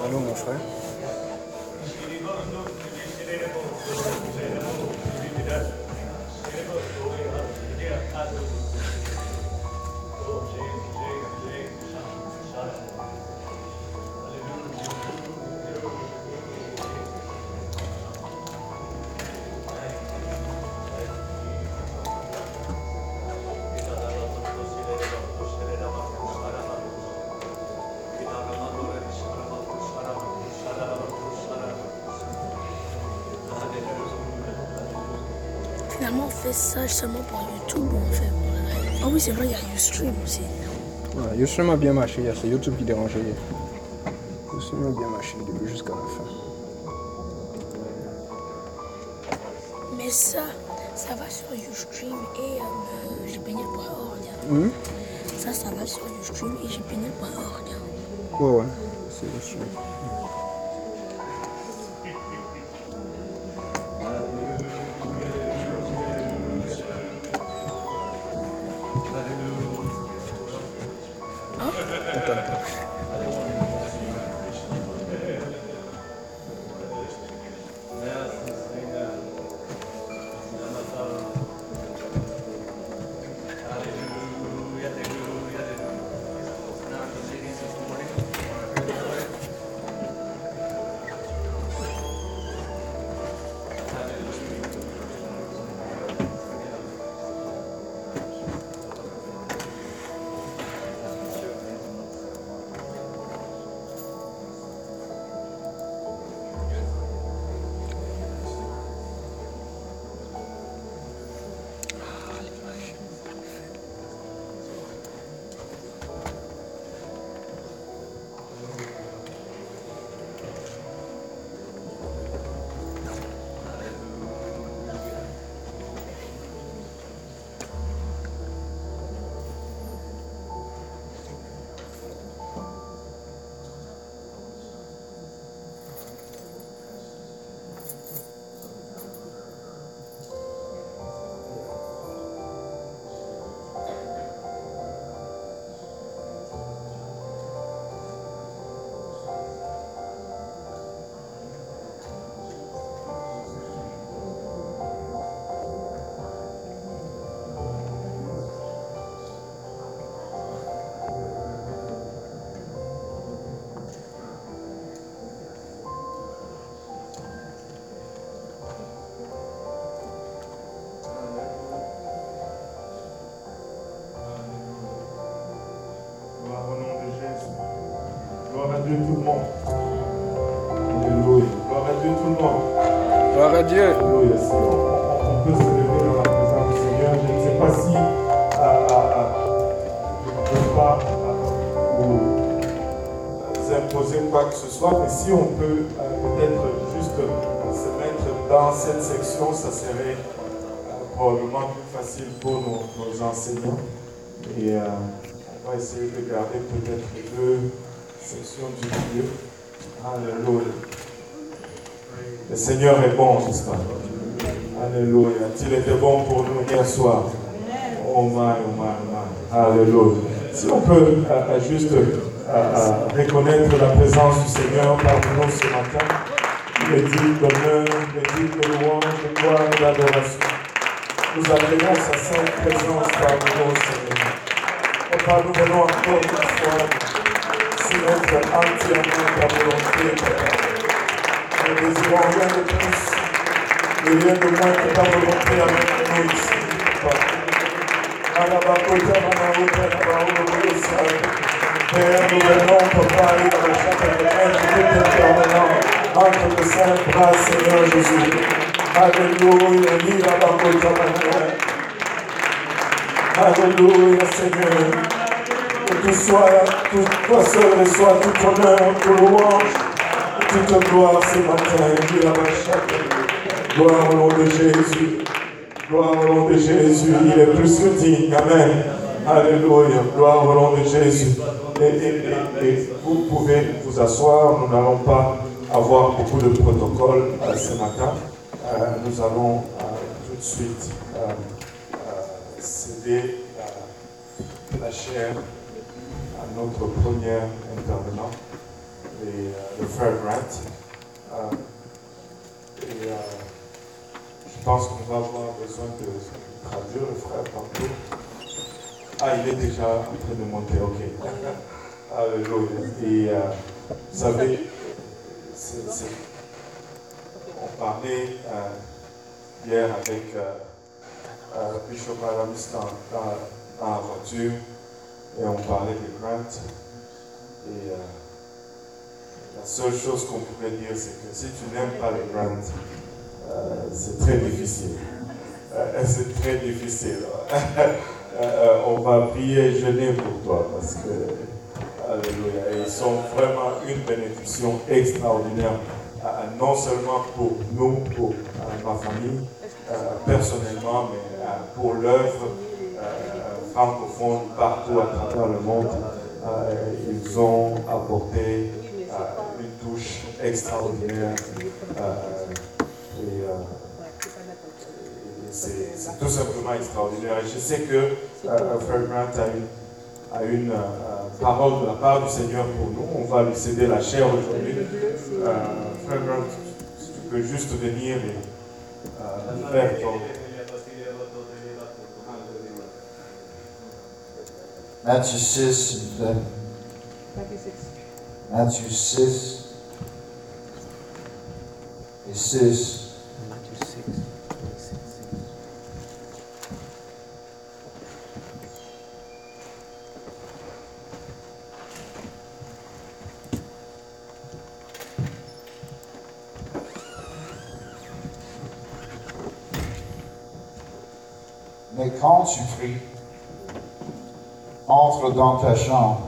Allô mon frère. Finalement, on fait ça seulement pour YouTube ou on fait pour la live? Ah oui, c'est vrai, il y a Ustream aussi. Ouais, Ustream a bien marché, c'est YouTube qui dérangeait. Ustream a bien marché du début jusqu'à la fin. Mais ça va sur Ustream et jpnl.org. Ça va sur Ustream et jpnl.org. Ouais, c'est Ustream. Dieu tout le monde. Alléluia. Gloire à Dieu tout le monde. Gloire à Dieu. Alléluia. Si on peut se lever dans la présence du Seigneur, je ne sais pas si je ne peux pas vous imposer quoi que ce soit, mais si on peut peut-être juste se mettre dans cette section, ça serait probablement plus facile pour nos enseignants. Et on va essayer de garder peut-être les deux sections du milieu. Alléluia. Le Seigneur est bon, n'est-ce pas? Alléluia. Il était bon pour nous hier soir. Oh my, oh my, oh my. Alléluia. Si on peut juste reconnaître la présence du Seigneur parmi nous ce matin, il est digne d'honneur, il est digne de louange, de gloire et d'adoration. Nous appelons sa sainte présence parmi nous, Seigneur. Oh Père, nous venons encore une fois soumettre entièrement ta volonté, Père. Nous ne désirons rien de plus, et rien de moins que ta volonté avec nous ici, Père. Père, nous venons, Papa, et dans la chapelle de Maître, tout éternellement, entre tes saints bras, Seigneur Jésus. Alléluia, Alléluia, Seigneur. Que toi seul reçois tout honneur, toute louange, toute gloire ce matin. Gloire au nom de Jésus. Gloire au nom de Jésus. Il est plus que digne. Amen. Alléluia. Gloire au nom de Jésus. Et vous pouvez vous asseoir. Nous n'allons pas avoir beaucoup de protocoles ce matin. Nous allons tout de suite céder la chair à notre premier intervenant, le frère Grant. Je pense qu'on va avoir besoin de traduire le frère tantôt. Ah, il est déjà en train de monter, ok. Alléluia. Et vous savez, on parlait hier avec Bishop Adams dans la voiture et on parlait de Grant. Et la seule chose qu'on pourrait dire, c'est que si tu n'aimes pas les Grant, c'est très difficile. C'est très difficile. On va prier et jeûner pour toi parce que, alléluia, ils sont vraiment une bénédiction extraordinaire, non seulement pour nous, pour ma famille, personnellement, mais pour l'œuvre francophone partout à travers le monde. Ils ont apporté une touche extraordinaire. C'est tout simplement extraordinaire. Et je sais que Frère Grant a une parole de la part du Seigneur pour nous. On va lui céder la chair aujourd'hui. Frère Grant, tu peux juste venir et faire ton... Matthieu 6, s'il vous plaît. Matthieu 6 et 6. Mais quand tu pries, entre dans ta chambre,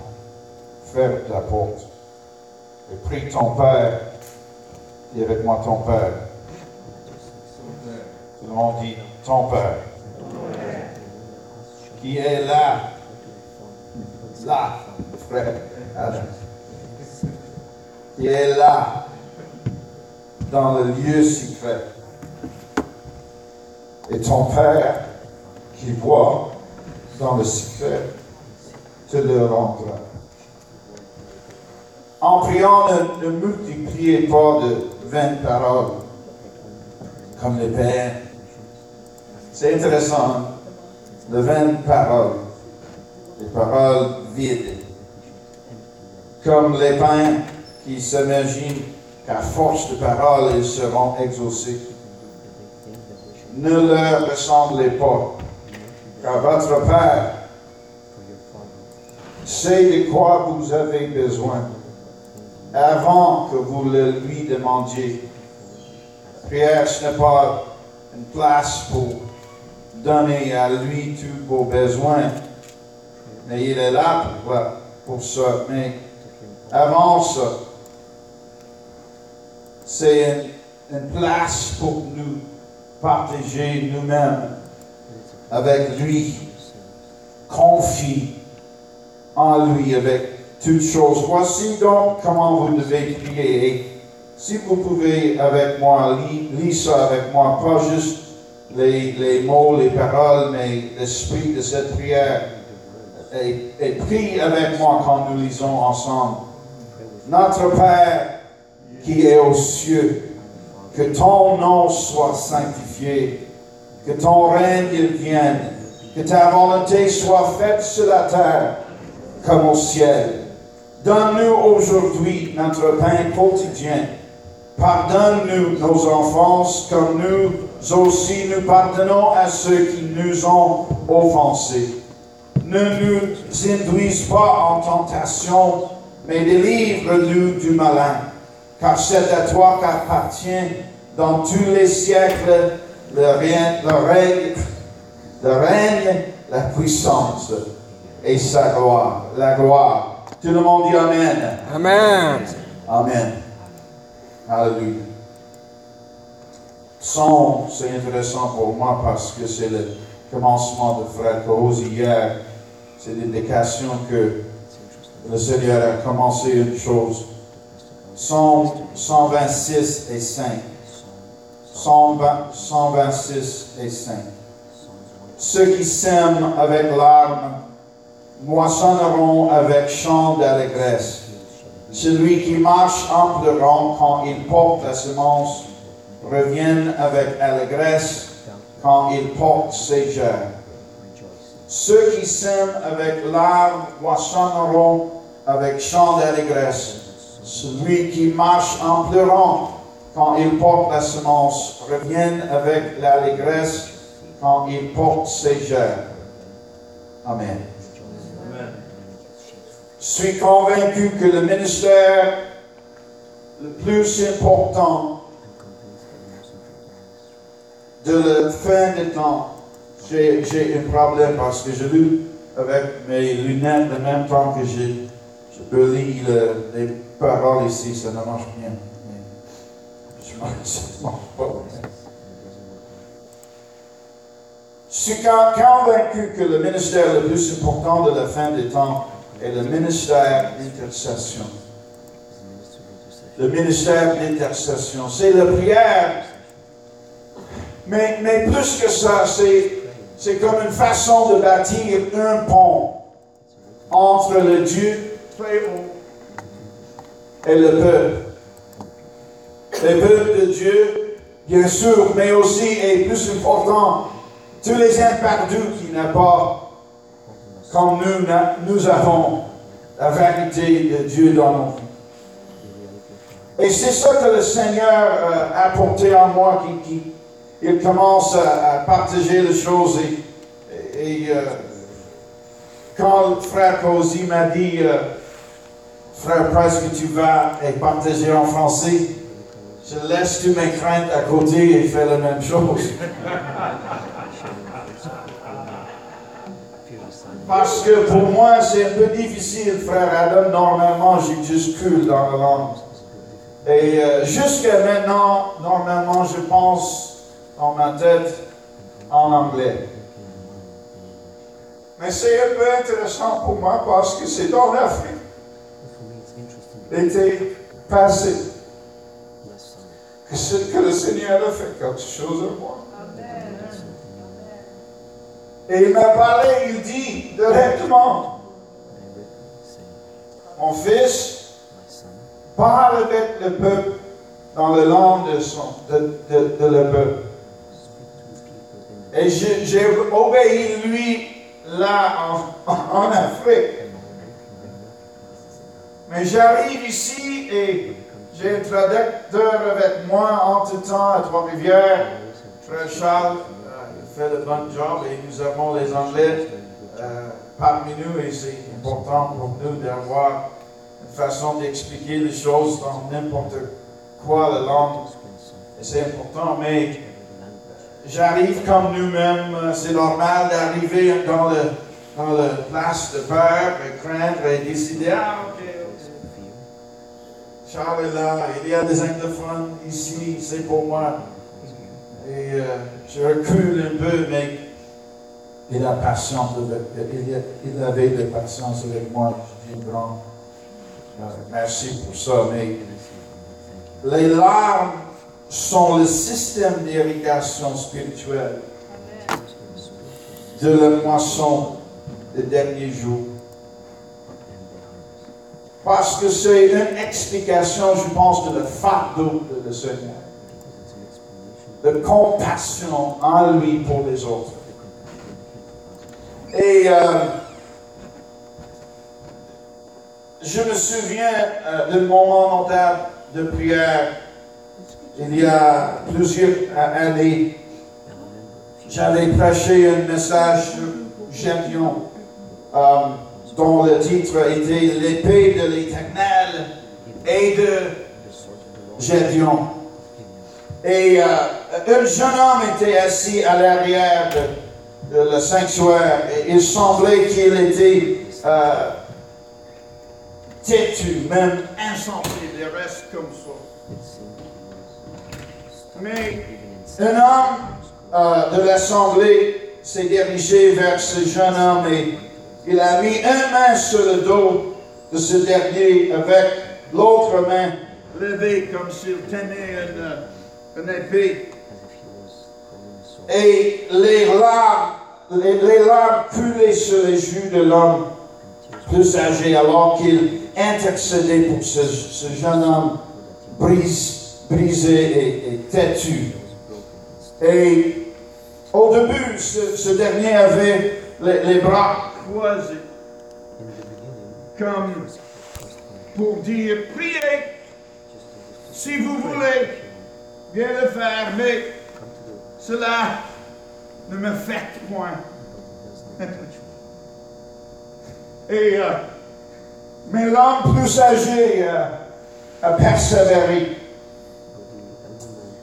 ferme la porte, et prie ton Père, et avec moi ton Père. Tout le monde dit ton Père, qui est là, frère Adam, qui est là, dans le lieu secret. Et ton Père, qui voit dans le secret, te le rendra. En priant, ne multipliez pas de vaines paroles, comme les païens. C'est intéressant, de vaines paroles, des paroles vides, comme les païens qui s'imaginent qu'à force de paroles, ils seront exaucés. Ne leur ressemblez pas, car votre Père sait de quoi vous avez besoin avant que vous le lui demandiez. La prière, ce n'est pas une place pour donner à lui tous vos besoins, mais il est là pour ça. Mais avant ça, c'est une place pour nous partager nous-mêmes avec lui, confie en lui avec toutes choses. Voici donc comment vous devez prier. Et si vous pouvez avec moi, lire ça avec moi, pas juste les mots, les paroles, mais l'esprit de cette prière. Et prie avec moi quand nous lisons ensemble. Notre Père qui est aux cieux, que ton nom soit sanctifié, que ton règne vienne, que ta volonté soit faite sur la terre comme au ciel. Donne-nous aujourd'hui notre pain quotidien. Pardonne-nous nos offenses comme nous aussi nous pardonnons à ceux qui nous ont offensés. Ne nous induise pas en tentation, mais délivre-nous du malin. Car c'est à toi qu'appartient dans tous les siècles le règne, la puissance et sa gloire, la gloire. Tout le monde dit Amen. Amen. Amen. Alléluia. Son, c'est intéressant pour moi parce que c'est le commencement de Frère Cause hier. c'est l'indication que le Seigneur a commencé une chose. Psaume 126 et 5. Psaume 126 et 5. Ceux qui sèment avec larmes moissonneront avec chant d'allégresse. Celui qui marche en pleurant quand il porte la semence revient avec allégresse quand il porte ses germes. Ceux qui sèment avec larmes moissonneront avec chant d'allégresse. Celui qui marche en pleurant quand il porte la semence revient avec l'allégresse quand il porte ses germes. Amen. Je suis convaincu que le ministère le plus important de la fin des temps, j'ai un problème parce que je lis avec mes lunettes en même temps que je peux lire les paroles ici, ça ne marche bien. Je ne marche pas. Je suis convaincu que le ministère le plus important de la fin des temps est le ministère d'intercession. Le ministère d'intercession, c'est la prière. Mais plus que ça, c'est comme une façon de bâtir un pont entre le Dieu très haut et le peuple. Le peuple de Dieu, bien sûr, mais aussi, et plus important, tous les imperdus qui n'ont pas, comme nous avons, la vérité de Dieu dans nos vies. Et c'est ça que le Seigneur a apporté en moi, il commence à partager les choses. Et quand le frère Cozy m'a dit, frère, presque tu vas partager en français, je laisse toutes mes craintes à côté et fais la même chose. Parce que pour moi, c'est un peu difficile, frère Adam. Normalement, j'excuse dans la langue. Et jusqu'à maintenant, normalement, je pense dans ma tête en anglais. Mais c'est un peu intéressant pour moi parce que c'est dans l'Afrique. L'été passé, que le Seigneur a fait quelque chose à moi. Et il m'a parlé, il dit directement, mon fils, parle avec le peuple dans la langue de le peuple. Et j'ai obéi lui là en Afrique. Mais j'arrive ici et j'ai un traducteur avec moi entre-temps à Trois-Rivières, frère Charles. Fait le bon job et nous avons les Anglais parmi nous et c'est important pour nous d'avoir une façon d'expliquer les choses dans n'importe quoi la langue. Et c'est important, mais j'arrive comme nous-mêmes, c'est normal d'arriver dans la place de peur et craindre et décider, ok. Charles est là, il y a des anglophones ici, c'est pour moi. Et je recule un peu, mais il a patience il avait de la patience avec moi. Je dis grand merci pour ça. Mais les larmes sont le système d'irrigation spirituelle de la moisson des derniers jours. Parce que c'est une explication, je pense, de le fardeau de le Seigneur. De compassion en lui pour les autres. Et je me souviens d'un moment notable de prière. Il y a plusieurs années, j'avais prêché un message sur Gédéon, dont le titre était l'épée de l'Éternel et de Gédéon. Et un jeune homme était assis à l'arrière de le sanctuaire et il semblait qu'il était têtu, même insensé, il reste comme ça. Mais un homme de l'assemblée s'est dirigé vers ce jeune homme et Il a mis une main sur le dos de ce dernier avec l'autre main levée comme s'il tenait une épée. Et les larmes coulaient sur les joues de l'homme plus âgé alors qu'il intercédait pour ce jeune homme brisé et têtu. Et au début, ce dernier avait les bras croisés, comme pour dire, priez, si vous voulez, bien le faire, mais cela ne me faites point. Et, mais l'homme plus âgé a persévéré.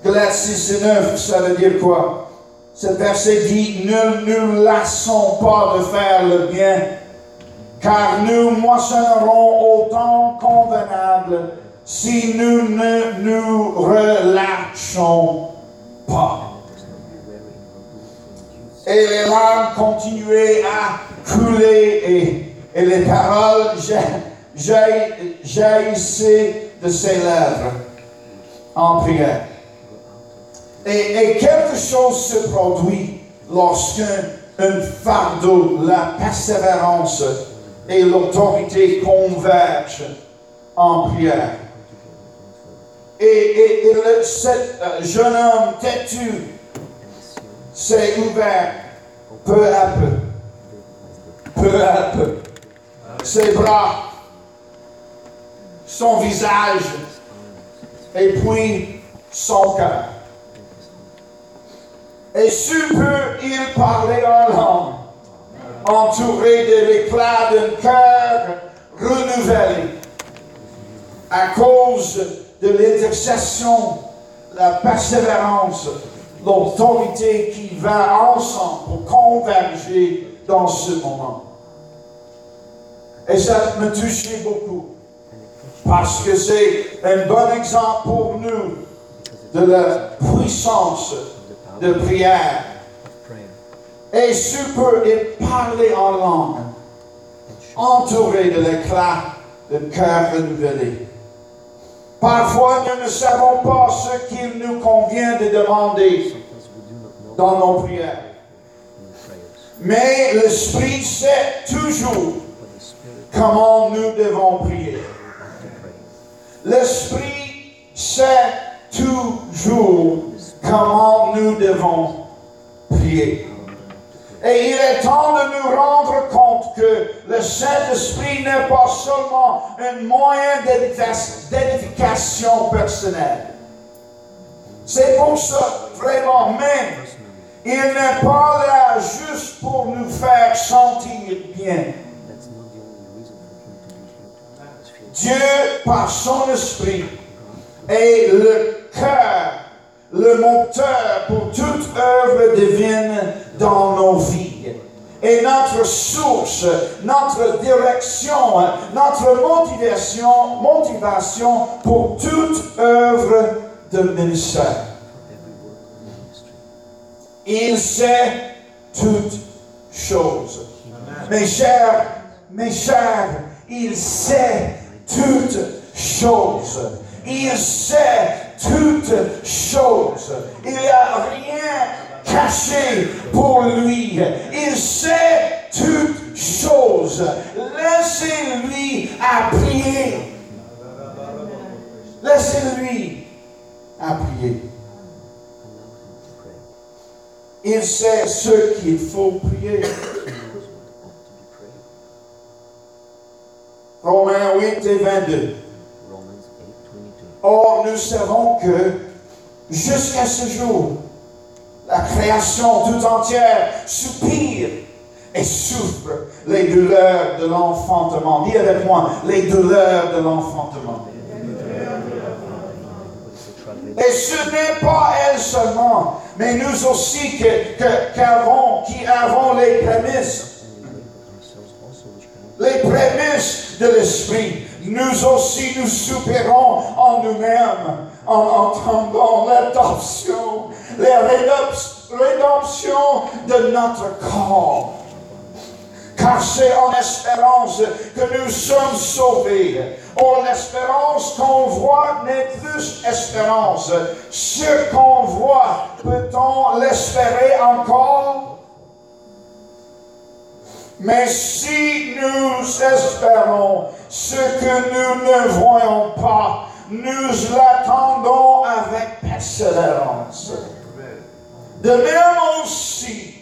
Galates 6 et 9, ça veut dire quoi? Ce verset dit, ne nous lassons pas de faire le bien, car nous moissonnerons au temps convenable si nous ne nous relâchons pas. Et les larmes continuaient à couler et les paroles jaillissaient de ses lèvres en prière. Et quelque chose se produit lorsqu'un fardeau, la persévérance et l'autorité convergent en prière. Et ce jeune homme têtu s'est ouvert peu à peu. Ses bras, son visage, et puis son cœur. Et sous peu, il parlait en langue, entouré de l'éclat d'un cœur renouvelé, à cause de l'intercession, la persévérance, l'autorité qui va ensemble pour converger dans ce moment. Et ça me touchait beaucoup, parce que c'est un bon exemple pour nous de la puissance de prière. Et sous peu, il parlait en langue, entouré de l'éclat de cœur renouvelé. Parfois, nous ne savons pas ce qu'il nous convient de demander dans nos prières. Mais l'Esprit sait toujours comment nous devons prier. L'Esprit sait toujours comment nous devons prier. Et il est temps de nous rendre compte que le Saint-Esprit n'est pas seulement un moyen d'édification personnelle. C'est pour ça, vraiment, même, il n'est pas là juste pour nous faire sentir bien. Dieu, par son Esprit, est le cœur, le moteur pour toute œuvre divine dans nos vies. Et notre source, notre direction, notre motivation pour toute œuvre de ministère. Il sait toutes choses. Mes chers, il sait toutes choses. Il sait toutes choses. Il n'y a rien caché pour lui. Il sait toutes choses. Laissez-lui à prier. Laissez-lui à prier. Il sait ce qu'il faut prier. Romains 8 et 22. Or, nous savons que jusqu'à ce jour, la création tout entière soupire et souffre les douleurs de l'enfantement. Dis avec moi, les douleurs de l'enfantement. Et ce n'est pas elle seulement, mais nous aussi qui avons les prémices. Les prémices de l'Esprit. Nous aussi, nous soupirons en nous-mêmes, en entendant l'adoption, la rédemption de notre corps. Car car c'est en espérance que nous sommes sauvés. Or, l'espérance qu'on voit n'est plus espérance. Ce qu'on voit, peut-on l'espérer encore? Mais si nous espérons ce que nous ne voyons pas, nous l'attendons avec persévérance. De même aussi,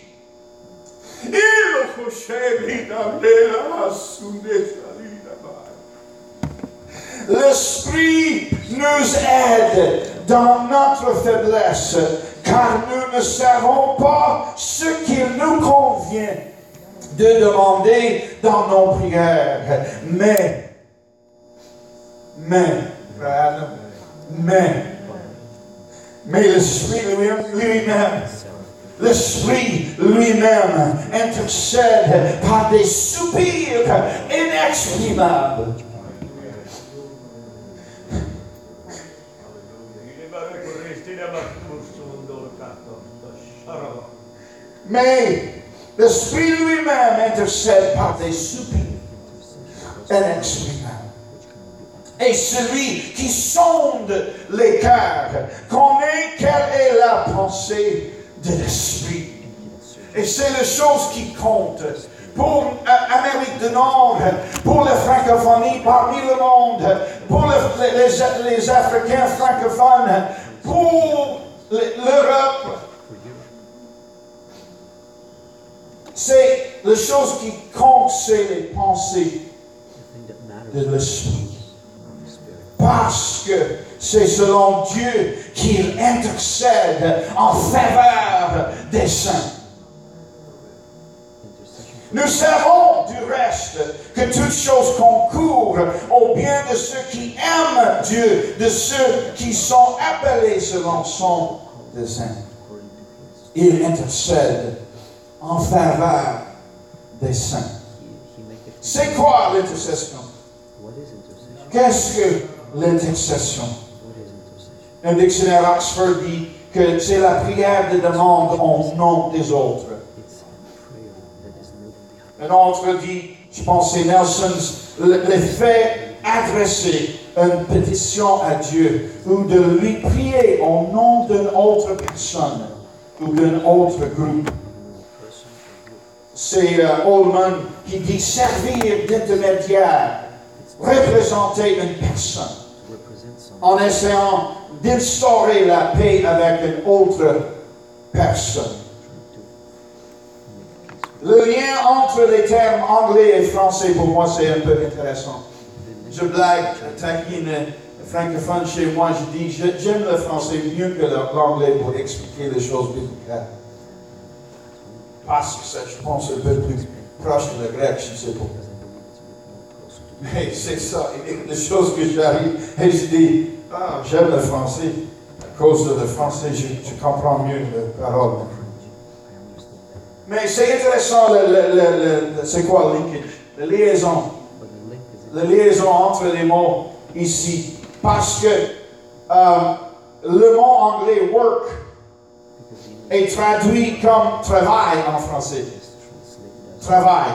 l'Esprit nous aide dans notre faiblesse, car nous ne savons pas ce qu'il nous convient de demander dans nos prières. Mais l'Esprit lui-même intercède par des soupirs inexprimables. Mais l'Esprit lui-même intercède par des soupirs inexprimables. Et celui qui sonde les cœurs connaît quelle est la pensée de l'Esprit. Et c'est la chose qui compte pour l'Amérique du Nord, pour la francophonie parmi le monde, pour les Africains francophones, pour l'Europe. C'est la chose qui compte, c'est les pensées de l'Esprit. Parce que c'est selon Dieu qu'il intercède en faveur des saints. Nous savons du reste que toutes choses concourent au bien de ceux qui aiment Dieu, de ceux qui sont appelés selon son dessein. Il intercède en faveur des saints. C'est quoi l'intercession? Qu'est-ce que l'intercession? Un dictionnaire Oxford dit que c'est la prière de demande au nom des autres. Un autre dit, je pense que c'est Nelson's, le fait adresser une pétition à Dieu ou de lui prier au nom d'une autre personne ou d'un autre groupe. C'est Holman qui dit servir d'intermédiaire, représenter une personne en essayant d'instaurer la paix avec une autre personne. Le lien entre les termes anglais et français, pour moi, c'est un peu intéressant. Je blague, taquine, francophone chez moi, je dis, j'aime le français mieux que l'anglais pour expliquer les choses bibliques. Parce que ça, je pense, un peu plus proche de le grec, je ne sais pas. Mais c'est ça, les choses que j'arrive, et je dis, j'aime le français, à cause de le français, je comprends mieux les paroles. Mais c'est intéressant, c'est quoi le linkage? La liaison entre les mots ici. Parce que le mot anglais work est traduit comme travail en français. Travail.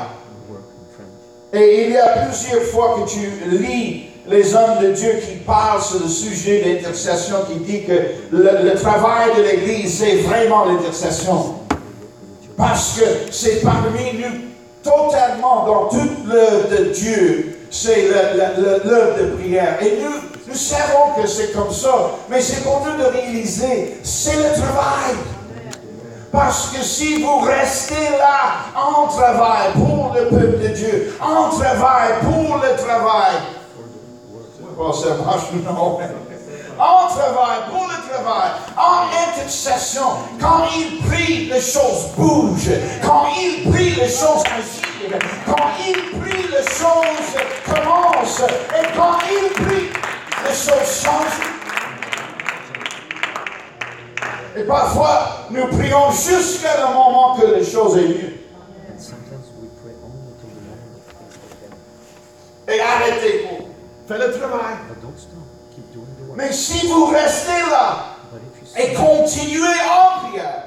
Et il y a plusieurs fois que tu lis les hommes de Dieu qui parlent sur le sujet de l'intercession, qui dit que le travail de l'Église, c'est vraiment l'intercession. Parce que c'est parmi nous totalement dans toute l'œuvre de Dieu, c'est l'œuvre de prière. Et nous savons que c'est comme ça, mais c'est pour nous de réaliser, c'est le travail. Parce que si vous restez là, en travail pour le peuple de Dieu, en travail pour le travail, ça marche non. En travail, pour le travail, en intercession, quand il prie, les choses bougent. Quand il prie, les choses agissent. Quand il prie, les choses commencent. Et quand il prie, les choses changent. Et parfois, nous prions jusqu'à le moment que les choses aient lieu. Et arrêtez pour faire le travail. Mais si vous restez là et continuez en prière,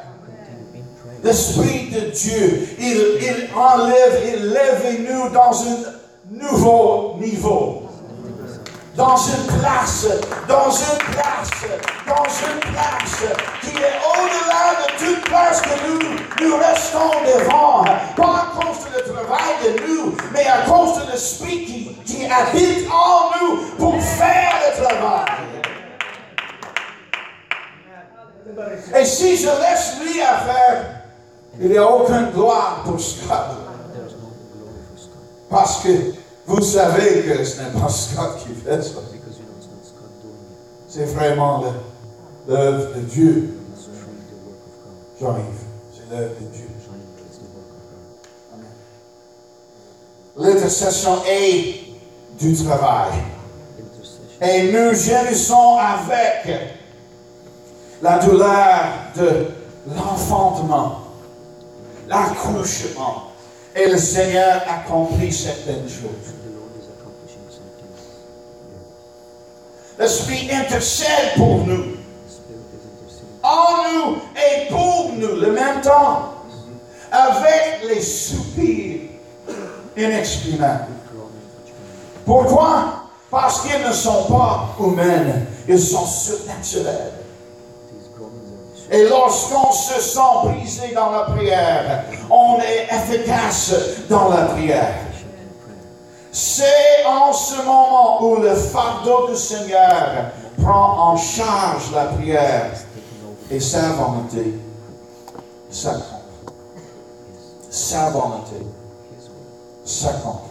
L'Esprit de Dieu, il enlève, il lève-nous dans un nouveau niveau. Dans une place qui est au-delà de toute place que nous restons devant. Pas à cause de le travail de nous, mais à cause de l'Esprit qui habite en nous pour faire le travail. Et si je laisse lui à faire, il n'y a aucune gloire pour Scott. Parce que vous savez que ce n'est pas Scott qui fait ça. C'est vraiment l'œuvre de Dieu. J'arrive. C'est l'œuvre de Dieu. L'intercession est du travail. Et nous gémissons avec la douleur de l'enfantement, l'accouchement. Et le Seigneur accomplit certaines choses. L'Esprit intercède pour nous. En nous et pour nous, le même temps. Avec les soupirs inexprimables. Pourquoi? Parce qu'ils ne sont pas humains. Ils sont surnaturels. Et lorsqu'on se sent brisé dans la prière, on est efficace dans la prière. C'est en ce moment où le fardeau du Seigneur prend en charge la prière et sa volonté, ça compte. Sa volonté, ça compte.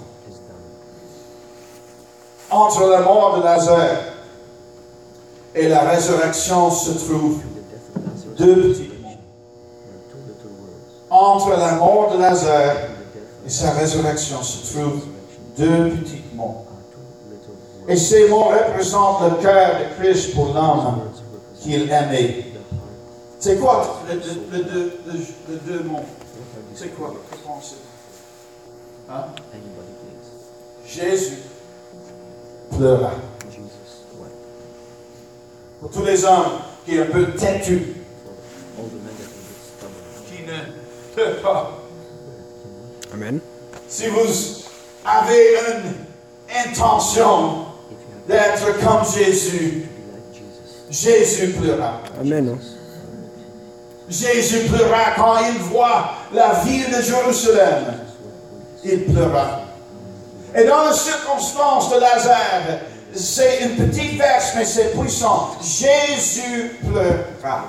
Entre la mort de Lazare et la résurrection se trouve deux petits mots. Entre la mort de Lazare et sa résurrection se trouvent deux petits mots. Et ces mots représentent le cœur de Christ pour l'homme qu'il aimait. C'est quoi les deux mots? C'est quoi? Que pensez-vous? Hein? Jésus pleura. Pour tous les hommes qui sont un peu têtus, qui ne peut pas. Amen. Si vous avez une intention d'être comme Jésus, Jésus pleura. Amen. Jésus pleura quand il voit la ville de Jérusalem. Il pleura. Et dans les circonstances de Lazare, c'est une petite verse, mais c'est puissant. Jésus pleura.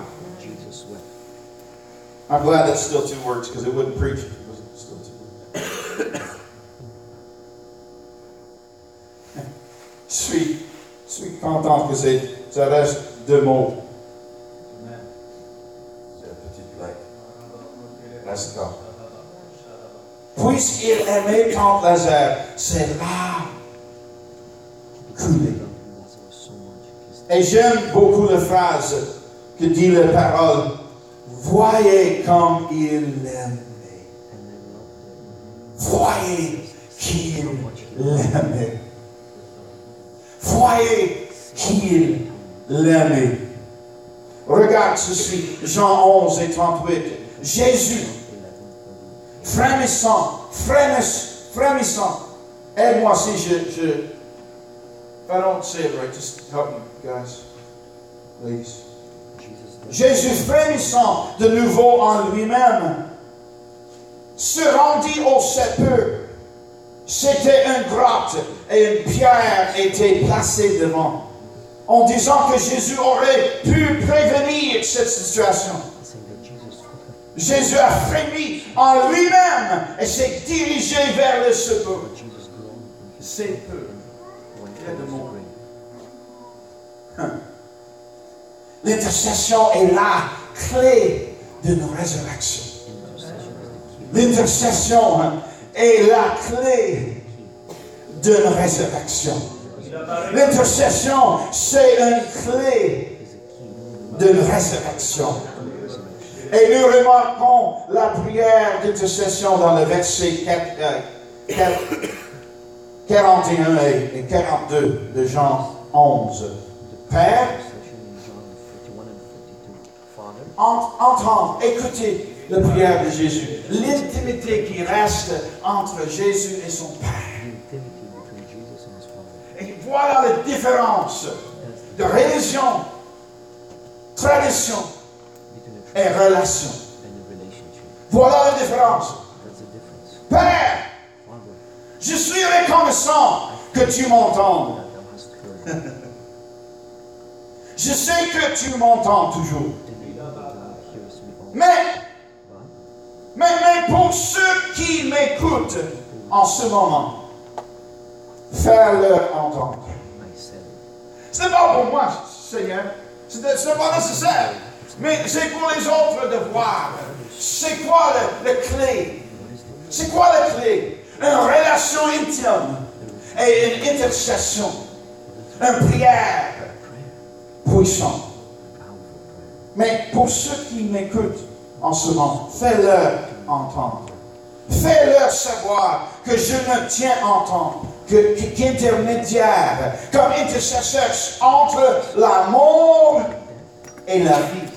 I'm glad that's still two words because it wouldn't preach if it wasn't still two words. Je suis content que ça reste deux mots. C'est une petite blague. Let's go. Puisqu'il aimait tant Lazare, c'est là coulé. Et j'aime beaucoup la phrase que dit la parole. Voyez comme il l'aimait. Voyez qu'il l'aimait. Voyez qu'il l'aimait. Regarde ceci, Jean 11 et 38. Jésus, frémissant. Aide-moi si je... I don't say it right, just help me, guys. Please. Jésus, frémissant de nouveau en lui-même, se rendit au sépulcre. C'était une grotte et une pierre était placée devant, en disant que Jésus aurait pu prévenir cette situation. Jésus a frémi en lui-même et s'est dirigé vers le sépulcre. C'est peu. Il y a deux mots. L'intercession est la clé de nos résurrections. L'intercession est la clé de nos résurrections. L'intercession, c'est une clé de nos résurrections. Et nous remarquons la prière d'intercession dans le verset 41 et 42 de Jean 11. Père, entends, écoutez la prière de Jésus. L'intimité qui reste entre Jésus et son Père. Et voilà la différence de religion, tradition et relation. Voilà la différence. Père, je suis reconnaissant que tu m'entendes. Je sais que tu m'entends toujours. Mais pour ceux qui m'écoutent en ce moment, faire-leur entendre. Ce n'est pas pour moi, Seigneur. Ce n'est pas nécessaire. Mais c'est pour les autres de voir. C'est quoi la clé? C'est quoi la clé? Une relation intime et une intercession. Une prière puissante. Mais pour ceux qui m'écoutent en ce moment, fais-leur entendre. Fais-leur savoir que je me tiens en tant qu'intermédiaire, comme intercesseur entre la mort et la vie.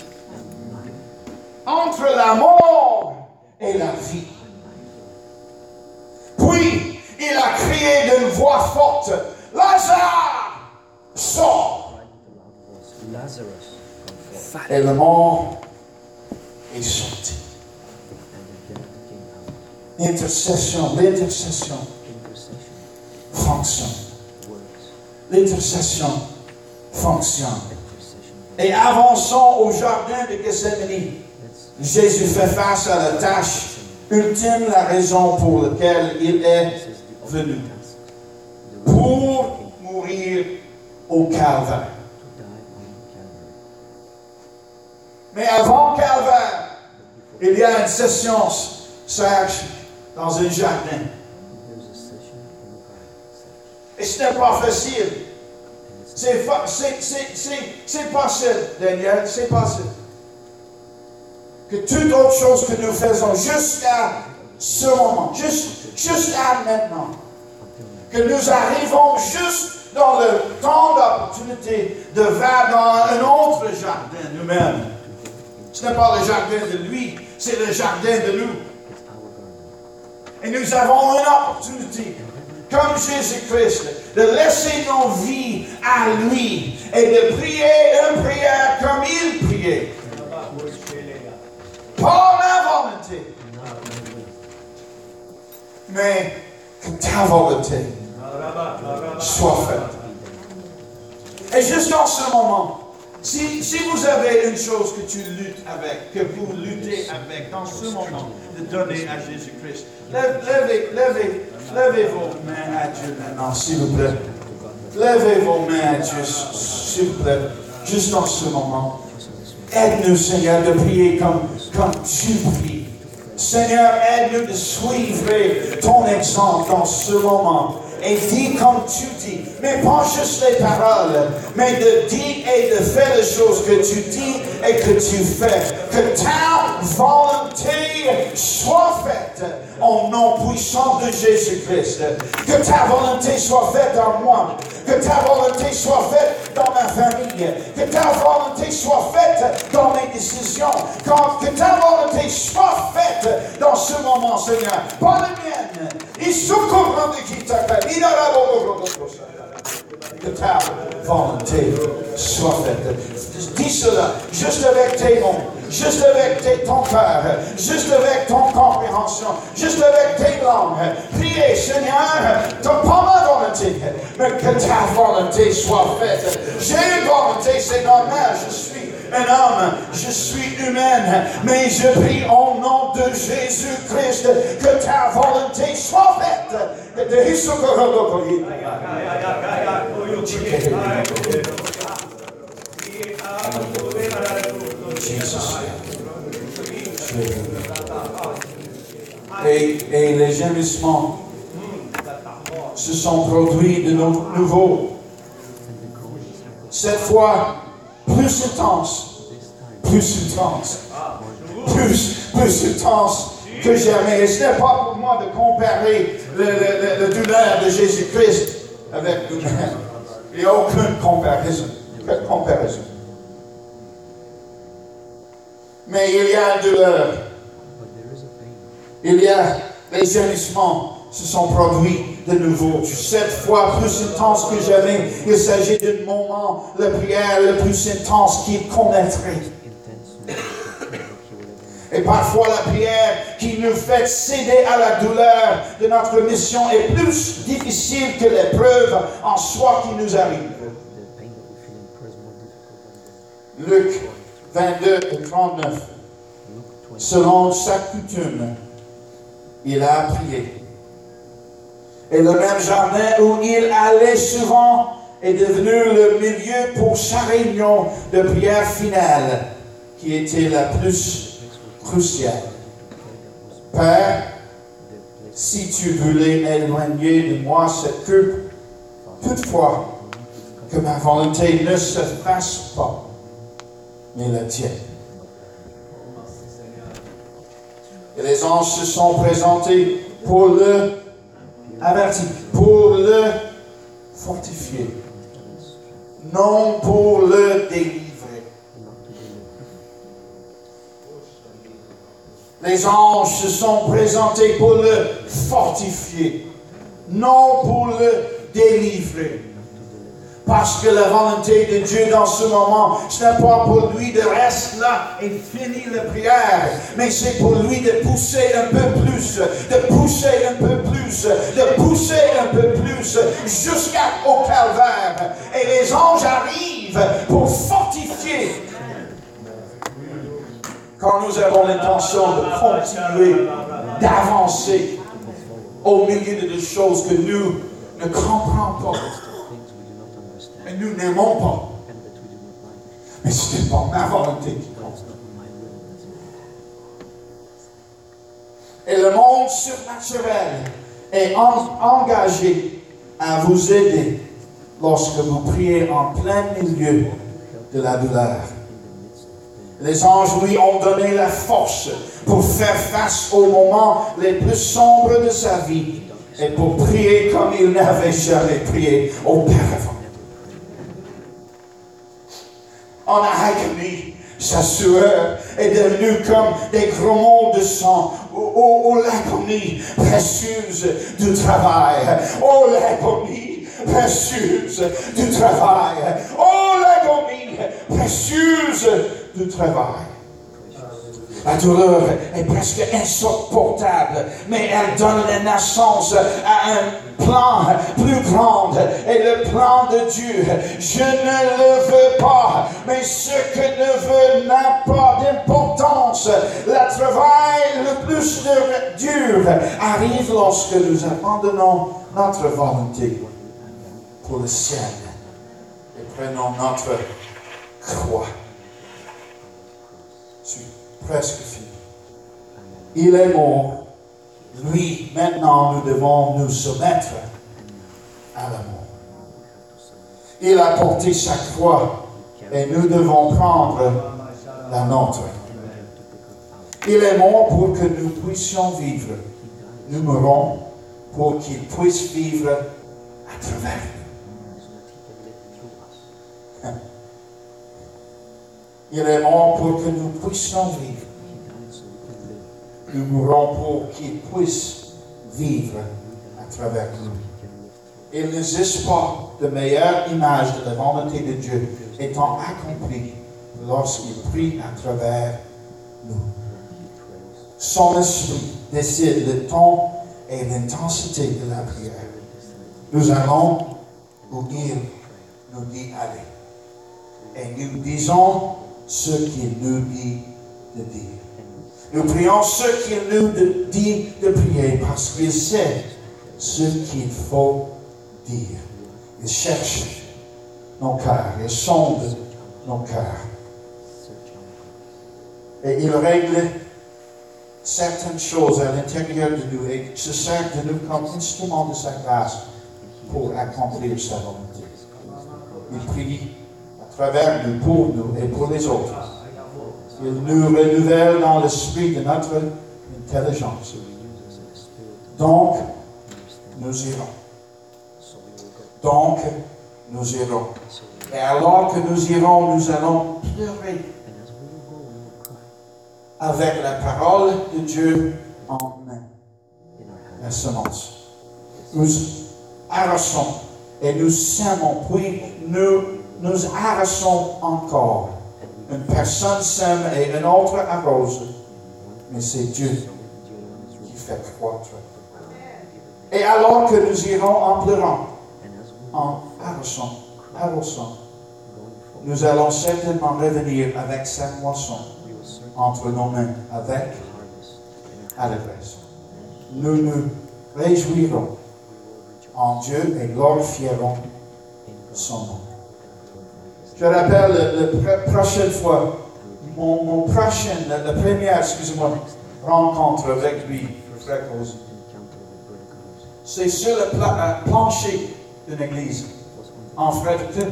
Entre la mort et la vie. Puis, il a crié d'une voix forte, Lazare, sors. Et le mort est sorti. L'intercession fonctionne. L'intercession fonctionne. Et avançons au jardin de Gethsémani. Jésus fait face à la tâche ultime, la raison pour laquelle il est venu. Pour mourir au calvaire. Mais avant calvaire, il y a une session sage dans un jardin. Et ce n'est pas facile. C'est facile, Daniel, c'est facile. Que toute autre chose que nous faisons jusqu'à ce moment, jusqu'à maintenant, que nous arrivons juste dans le temps d'opportunité de faire dans un autre jardin nous-mêmes. Ce n'est pas le jardin de lui, c'est le jardin de nous. Et nous avons une opportunité, comme Jésus-Christ, de laisser nos vies à lui et de prier une prière comme il priait. Pas ma volonté, mais que ta volonté soit faite. Et juste en ce moment, si vous avez une chose que tu luttes avec, que vous luttez avec dans ce moment, de donner à Jésus-Christ, levez vos mains à Dieu maintenant, s'il vous plaît. Levez vos mains à Dieu, s'il vous plaît, juste en ce moment. Aide-nous, Seigneur, de prier comme tu pries. Seigneur, aide-nous de suivre ton exemple dans ce moment. Et dis comme tu dis, mais pas juste les paroles, mais de dire et de faire les choses que tu dis et que tu fais. Que ta volonté soit faite au nom puissant de Jésus-Christ. Que ta volonté soit faite en moi. Que ta volonté soit faite dans ma famille. Que ta volonté soit faite dans mes décisions. Que ta volonté soit faite dans ce moment, Seigneur. Pas la mienne. Il secourt de qui t'appelle. Que ta volonté soit faite. Dis cela juste avec tes mots, juste avec ton cœur, juste avec ton compréhension, juste avec tes langues. Priez, Seigneur, pas ma volonté, mais que ta volonté soit faite. J'ai une volonté, c'est normal, je suis un homme, je suis humaine, mais je prie au nom de Jésus-Christ que ta volonté soit faite. Et les gémissements se sont produits de nouveau. Cette fois, plus intense que jamais. Et ce n'est pas pour moi de comparer la douleur de Jésus-Christ avec nous-mêmes. Il n'y a aucune comparaison. Mais il y a une douleur Il y a les gémissements se sont produits de nouveau. 7 fois plus intense que jamais. Il s'agit d'un moment, la prière le plus intense qu'il connaîtrait. Et parfois la prière qui nous fait céder à la douleur de notre mission est plus difficile que l'épreuve en soi qui nous arrive. Luc 22 et 39. Selon sa coutume, il a prié. Et le même jardin où il allait souvent est devenu le milieu pour sa réunion de prière finale, qui était la plus cruciale. Père, si tu voulais éloigner de moi cette coupe, toutefois, que ma volonté ne se fasse pas, mais la tienne. Et les anges se sont présentés pour le avertir, pour le fortifier, non pour le délivrer. Les anges se sont présentés pour le fortifier, non pour le délivrer. Parce que la volonté de Dieu dans ce moment, ce n'est pas pour lui de rester là et finir la prière, mais c'est pour lui de pousser un peu plus, de pousser un peu plus, de pousser un peu plus, jusqu'au calvaire. Et les anges arrivent pour fortifier. Quand nous avons l'intention de continuer, d'avancer au milieu de choses que nous ne comprenons pas, et nous n'aimons pas. Mais ce n'est pas ma volonté qui compte. Et le monde surnaturel est engagé à vous aider lorsque vous priez en plein milieu de la douleur. Les anges lui ont donné la force pour faire face aux moments les plus sombres de sa vie et pour prier comme il n'avait jamais prié auparavant. En agonie, sa sueur est devenue comme des grommellements de sang. Oh, l'agonie précieuse du travail. Oh, l'agonie précieuse du travail. Oh, l'agonie précieuse du travail. La douleur est presque insupportable, mais elle donne la naissance à un plan plus grand. Et le plan de Dieu, je ne le veux pas, mais ce que ne veut n'a pas d'importance. Le travail le plus dur arrive lorsque nous abandonnons notre volonté pour le ciel et prenons notre croix. Presque fini. Il est mort. Lui, maintenant, nous devons nous soumettre à la mort. Il a porté sa croix et nous devons prendre la nôtre. Il est mort pour que nous puissions vivre. Nous mourons pour qu'il puisse vivre à travers nous. Il est mort pour que nous puissions vivre. Nous mourons pour qu'il puisse vivre à travers nous. Il n'existe pas de meilleure image de la volonté de Dieu étant accomplie lorsqu'il prie à travers nous. Son esprit décide le ton et l'intensité de la prière. Nous allons où il nous dit aller. Et nous disons ce qu'il nous dit de dire. Nous prions ce qu'il nous dit de prier parce qu'il sait ce qu'il faut dire. Il cherche nos cœurs, il sonde nos cœurs. Et il règle certaines choses à l'intérieur de nous et se sert de nous comme instrument de sa grâce pour accomplir sa volonté. Il prie à travers nous, pour nous et pour les autres. Il nous renouvelle dans l'esprit de notre intelligence. Donc, nous irons. Donc, nous irons. Et alors que nous irons, nous allons pleurer avec la parole de Dieu en main la semence. Nous arrachons et nous semons, puis nous arrachons encore. Une personne sème et une autre arrose, mais c'est Dieu qui fait croître. Et alors que nous irons en pleurant, en arrosant, nous allons certainement revenir avec sa moisson entre nos mains, avec allégresse. Nous nous réjouirons en Dieu et glorifierons son nom. Je rappelle la prochaine fois, la première, rencontre avec lui, frère Cosy. C'est sur le plancher d'une église en Fredericton.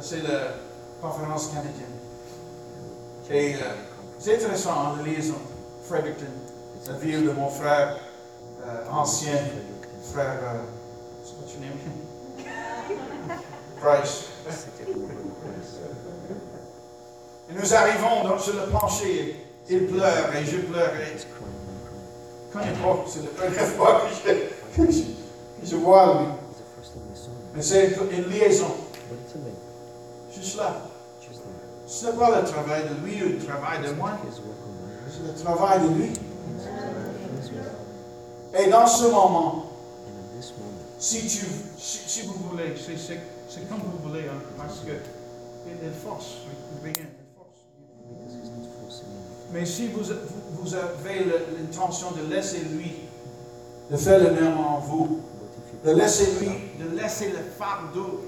C'est la conférence canadienne. Et c'est intéressant en liaison, Fredericton, la ville de mon frère, ancien frère, what's your name? Price. Et nous arrivons donc sur le plancher, il pleure et je pleurais. Je ne connais pas, c'est la première fois que je vois lui. Mais c'est une liaison. Juste là. Ce n'est pas le travail de lui ou le travail de moi. C'est le travail de lui. Et dans ce moment, si vous voulez, c'est comme vous voulez, hein, parce que il force, rien, il force. Mais si vous avez l'intention de laisser lui, de faire le même en vous, de laisser le fardeau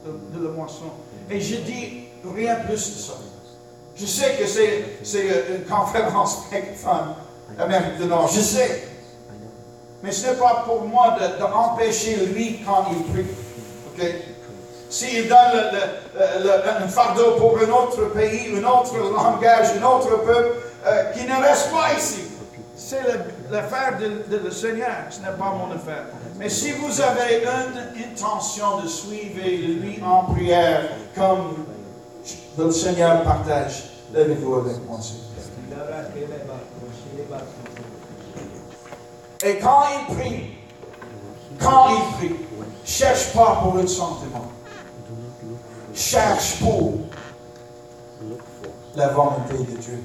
de la moisson. Et je dis rien plus de ça. Je sais que c'est une conférence francophone Amérique du Nord, je sais. Mais ce n'est pas pour moi d'empêcher lui quand il prie. Okay? S'il donne un fardeau pour un autre pays, un autre langage, un autre peuple, qui ne reste pas ici. C'est l'affaire de le Seigneur, ce n'est pas mon affaire. Mais si vous avez une intention de suivre lui en prière, comme le Seigneur partage, levez-vous avec moi, s'il vous plaît. Et quand il prie, cherche pas pour un sentiment. Cherche pour la volonté de Dieu.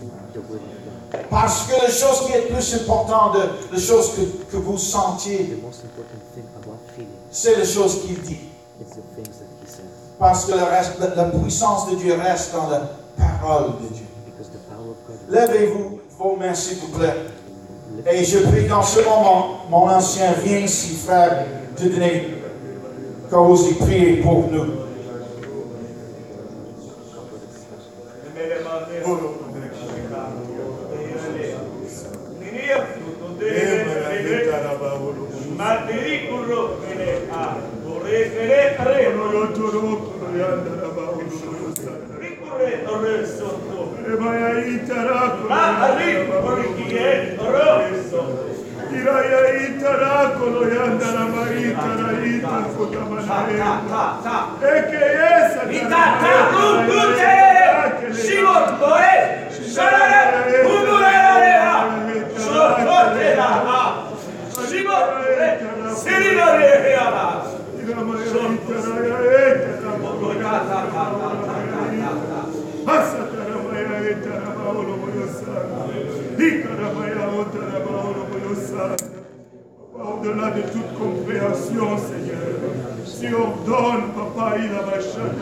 Parce que la chose qui est plus importante, la chose que vous sentiez, c'est la chose qu'il dit. Parce que la puissance de Dieu reste dans la parole de Dieu. Levez-vous vos mains, s'il vous plaît. Et je prie dans ce moment, mon ancien, viens ici, frère, de donner cause et prier pour nous. Au-delà de toute compréhension, Seigneur, tu ordonnes, Papa, il a à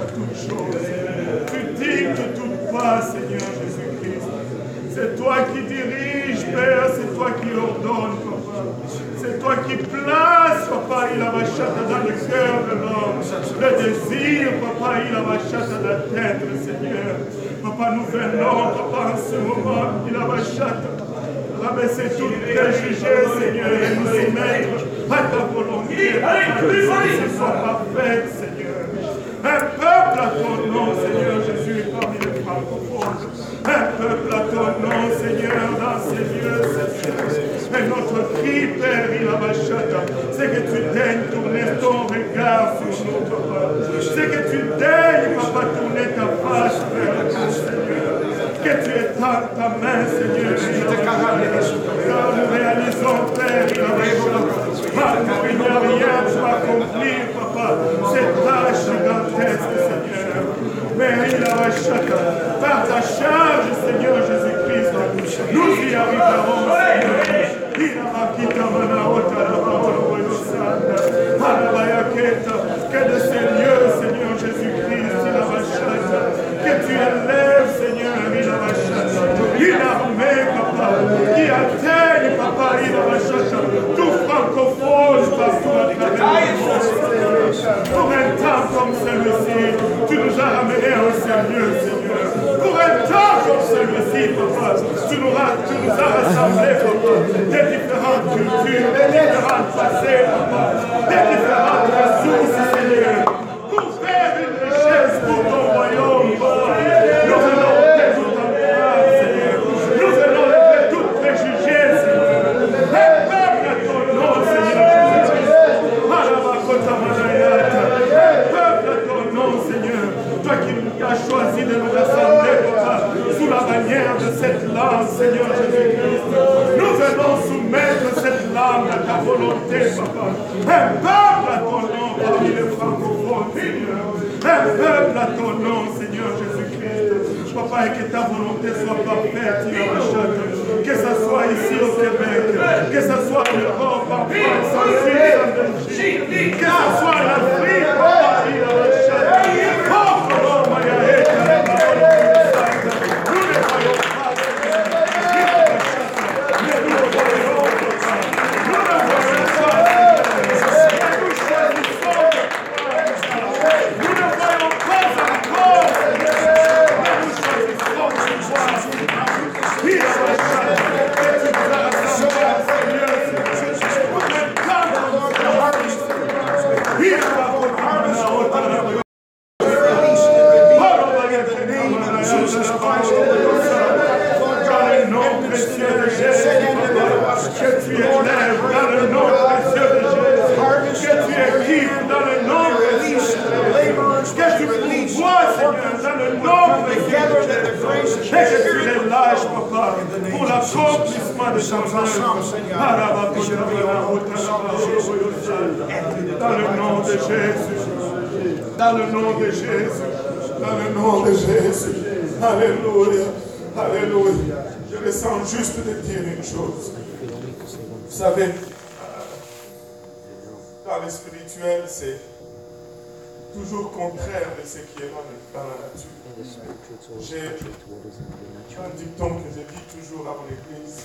toutes choses. Tu dictes toute pas, Seigneur Jésus-Christ. C'est toi qui diriges, Père, c'est toi qui ordonnes, Papa. C'est toi qui places, Papa, il a dans le cœur de l'homme. Le désir, Papa, il a d'atteindre, Seigneur. Papa, nous venons, Papa, en ce moment, il a rabaisser toutes les juger, Seigneur, et nous soumettre à ta volonté. Que ce soit parfait, Seigneur. Un peuple à ton nom, Seigneur Jésus, parmi les francophones. Un peuple à ton nom, Seigneur, dans ces lieux, Seigneur. Et notre cri, Père, c'est que tu daignes tourner ton regard sur nous, Papa. C'est que tu daignes, Papa, tourner ta face vers nous, Seigneur. Que tu étales ta main, Seigneur. Car nous réalisons, Père, il n'y a rien pour accomplir, Papa, cette tâche gigantesque, Seigneur. Mais il a par ta charge, Seigneur Jésus-Christ, nous y arriverons, Seigneur. Que de ces lieux, Seigneur Jésus-Christ, que tu élèves, Seigneur, une armée, Papa, qui atteigne, Papa, tout francophone partout à travers le monde. Pour un temps comme celui-ci, tu nous as ramenés en ce lieu, Seigneur. Pour un temps comme celui-ci, Papa, tu nous as rassemblés, Papa, des différentes cultures, des différentes facettes, Papa, des différentes ressources, Seigneur, pour faire une richesse pour ton royaume, Papa. Nous venons lever tout entourage, Seigneur. Nous venons lever tout préjugé, Seigneur. Et peuple à ton nom, Seigneur Jésus-Christ. Peuple à ton nom, Seigneur. Toi qui as choisi de nous rassembler, Papa, sous la bannière de cette langue, Seigneur Jésus-Christ. Nous venons soumettre cette langue à ta volonté, Papa. Un peuple à ton nom parmi les francophones, Seigneur. Un peuple à ton nom, Seigneur Jésus-Christ. Papa, et que ta volonté soit parfaite, que ce soit ici au Québec, que ce soit en Europe, en France, en Suisse, en Belgique, que ce soit en Afrique, Papa, nous ne voyons pas. Pour l'accomplissement de ton dans le nom de Jésus, dans le nom de Jésus, dans le nom de Jésus. Alléluia, alléluia. Je me sens juste de dire une chose. Vous savez, dans le spirituel, c'est toujours contraire de ce qui est dans la nature. J'ai un dicton que je dis toujours à mon église.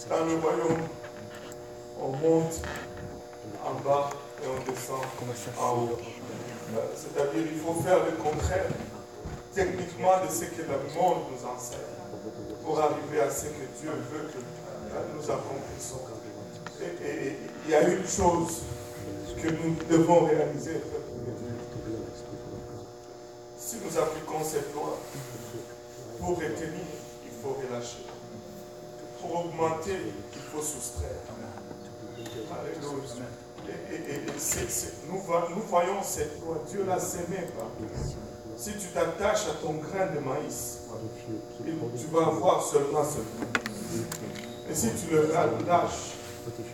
Dans le royaume, on monte en bas et on descend en haut. C'est-à-dire qu'il faut faire le contraire techniquement de ce que le monde nous enseigne pour arriver à ce que Dieu veut que nous accomplissons. Et il y a une chose que nous devons réaliser. Si nous appliquons cette loi, pour retenir, il faut relâcher. Pour augmenter, il faut soustraire. Alléluia. Et nous voyons cette loi. Dieu l'a sémée. Si tu t'attaches à ton grain de maïs, tu vas avoir seulement ce grain. Et si tu le lâches,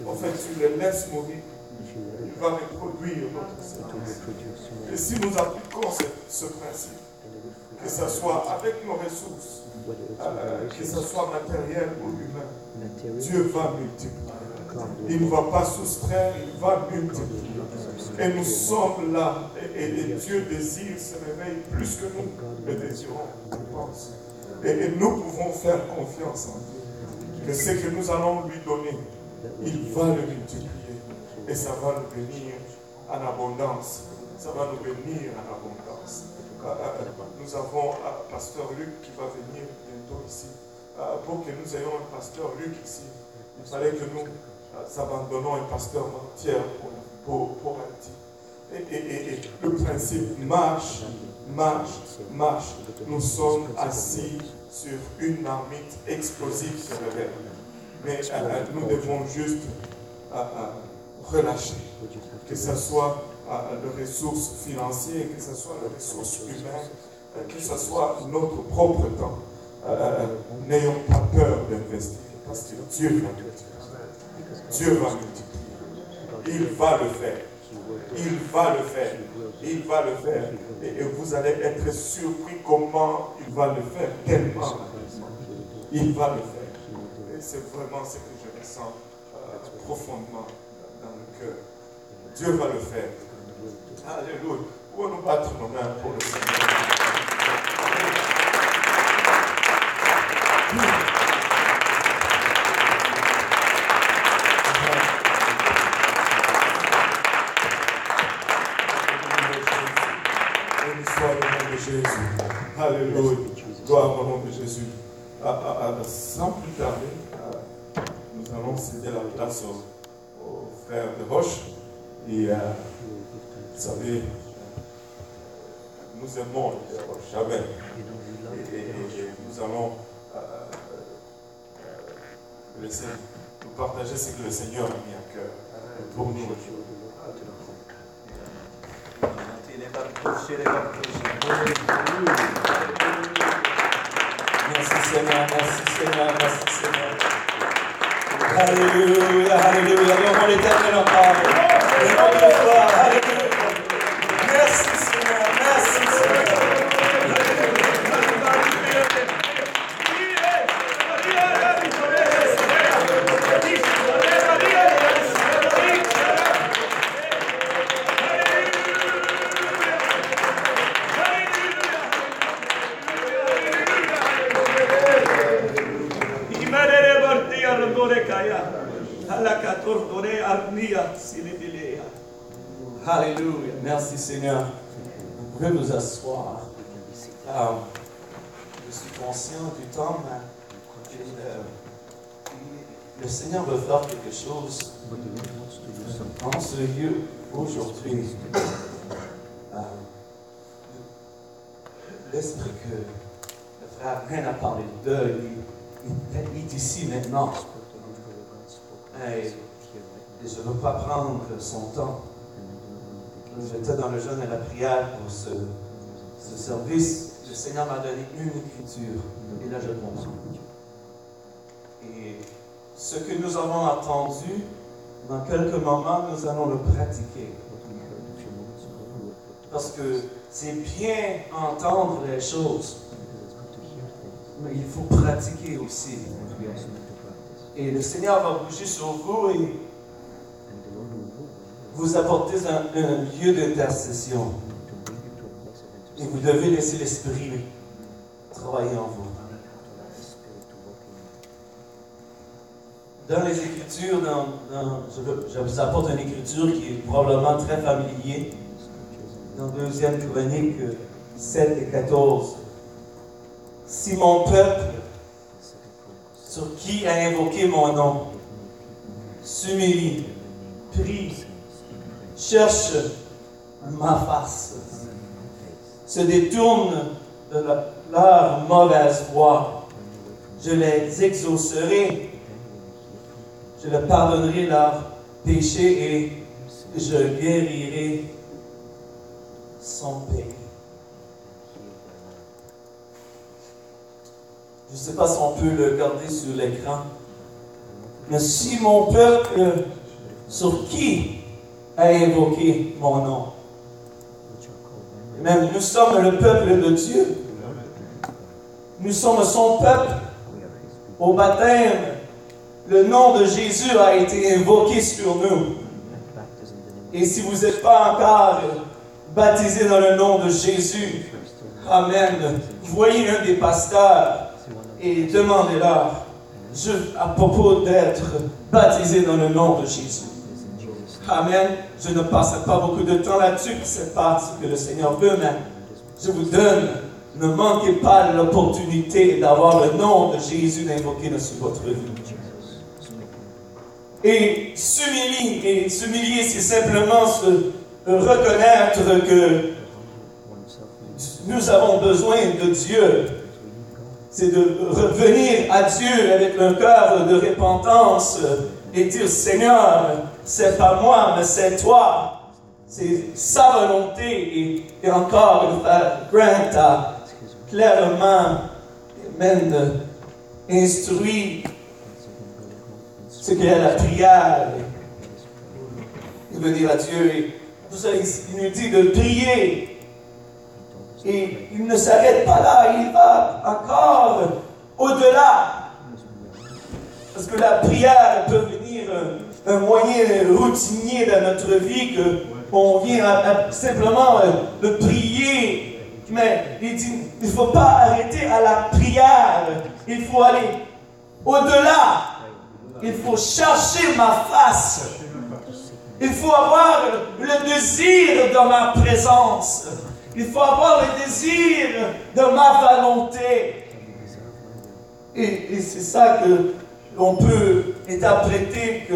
en fait, tu le laisses mourir, il va reproduire notre sémence. Et si nous appliquons ce principe, que ce soit avec nos ressources, que ce soit matériel ou humain, Dieu va multiplier. Il ne va pas soustraire, il va multiplier. Et nous sommes là, et Dieu désire ce réveil plus que nous le désirons, je pense. Et nous pouvons faire confiance en Dieu. Que ce que nous allons lui donner, il va le multiplier. Et ça va nous bénir en abondance. Ça va nous bénir en abondance. Nous avons un pasteur Luc qui va venir bientôt ici. Pour que nous ayons un pasteur Luc ici, il fallait que nous abandonnons un pasteur entier pour un petit. Et le principe marche. Nous sommes assis sur une marmite explosive sur le rêve. Mais nous devons juste relâcher. Que ce soit les ressources financières, que ce soit les ressources humaines, que ce soit notre propre temps. n'ayons pas peur d'investir, parce que Dieu va nous dire. Dieu va nous dire. Il va le faire. Il va le faire. Il va le faire. Et vous allez être surpris comment il va le faire. Tellement. Il va le faire. Et c'est vraiment ce que je ressens profondément dans le cœur. Dieu va le faire. Alléluia. Pouvons-nous battre nos mains pour le Seigneur. Jésus. Alléluia. Gloire au nom de Jésus. Sans plus tarder, nous allons céder la place au frère de Roche. Et vous savez, nous aimons les Roche, jamais. Et nous allons laisser nous partager ce que le Seigneur a mis à cœur pour nous. Merci Seigneur, merci Seigneur, merci Seigneur. Alléluia, alléluia. Louons l'Éternel encore. Le nom de foi, alléluia. Merci Seigneur, merci Seigneur. Alléluia. Merci Seigneur. Vous pouvez vous asseoir. Je suis conscient du temps, mais le Seigneur veut faire quelque chose dans ce lieu aujourd'hui. L'esprit que le frère Brocc a parlé de, il est ici maintenant. Et je ne veux pas prendre son temps. J'étais dans le jeûne et la prière pour ce service. Le Seigneur m'a donné une écriture. Et là, je comprends. Et ce que nous avons entendu, dans quelques moments, nous allons le pratiquer. Parce que c'est bien entendre les choses, mais il faut pratiquer aussi. Et le Seigneur va bouger sur vous et vous apporter un lieu d'intercession. Et vous devez laisser l'Esprit travailler en vous. Dans les Écritures, je vous apporte une écriture qui est probablement très familière. Dans 2e Chronique 7 et 14. Si mon peuple, sur qui a invoqué mon nom, s'humilie, prie, cherche ma face, se détourne de leur mauvaise voie, je les exaucerai, je leur pardonnerai leurs péchés et je guérirai son pays. Je ne sais pas si on peut le garder sur l'écran. Mais si mon peuple, sur qui a invoqué mon nom, et même nous sommes le peuple de Dieu, nous sommes son peuple. Au baptême, le nom de Jésus a été invoqué sur nous. Et si vous n'êtes pas encore baptisé dans le nom de Jésus, amen, voyez un des pasteurs et demandez-leur à propos d'être baptisé dans le nom de Jésus. Amen. Je ne passerai pas beaucoup de temps là-dessus, ce n'est pas ce que le Seigneur veut, mais je vous donne, ne manquez pas l'opportunité d'avoir le nom de Jésus d'invoquer sur votre vie. Et s'humilier, c'est simplement se reconnaître que nous avons besoin de Dieu. C'est de revenir à Dieu avec un cœur de repentance et dire, Seigneur, c'est pas moi, mais c'est toi. C'est sa volonté. Et encore, le frère Grant a clairement mène, instruit ce qu'est la prière. De venir à Dieu. Et tout ça, il nous dit de prier. Et il ne s'arrête pas là, il va encore au-delà. Parce que la prière peut venir un moyen routinier dans notre vie, qu'on vient simplement de prier. Mais il dit, il ne faut pas arrêter à la prière. Il faut aller au-delà. Il faut chercher ma face. Il faut avoir le désir de ma présence. Il faut avoir le désir de ma volonté. Et c'est ça que l'on peut interpréter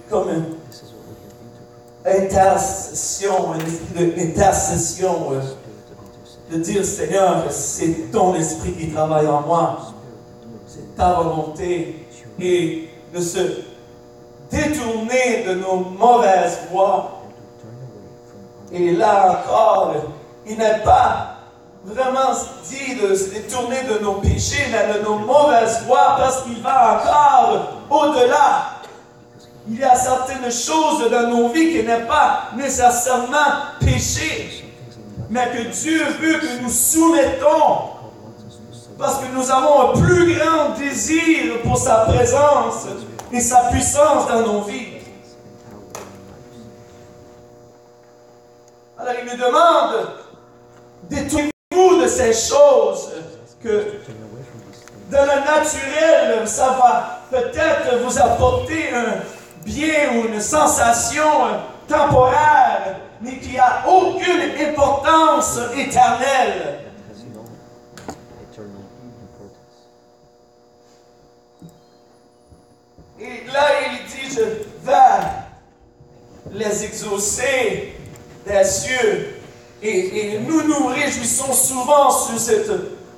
comme une intercession, un esprit d'intercession. De dire, Seigneur, c'est ton esprit qui travaille en moi. C'est ta volonté. Et de se détourner de nos mauvaises voies. Et là encore, il n'est pas vraiment dit de se détourner de nos péchés, mais de nos mauvaises voies, parce qu'il va encore au-delà. Il y a certaines choses dans nos vies qui n'est pas nécessairement péché, mais que Dieu veut que nous soumettons, parce que nous avons un plus grand désir pour sa présence et sa puissance dans nos vies. Alors il nous demande, détournez-vous de ces choses que dans le naturel, ça va peut-être vous apporter un bien ou une sensation temporaire, mais qui n'a aucune importance éternelle. Et là, il dit, je vais les exaucer des cieux. Et nous nous réjouissons souvent sur cette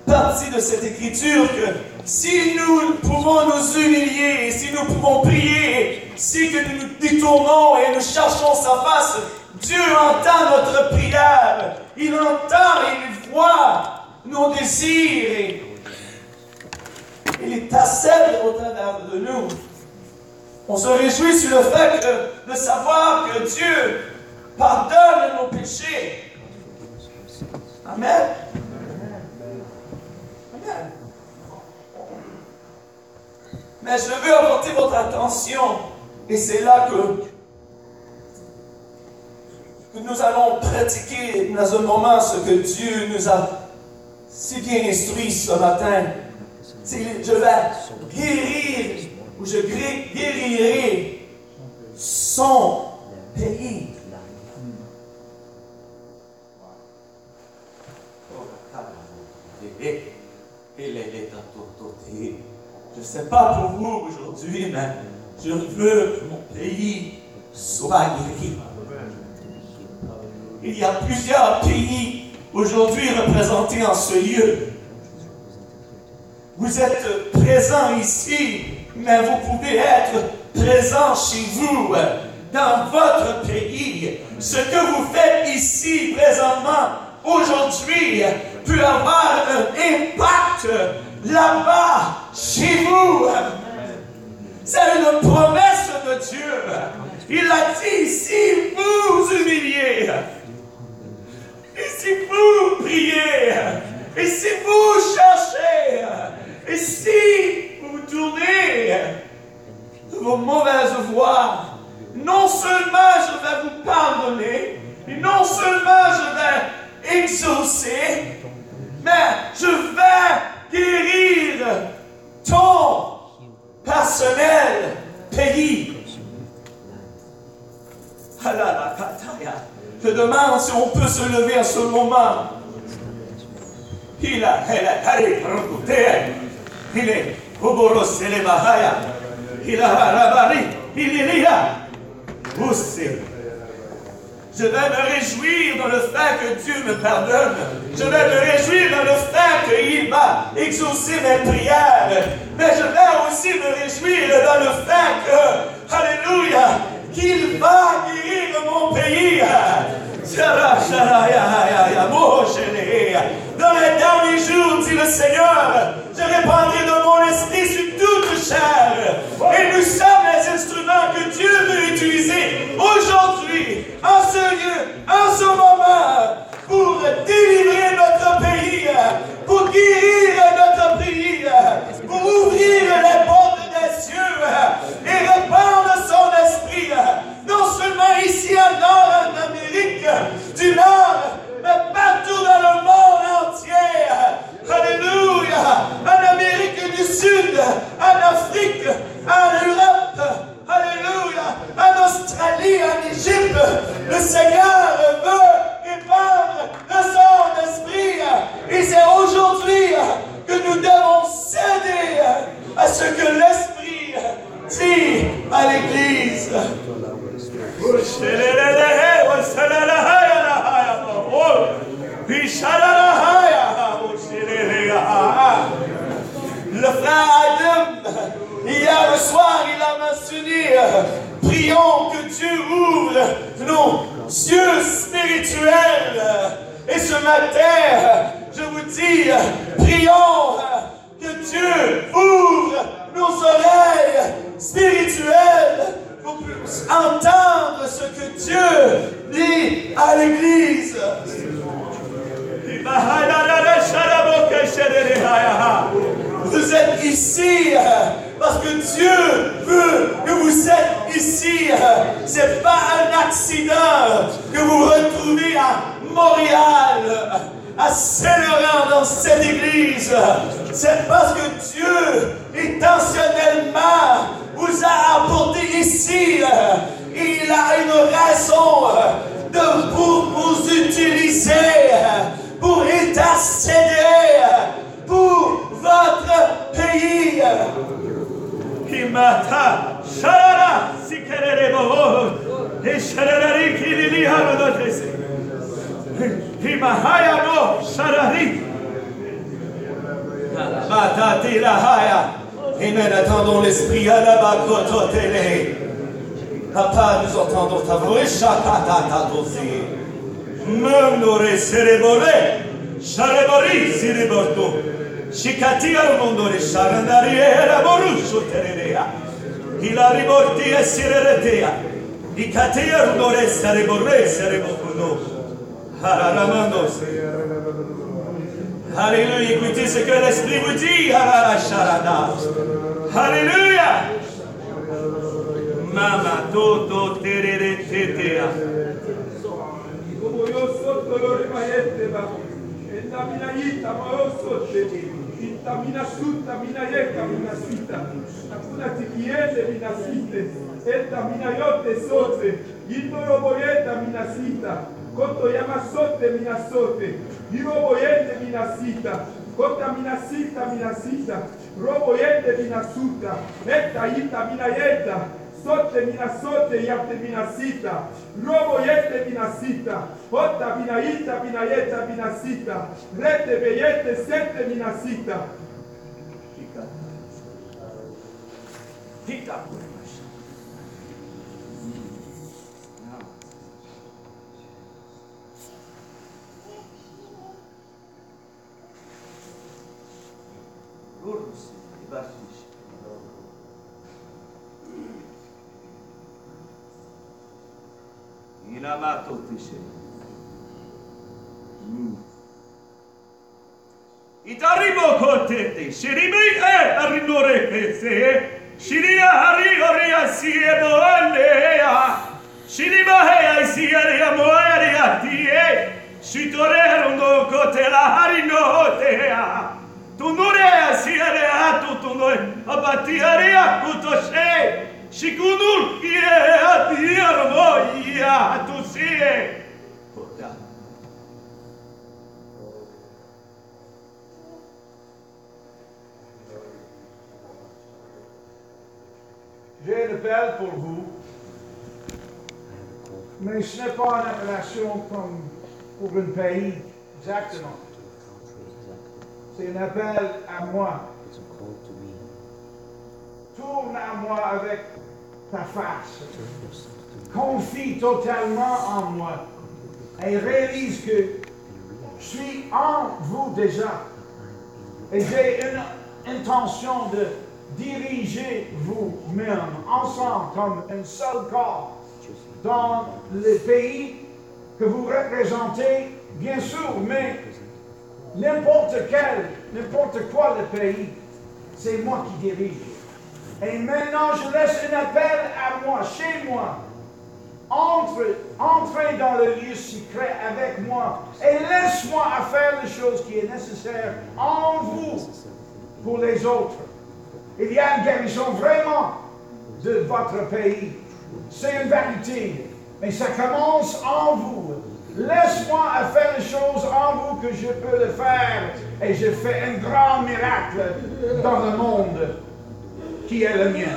partie de cette écriture que si nous pouvons nous humilier, si nous pouvons prier, si que nous nous détournons et nous cherchons sa face, Dieu entend notre prière. Il entend et il voit nos désirs et il intercède au travers de nous. On se réjouit sur le fait de savoir que Dieu pardonne nos péchés. Amen. Amen. Mais je veux apporter votre attention, et c'est là que nous allons pratiquer dans un moment ce que Dieu nous a si bien instruit ce matin. Je vais guérir, ou je guérirai son pays. Je ne sais pas pour vous aujourd'hui, mais je veux que mon pays soit guéri. Il y a plusieurs pays aujourd'hui représentés en ce lieu. Vous êtes présents ici, mais vous pouvez être présents chez vous, dans votre pays. Ce que vous faites ici, présentement, aujourd'hui, peut avoir un impact là-bas, chez vous. C'est une promesse de Dieu. Il a dit, si vous humiliez, et si vous priez, et si vous cherchez, et si vous tournez de vos mauvaises voies, non seulement je vais vous pardonner, et non seulement je vais exaucer, mais je vais guérir ton personnel pays. Je demande si on peut se lever à ce moment. Je vais me réjouir dans le fait que Dieu me pardonne. Je vais me réjouir dans le fait qu'il va exaucer mes prières. Mais je vais aussi me réjouir dans le fait que, alléluia, qu'il va guérir mon pays. Dans les derniers jours, dit le Seigneur, je répandrai de mon esprit sur toute chair. Et nous sommes les instruments que Dieu veut utiliser aujourd'hui, en ce lieu, en ce moment, pour délivrer notre pays, pour guérir notre pays, pour ouvrir les portes des cieux et répandre son esprit, non seulement ici en Nord, en Amérique du Nord, mais partout dans le monde entier. Alléluia. En Amérique du Sud, en Afrique, en Europe. Alléluia. En Australie, en Égypte, le Seigneur veut répandre de son esprit. Et c'est aujourd'hui que nous devons céder à ce que l'Esprit dit à l'Église. Le frère Adam, hier soir, il a mentionné, prions que Dieu ouvre nos yeux spirituels. Et ce matin, je vous dis, prions que Dieu ouvre nos oreilles spirituelles pour entendre ce que Dieu dit à l'Église. Vous êtes ici parce que Dieu veut que vous êtes ici. Ce n'est pas un accident que vous vous retrouvez à Montréal, à Saint-Laurent, dans cette église. C'est parce que Dieu, intentionnellement, vous a apporté ici. Il a une raison pour vous utiliser, pour intercéder pour votre pays. Himata, Sharara, Sikerebo, et Sharari Kirili Harodotes. Himahaya no, Sharari. Matati Lahaya. Amen. Attendons l'esprit à la bakototele. Papa, nous entendons ta voix. Shakata dosi. Memnore cerebore. Sharebori cereborto. Shikati al mondore sharandari era borusho tererea. Ila riborti e sireretea. Ikati al mondore cerebore cerebokuno. Hararamando. Alléluia, écoutez ce que l'Esprit vous dit. Alléluia. Mama toto terere tetea. Koto yamasote minasote, iroboyende minasita, kota minasita, roboyende minasuta, eta ita minayeta, sote minasote yapte minasita, roboyende minasita, kota minayeta minasita, rete beyete sete minasita. Hita. Inamato tishe. Itaribo kotete, shiribi arinore kese, shiria hari oria siebo alea, shiriba hea siaria moaria tie, shitorero kotela harino tea. Tunurea siarea tutunoi abatiarea kutoshe shikunul kie atiarmoia tusie. J'ai un appel pour vous, mais ce n'est pas une appellation comme pour un pays, exactement. C'est un appel à moi. Tourne à moi avec ta face. Confie totalement en moi. Et réalise que je suis en vous déjà. Et j'ai une intention de diriger vous-même ensemble comme un seul corps dans le pays que vous représentez, bien sûr, mais n'importe quoi le pays, c'est moi qui dirige. Et maintenant, je laisse un appel à moi, chez moi. Entrez dans le lieu secret avec moi et laisse-moi faire les choses qui sont nécessaires en vous pour les autres. Il y a une guérison vraiment de votre pays. C'est une vérité, mais ça commence en vous. Laisse-moi faire les choses en vous que je peux le faire et je fais un grand miracle dans le monde qui est le mien.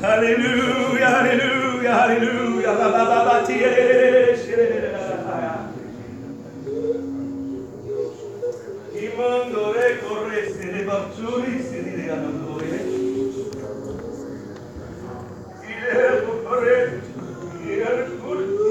Alléluia, alléluia, alléluia. Imandore corresse le barzuri si rianondore. Il corre, il corre.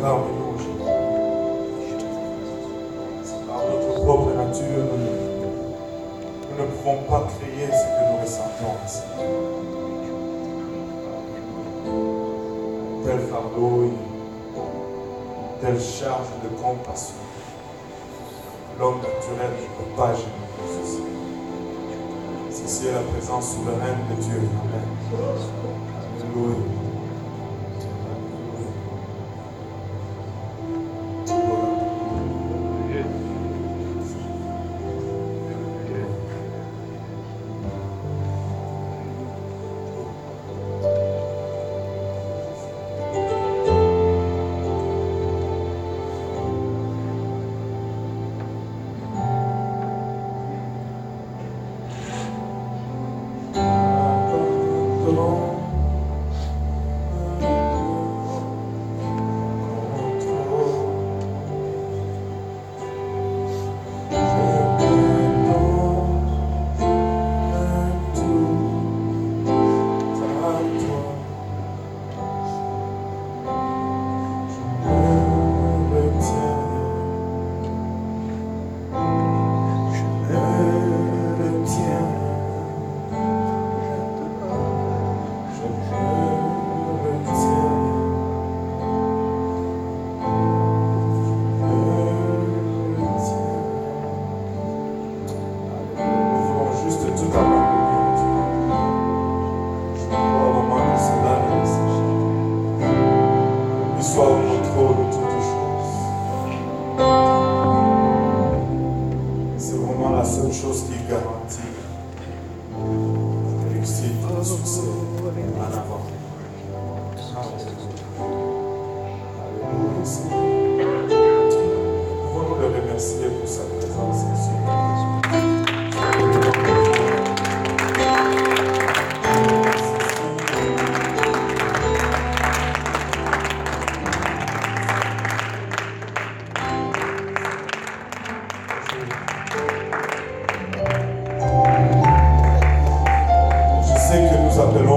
parmi nous aujourd'hui. Par notre propre nature, nous ne pouvons pas créer ce que nous ressentons ici. Tel fardeau, une telle charge de compassion. L'homme naturel ne peut pas gérer ceci. Ceci est la présence souveraine de Dieu. Amen. Alléluia.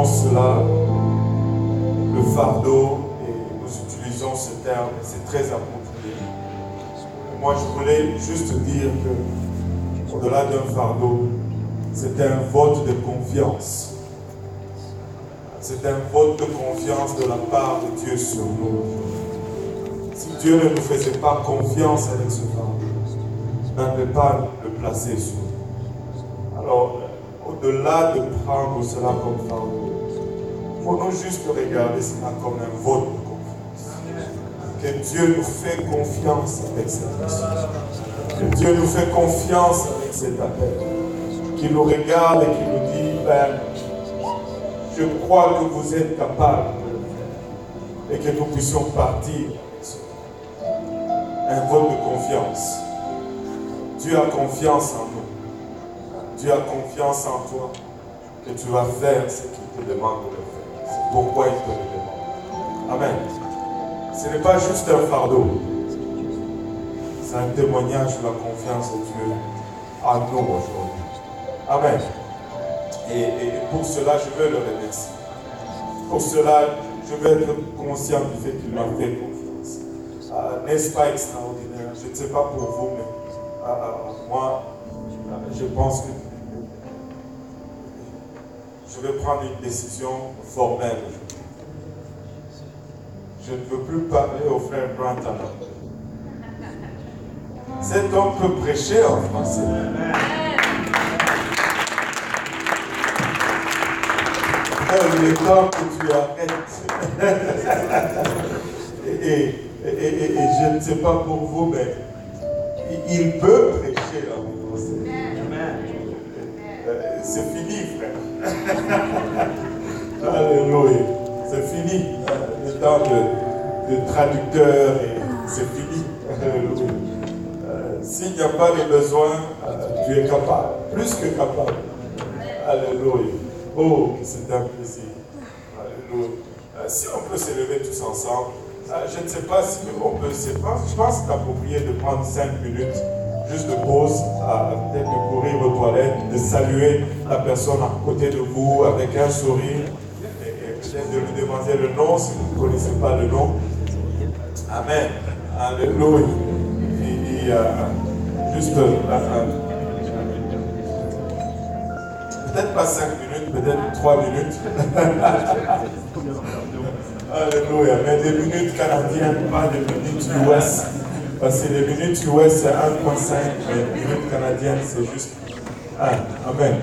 Cela, le fardeau, et nous utilisons ce terme, c'est très approprié. Moi, je voulais juste dire que, au-delà d'un fardeau, c'est un vote de confiance. C'est un vote de confiance de la part de Dieu sur nous. Si Dieu ne nous faisait pas confiance avec ce fardeau, il ne peut pas le placer sur nous. Alors, au-delà de prendre cela comme fardeau, il faut nous juste regarder cela comme un vote de confiance. Que Dieu nous fait confiance avec cette mission. Que Dieu nous fait confiance avec cet appel. Qu'il nous regarde et qu'il nous dit, Père, je crois que vous êtes capable de le faire. Et que nous puissions partir avec cela. Un vote de confiance. Dieu a confiance en nous. Dieu a confiance en toi. Que tu vas faire ce qu'il te demande de le faire. C'est pourquoi il te le demande. Amen. Ce n'est pas juste un fardeau. C'est un témoignage de la confiance de Dieu en nous aujourd'hui. Amen. Et pour cela, je veux le remercier. Pour cela, je veux être conscient du fait qu'il m'a fait confiance. N'est-ce pas extraordinaire? Je ne sais pas pour vous, mais moi, je pense que je vais prendre une décision formelle aujourd'hui. Je ne veux plus parler au frère Grant en anglais. Cet homme peut prêcher en français. Il est temps que tu arrêtes. et je ne sais pas pour vous, mais il peut prêcher en français. C'est fini, frère. Alléluia. C'est fini. Le temps de traducteur, c'est fini. Alléluia. S'il n'y a pas de besoin, tu es capable. Plus que capable. Alléluia. Oh, c'est un plaisir. Alléluia. Si on peut s'élever tous ensemble, je ne sais pas si on peut. Je pense que c'est approprié de prendre 5 minutes. Juste de pause, peut-être de courir aux toilettes, de saluer la personne à côté de vous avec un sourire et peut-être de lui demander le nom si vous ne connaissez pas le nom. Amen. Alléluia. Et, juste, peut-être pas 5 minutes, peut-être 3 minutes. Alléluia. Mais des minutes canadiennes, pas des minutes US. Parce que les minutes US, c'est 1,5. Mais les minutes canadiennes, c'est juste 1. Amen.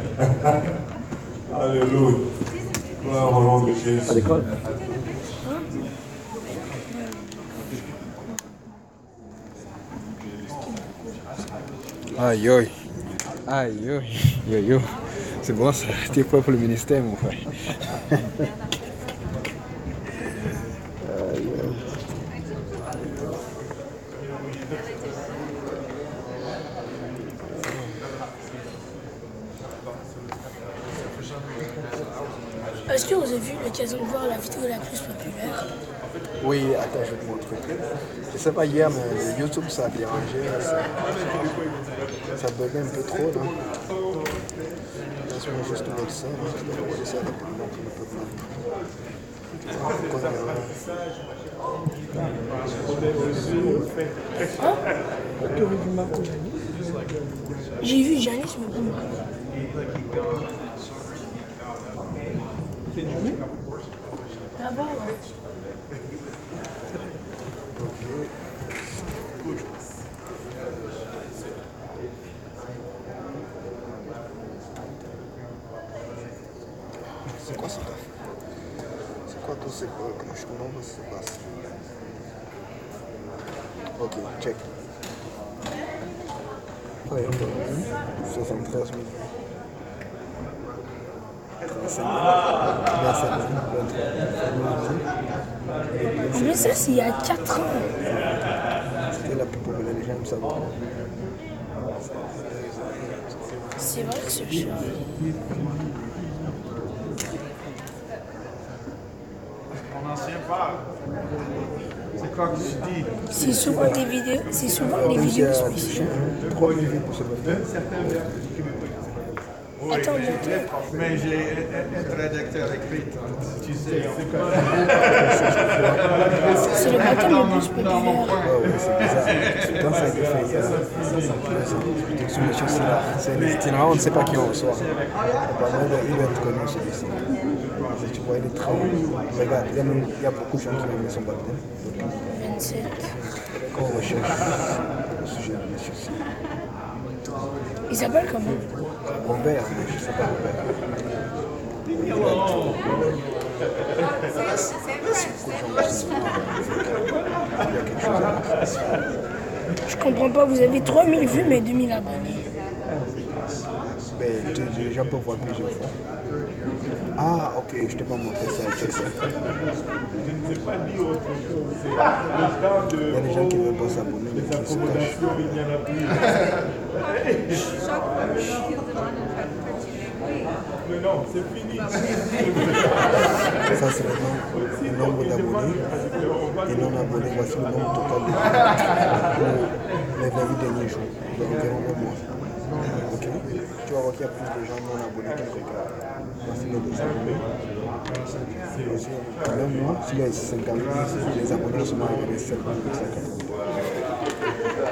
Alléluia. Gloire au nom de Jésus. À l'école. Aïe aïe. Aïe aïe. Yo yo. C'est bon ça. T'es prêt pour le ministère mon frère. Aïe aïe. Est-ce que vous avez eu l'occasion de voir la vidéo la plus populaire? Oui, attends, je vais te montrer. Je sais pas hier, mais YouTube ça a dérangé. Ça buguait un peu trop là. Laisse-moi juste mettre ça. Je vais ça rapidement pour le peuple. J'ai vu Janice, mais bon. Là-bas, ouais. C'est quoi ça? C'est quoi tous ces cloches? Comment ça se passe? Ok, check. Ouais, 73 000. 35 000. 27 000. 23 000. Mais ça, c'est il y a 4 ans. C'était la plus populaire, les gens aiment savoir. C'est vrai que c'est cher. On n'en tient pas. C'est quoi que tu dis? C'est souvent des vidéos, spéciales. 3 000 vues pour ce bâtiment. Attends, Mais j'ai un rédacteur écrit, tu sais. c'est le baptême le plus populaire. Ouais, c'est bizarre. Quand ça a été fait hier, c'est un itinéraire, on ne sait pas qui on reçoit. Apparemment, il va être connu celui-ci. Si tu vois, il est très bon. Regarde, il y a beaucoup de gens qui ont mis son baptême. 27. Quand on recherche le sujet de monsieur-ci. Il s'appelle comment? Robert, mais je ne sais pas Robert. Il a tout. Il y a quelque chose à faire. Je comprends pas, vous avez 3000 vues mais 2000 abonnés. Mais les gens peuvent voir plusieurs fois. Ah, ok, je t'ai pas montré ça, check ça. Il y a des gens qui ne veulent pas s'abonner, mais qui se cachent. Mais non, c'est fini. Ça, c'est le nombre d'abonnés. Et non abonnés, voici le nombre total pour les 28 derniers jours, d'environ un mois. Ok. Tu vas voir qu'il y a plus de gens non abonnés qui regardent. Voici les désabonnés. En un mois, si les 50 000, les abonnés sont arrivés 7 582.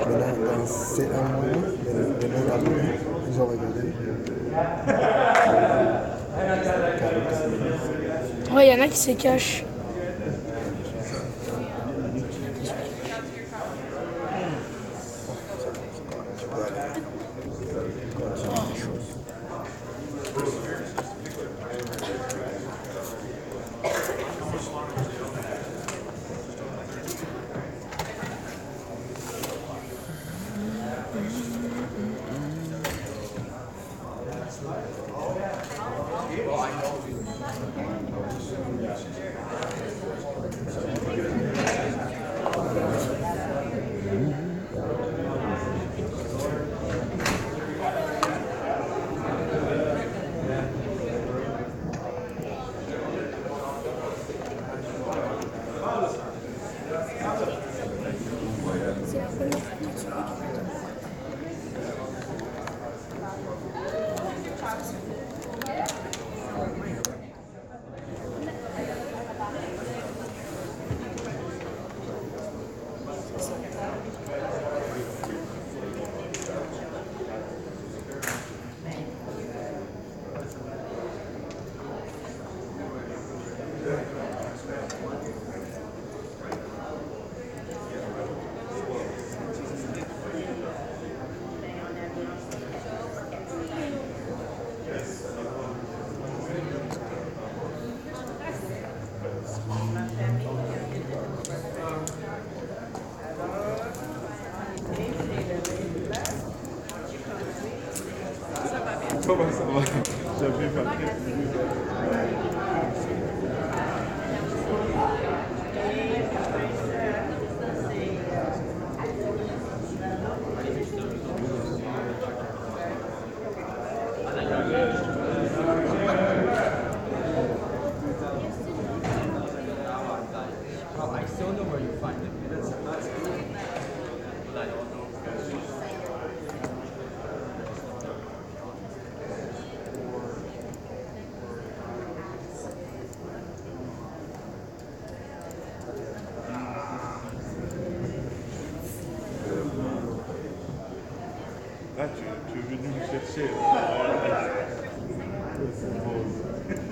Maintenant, dans ces un mois, les non abonnés, ils ont regardé. Ouais, il y en a qui se cachent. Comment ça va? J'avais pas fait. Ah, tu es venu me chercher.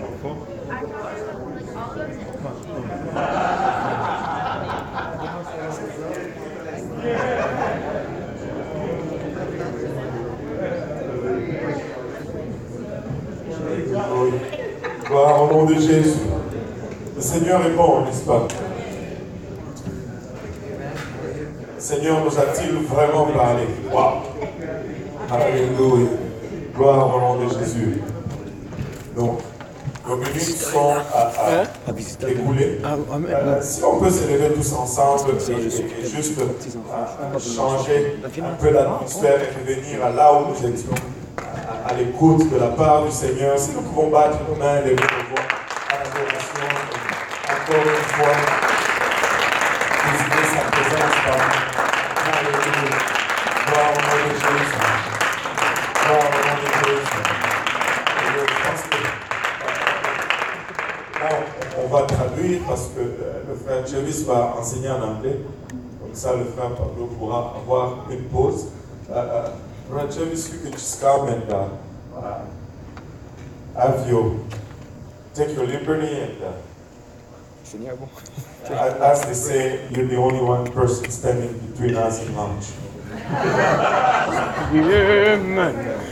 Enfant. Gloire au nom de Jésus. Le Seigneur est bon, n'est-ce pas? Le Seigneur nous a-t-il vraiment parlé? Waouh! Alléluia. Gloire au nom de Jésus. Donc, nos minutes sont à écouler. Si on peut se lever tous ensemble et juste changer un peu l'atmosphère et revenir à là où nous étions, à l'écoute de la part du Seigneur. Si nous pouvons battre nos mains, lever nos voix à l'adoration, encore une fois, visiter sa présence par nous. Alléluia. Gloire au nom de Jésus. Gloire au nom de Jésus. Et je pense que là, on va traduire parce que le frère Chavis va enseigner en anglais. Comme ça, le frère Pablo pourra avoir une pause. Brother Chavis, you can just come and have your, take your liberty and as they say, you're the only one person standing between us and lunch.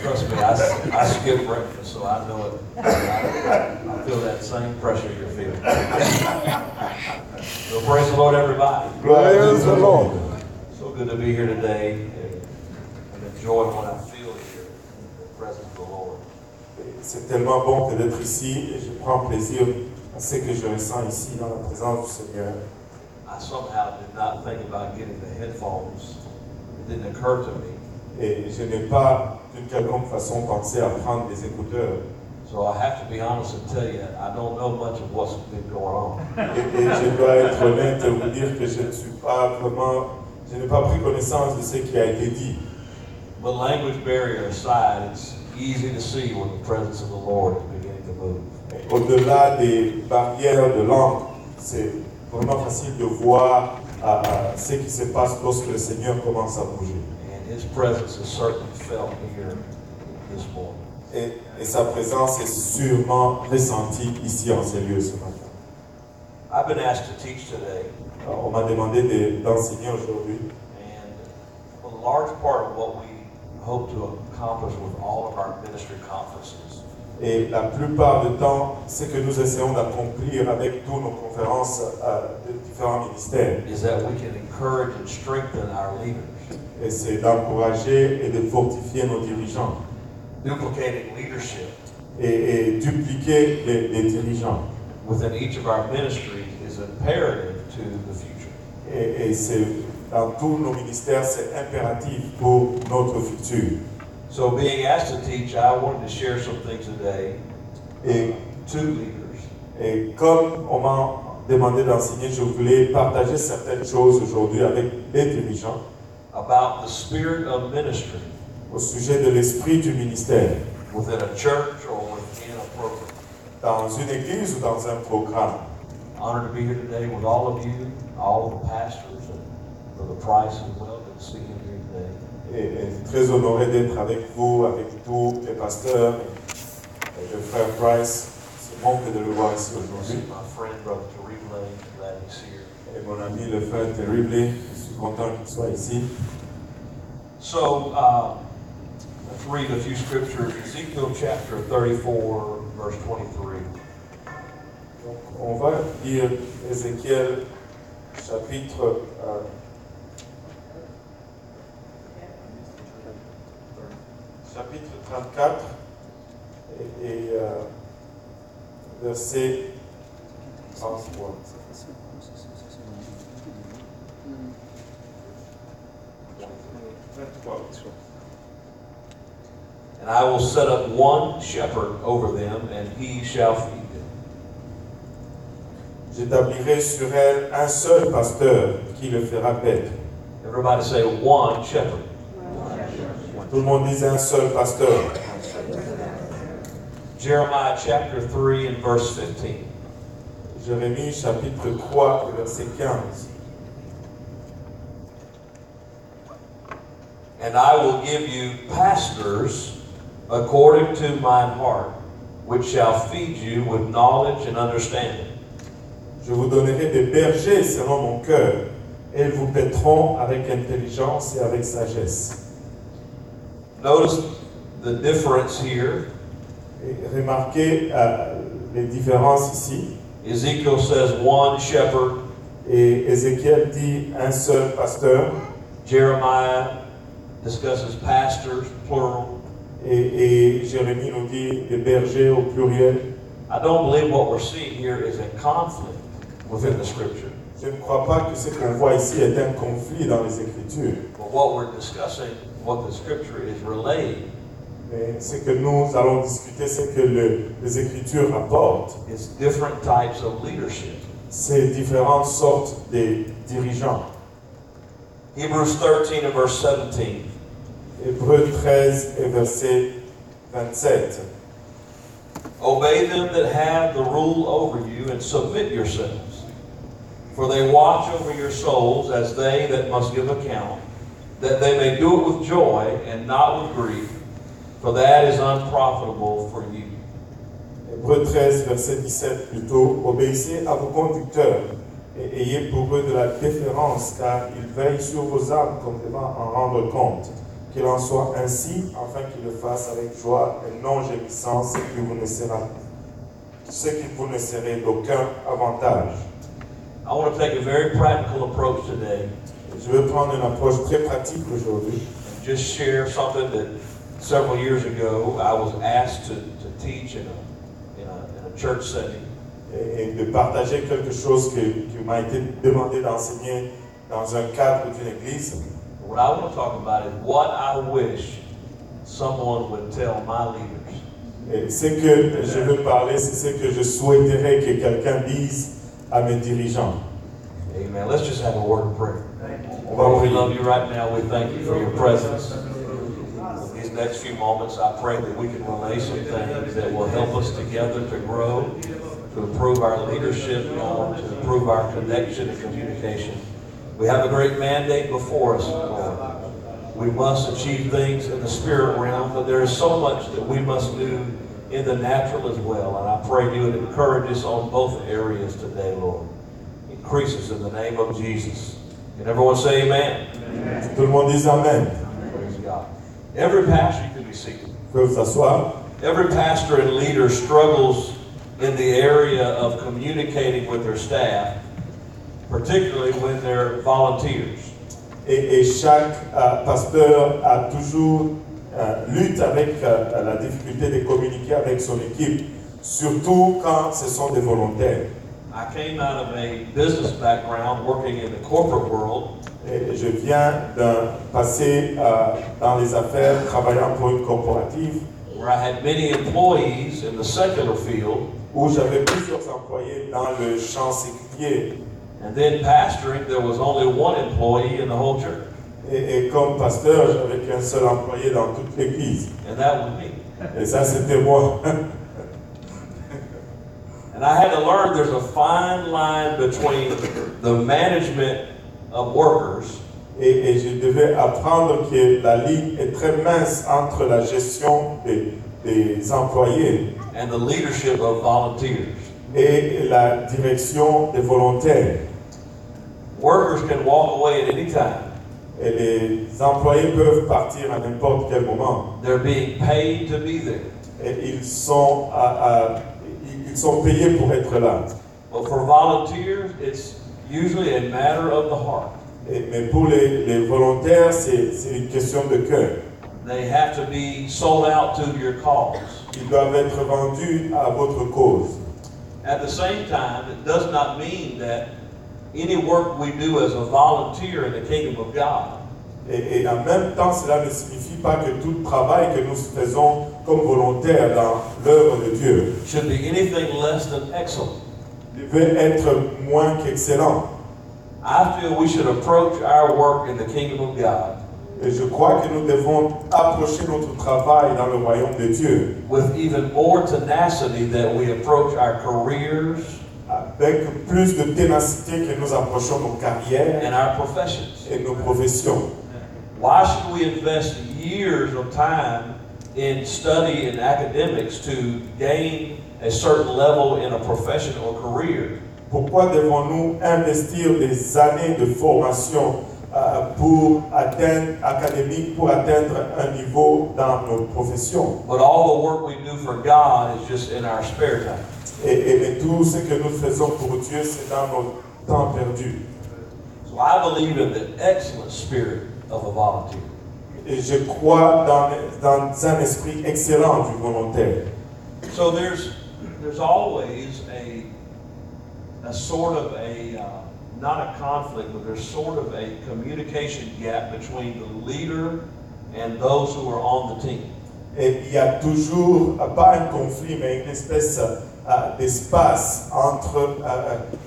Trust me, I skip breakfast, so I know it. I feel that same pressure you're feeling. So praise the Lord, everybody. Praise the Lord. So good to be here today and enjoy what I feel here in the presence of the Lord. C'est tellement bon que d'être ici et je prends plaisir à ce que je ressens ici dans la présence du Seigneur. I somehow did not think about getting the headphones. It didn't occur to me. Et je n'ai pas d'une quelconque façon pensé à prendre des écouteurs. So I have to be honest and tell you, I don't know much of what's been going on. Et je dois être honnête et vous dire que je ne suis pas vraiment, je n'ai pas pris connaissance de ce qui a été dit. But language barrier aside, it's easy to see when the presence of the Lord is beginning to move. Au-delà des barrières de langue, c'est vraiment facile de voir ce qui se passe lorsque le Seigneur commence à bouger. And His presence is certainly felt here this morning. Et sa présence est sûrement ressentie ici en ces lieux ce matin. I've been asked to teach today, Alors, on m'a demandé d'enseigner aujourd'hui. and a large part of what we hope to accomplish with all of our ministry conferences Et la plupart du temps, ce que nous essayons d'accomplir avec toutes nos conférences de différents ministères, is that we can encourage and strengthen our leaders, et c'est d'encourager et de fortifier nos dirigeants duplicating leadership et dupliquer les dirigeants. within each of our ministries is imperative to the future. Et c'est dans tous nos ministères, c'est impératif pour notre futur. So being asked to teach, I wanted to share some things today Et, to leaders. et comme on m'a demandé d'enseigner, je voulais partager certaines choses aujourd'hui avec les dirigeants About the spirit of ministry au sujet de l'esprit du ministère, within a church or within a program. dans une église ou dans un programme. Honored to be here today with all of you, all of the pastors, and Brother Price as well. Good to see him here today. Et très honoré d'être avec vous, avec tous les pasteurs et le frère Price. C'est bon que de le voir ici See aujourd'hui. my friend, Brother Terrible, glad he's here. Et mon ami le frère Terrible, je suis content qu'il soit ici. So, let's read a few scriptures. Ezekiel chapter 34, verse 23. Donc, on va lire Ézéchiel chapitre 34. et verset 33. And I will set up one shepherd over them, and he shall feed them. J'établirai sur elle un seul pasteur qui le fera paître. Everybody say one shepherd. Tout le monde dit un seul pasteur. Jeremiah chapter 3 and verse 15. Jérémie chapitre 3 verset 15. And I will give you pastors according to mine heart, which shall feed you with knowledge and understanding. Je vous donnerai des bergers selon mon cœur, et ils vous paîtront avec intelligence et avec sagesse. Notice the difference here. Et remarquez les différences ici. Ezekiel says one shepherd. Et Ézéchiel dit un seul pasteur. Jeremiah discusses pastors, plural. Et Jérémie nous dit des bergers au pluriel. I don't believe what we're seeing here is a conflict within the scripture. Je ne crois pas que ce qu'on voit ici est un conflit dans les Écritures. But what we're discussing, what the scripture is relaying, Mais ce que nous allons discuter, c'est que les Écritures rapportent. is different types of leadership. C'est différentes sortes de dirigeants. Hebrews 13 and verse 17. Hébreux 13 et verset 27. Obey them that have the rule over you, and submit yourselves. For they watch over your souls as they that must give account, that they may do it with joy and not with grief, for that is unprofitable for you. Hébreux 13, verset 17 plutôt. Obéissez à vos conducteurs et ayez pour eux de la déférence, car ils veillent sur vos âmes comme devant en rendre compte. Qu'il en soit ainsi, afin qu'ils le fassent avec joie et non gémissant, ce qui vous ne serait d'aucun avantage. I want to take a very practical approach today. Je veux prendre une approche très pratique aujourd'hui. Just share something that several years ago I was asked to teach in a church setting. Et de partager quelque chose qui m'a été demandé d'enseigner dans un cadre d'une église. What I want to talk about is what I wish someone would tell my leaders. Et ce que je veux parler, c'est ce que je souhaiterais que quelqu'un dise à mes dirigeants. Amen. Let's just have a word of prayer. Lord, we love you right now. We thank you for your presence. In these next few moments, I pray that we can relay some things that will help us together to grow, to improve our leadership, Lord, to improve our connection and communication. We have a great mandate before us, Lord. We must achieve things in the spirit realm, but there is so much that we must do in the natural as well. And I pray you would encourage us on both areas today, Lord. Increase us in the name of Jesus. Can everyone say amen? Amen. Tout le monde dise amen. Praise God. Every pastor, you can be seated. Vous pouvez vous asseoir. Every pastor and leader struggles in the area of communicating with their staff, particularly when they're volunteers. Et chaque pasteur a toujours lutte avec la difficulté de communiquer avec son équipe, surtout quand ce sont des volontaires. I came out of a business background working in the corporate world. Et je viens d'un passé dans les affaires, travaillant pour une corporative, where I had many employees in the secular field, où j'avais plusieurs employés dans le champ séculier. and then pastoring, there was only one employee in the whole church, Et comme pasteur, j'avais qu'un seul employé dans toute l'église. and that was me. Et ça, c'était moi. And I had to learn there's a fine line between the management of workers Et je devais apprendre que la ligne est très mince entre la gestion des employés and the leadership of volunteers. et la direction des volontaires. Workers can walk away at any time. Et les employés peuvent partir à n'importe quel moment. They're being paid to be there. Et ils sont payés pour être là. But for volunteers, it's usually a matter of the heart. Mais pour les volontaires, c'est une question de cœur. They have to be sold out to your cause. Ils doivent être vendus à votre cause. At the same time, it does not mean that any work we do as a volunteer in the kingdom of God Et en même temps, cela ne signifie pas que tout travail que nous faisons comme volontaires dans l'œuvre de Dieu should be anything less than excellent. devait être moins qu'excellent. I feel we should approach our work in the kingdom of God Et je crois que nous devons approcher notre travail dans le royaume de Dieu with even more tenacity that we approach our careers avec plus de ténacité que nous approchons nos carrières and our professions. et nos professions. Why should we invest years of time in study and academics to gain a certain level in a profession or career? Pourquoi devons-nous investir des années de formation pour atteindre académique pour atteindre un niveau dans nos professions? But all the work we do for God is just in our spare time. Mais tout ce que nous faisons pour Dieu, c'est dans nos temps perdus. So I believe in the excellent spirit of a volunteer. Et je crois dans un esprit excellent du volontaire. So there's always a sort of not a conflict, but there's sort of a communication gap between the leader and those who are on the team. Et il y a toujours, pas un conflit, mais une espèce d'espace entre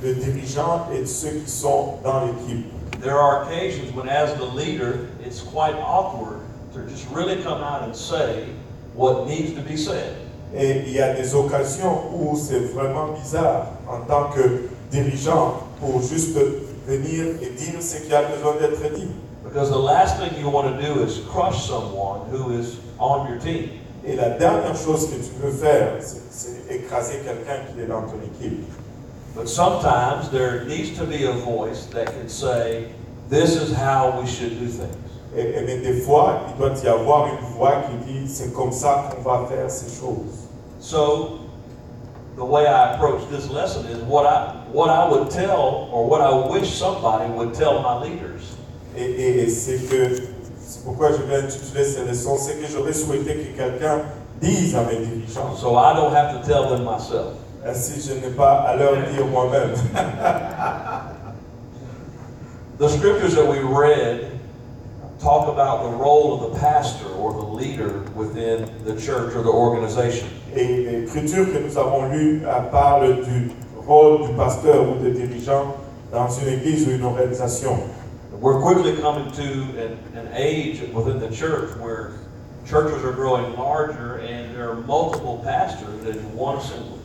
le dirigeant et ceux qui sont dans l'équipe. There are occasions when, as the leader, it's quite awkward to just really come out and say what needs to be said. Et il y a des occasions où c'est vraiment bizarre en tant que dirigeant pour juste venir et dire ce qui a besoin d'être dit. Because the last thing you want to do is crush someone who is on your team. Et la dernière chose que tu veux faire, c'est écraser quelqu'un qui est dans ton équipe. But sometimes there needs to be a voice that can say, this is how we should do things. Mais des fois, il doit y avoir une voix qui dit, c'est comme ça qu'on va faire ces choses. So, the way I approach this lesson is what I would tell, or what I wish somebody would tell my leaders. Et c'est pourquoi je vais intituler ces leçons, c'est que j'aurais souhaité que quelqu'un dise à mes dirigeants. So I don't have to tell them myself. Ainsi, je n'ai pas à leur dire moi-même. The scriptures that we read talk about the role of the pastor or the leader within the church or the organization. Et l'écriture que nous avons lue parle du rôle du pasteur ou du dirigeant dans une église ou une organisation. We're quickly coming to an age within the church where churches are growing larger and there are multiple pastors in one assembly.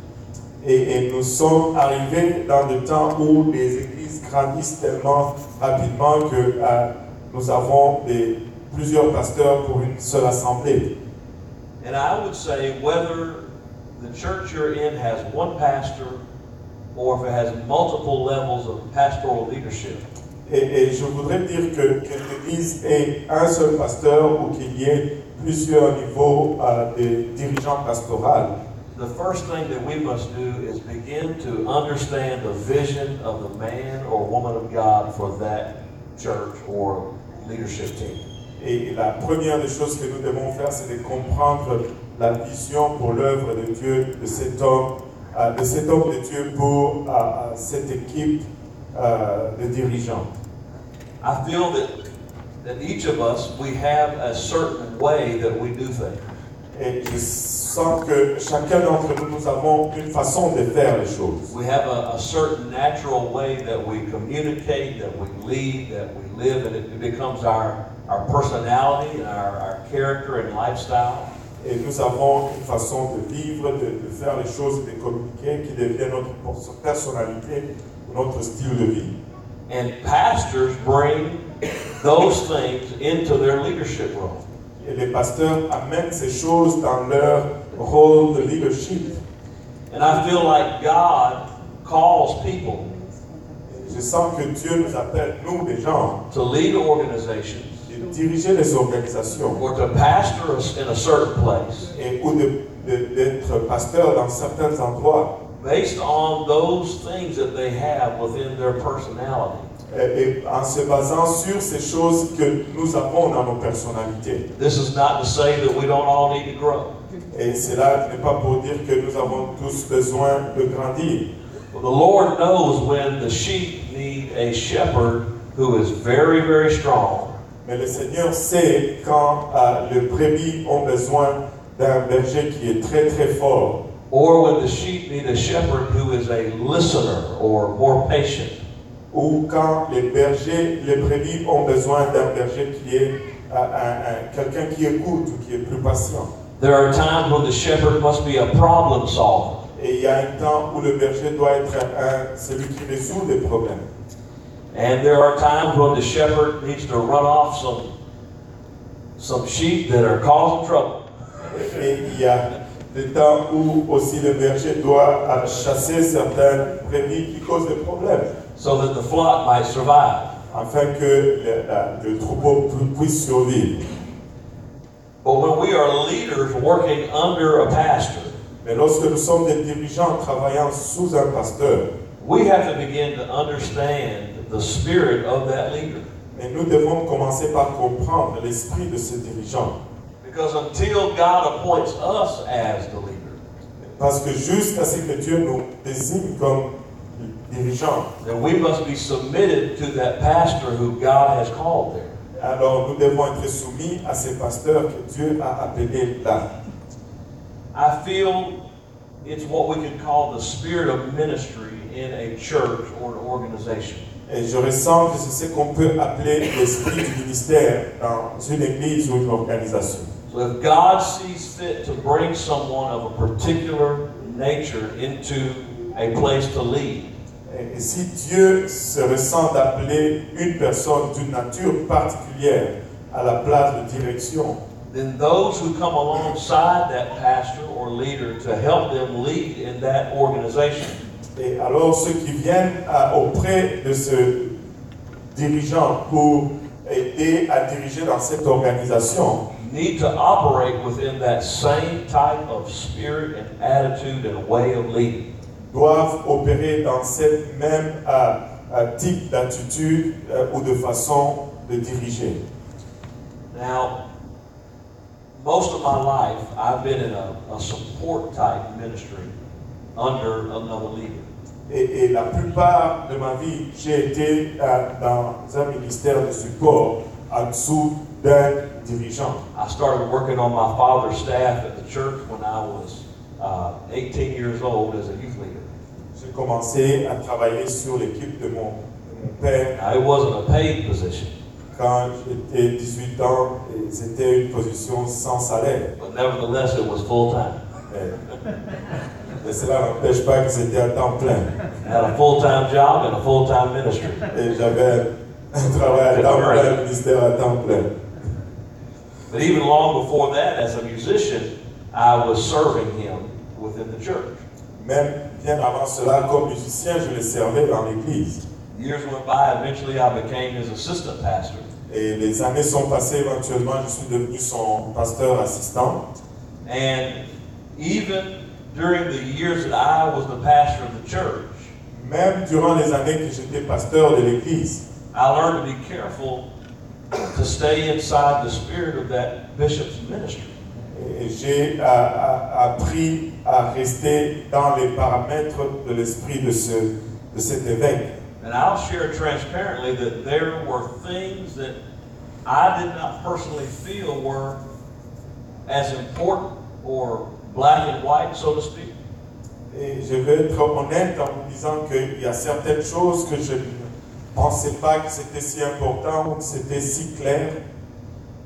Et nous sommes arrivés dans des temps où les églises grandissent tellement rapidement que nous avons plusieurs pasteurs pour une seule assemblée. And I would say whether the church you're in has one pastor or if it has multiple levels of pastoral leadership. Et je voudrais dire que l'église ait un seul pasteur ou qu'il y ait plusieurs niveaux de dirigeants pastoraux. The first thing that we must do is begin to understand the vision of the man or woman of God for that church or leadership team. Et la première des choses que nous devons faire, c'est de comprendre la vision pour l'œuvre de Dieu, de cet homme de Dieu pour cette équipe de dirigeants. I feel that each of us, we have a certain way that we do things. Et je sens que chacun d'entre nous, nous avons une façon de faire les choses. We have a certain natural way that we communicate, that we lead, that we live, and it becomes our personality, our character and lifestyle. Et nous avons une façon de vivre, de faire les choses, de communiquer qui devient notre personnalité, notre style de vie. And pastors bring those things into their leadership role. Et les pasteurs amènent ces choses dans leur rôle de leadership. And I feel like God calls people Je sens que Dieu nous appelle, nous, les gens, to lead organizations de diriger les organisations or to pastor in a certain place ou d'être pasteur dans certains endroits based on those things that they have within their personality. et en se basant sur ces choses que nous avons dans nos personnalités. This is not to say that we don't all need to grow. Et cela n'est pas pour dire que nous avons tous besoin de grandir. Well, the Lord knows when the sheep need a shepherd who is very, very strong. Mais le Seigneur sait quand les brebis ont besoin d'un berger qui est très très fort. Or when the sheep need a shepherd who is a listener or more patient. Ou quand les brebis ont besoin d'un berger qui est quelqu'un qui écoute ou qui est plus patient. There are times when the shepherd must be a problem solver. Et il y a un temps où le berger doit être celui qui résout des problèmes. And there are times when the shepherd needs to run off some sheep that are causing trouble. Et il y a des temps où aussi le berger doit chasser certaines brebis qui causent des problèmes. So that the flock might survive. Afin que le troupeau puisse survivre. But when we are leaders working under a pastor, mais lorsque nous sommes des dirigeants travaillant sous un pasteur, we have to begin to understand the spirit of that leader. Mais nous devons commencer par comprendre l'esprit de ce dirigeant. Because until God appoints us as the leader, parce que jusqu'à ce que Dieu nous désigne comme dirigeants, then we must be submitted to that pastor who God has called there. Alors nous devons être soumis à ces pasteurs que Dieu a appelés là. I feel it's what we could call the spirit of ministry in a church or an organization. Et je ressens que c'est ce qu'on peut appeler l'esprit du ministère dans une église ou une organisation. So if God sees fit to bring someone of a particular nature into a place to lead, et si Dieu se ressent d'appeler une personne d'une nature particulière à la place de direction, then those who come alongside that pastor or leader to help them lead in that organization, et alors ceux qui viennent auprès de ce dirigeant pour aider à diriger dans cette organisation, need to operate within that same type of spirit and attitude and way of leading. Doivent opérer dans cette même type d'attitude ou de façon de diriger. Now, most of my life, I've been in a support type ministry under another leader. Et la plupart de ma vie, j'ai été dans un ministère de support en dessous d'un dirigeant. I started working on my father's staff at the church when I was 18 years old as a youth leader. J'ai commencé à travailler sur l'équipe de mon père. Now, it wasn't a paid position. Quand j'étais 18 ans, c'était une position sans salaire. But nevertheless, it was full time. Mais cela n'empêche pas que c'était à temps plein. I had a full-time job and a full-time ministry. Et j'avais un travail à temps plein, un ministère à temps plein. But even long before that, as a musician, I was serving him within the church. Même bien avant cela, comme musicien, je le servais dans l'église. Years went by, eventually I became his assistant pastor. Et les années sont passées, éventuellement, je suis devenu son pasteur assistant. And even during the years that I was the pastor of the church, même durant les années que j'étais pasteur de l'église, I learned to be careful to stay inside the spirit of that bishop's ministry. Et j'ai appris à rester dans les paramètres de l'esprit de cet évêque. And I'll share transparently that there were things that I did not personally feel were as important or black and white, so to speak. Et je vais être honnête en vous disant qu'il y a certaines choses que je ne pensais pas que c'était si important ou que c'était si clair.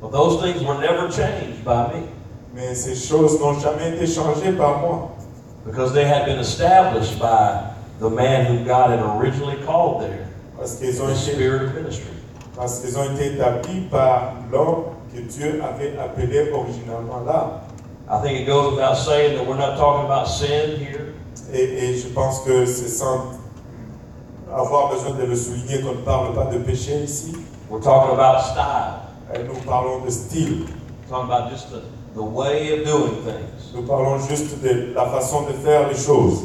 But those things were never changed by me. Mais ces choses n'ont jamais été changées par moi. Because they had been established by the man whom God had originally called there. Parce qu'ils ont The été, spirit of ministry. parce qu'ils ont été établis par l'homme que Dieu avait appelé originalement là. I think it goes without saying that we're not talking about sin here. Et je pense que c'est sans avoir besoin de le souligner qu'on ne parle pas de péché ici. We're talking about style. Et nous parlons de style. We're talking about just the way of doing things. Nous parlons juste de la façon de faire les choses.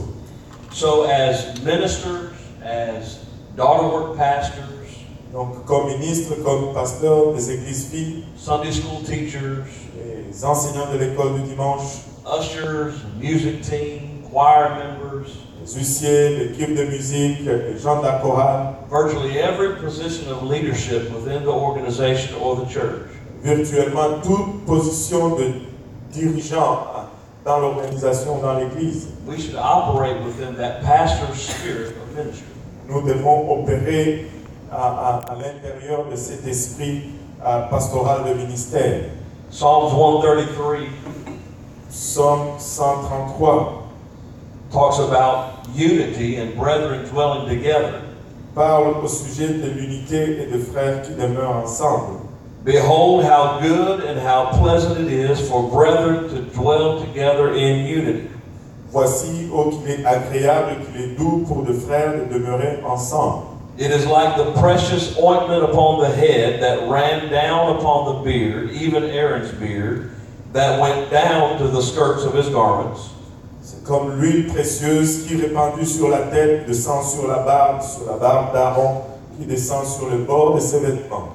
So as ministers, as daughter work pastors, Donc, comme ministre, comme pasteur des églises filles, Sunday school teachers, les enseignants de l'école du dimanche, ushers, music team, choir members, les huissiers, l'équipe de musique, les gens de la chorale, virtually every position of leadership within the organization or the church. Virtuellement toute position de dirigeant dans l'organisation, dans l'église. We should operate within that pastor's spirit of ministry. Nous devons opérer à l'intérieur de cet esprit pastoral de ministère. Psalms 133 Psaume 133 talks about unity and brethren dwelling together. parle au sujet de l'unité et de frères qui demeurent ensemble. Behold how good and how pleasant it is for brethren to dwell together in unity. Voici, oh, qu'il est agréable et qu'il est doux pour deux frères de demeurer ensemble. It is like the precious ointment upon the head that ran down upon the beard, even Aaron's beard, that went down to the skirts of his garments. C'est comme l'huile précieuse qui répandue sur la tête, descend sur la barbe d'Aaron, qui descend sur le bord de ses vêtements.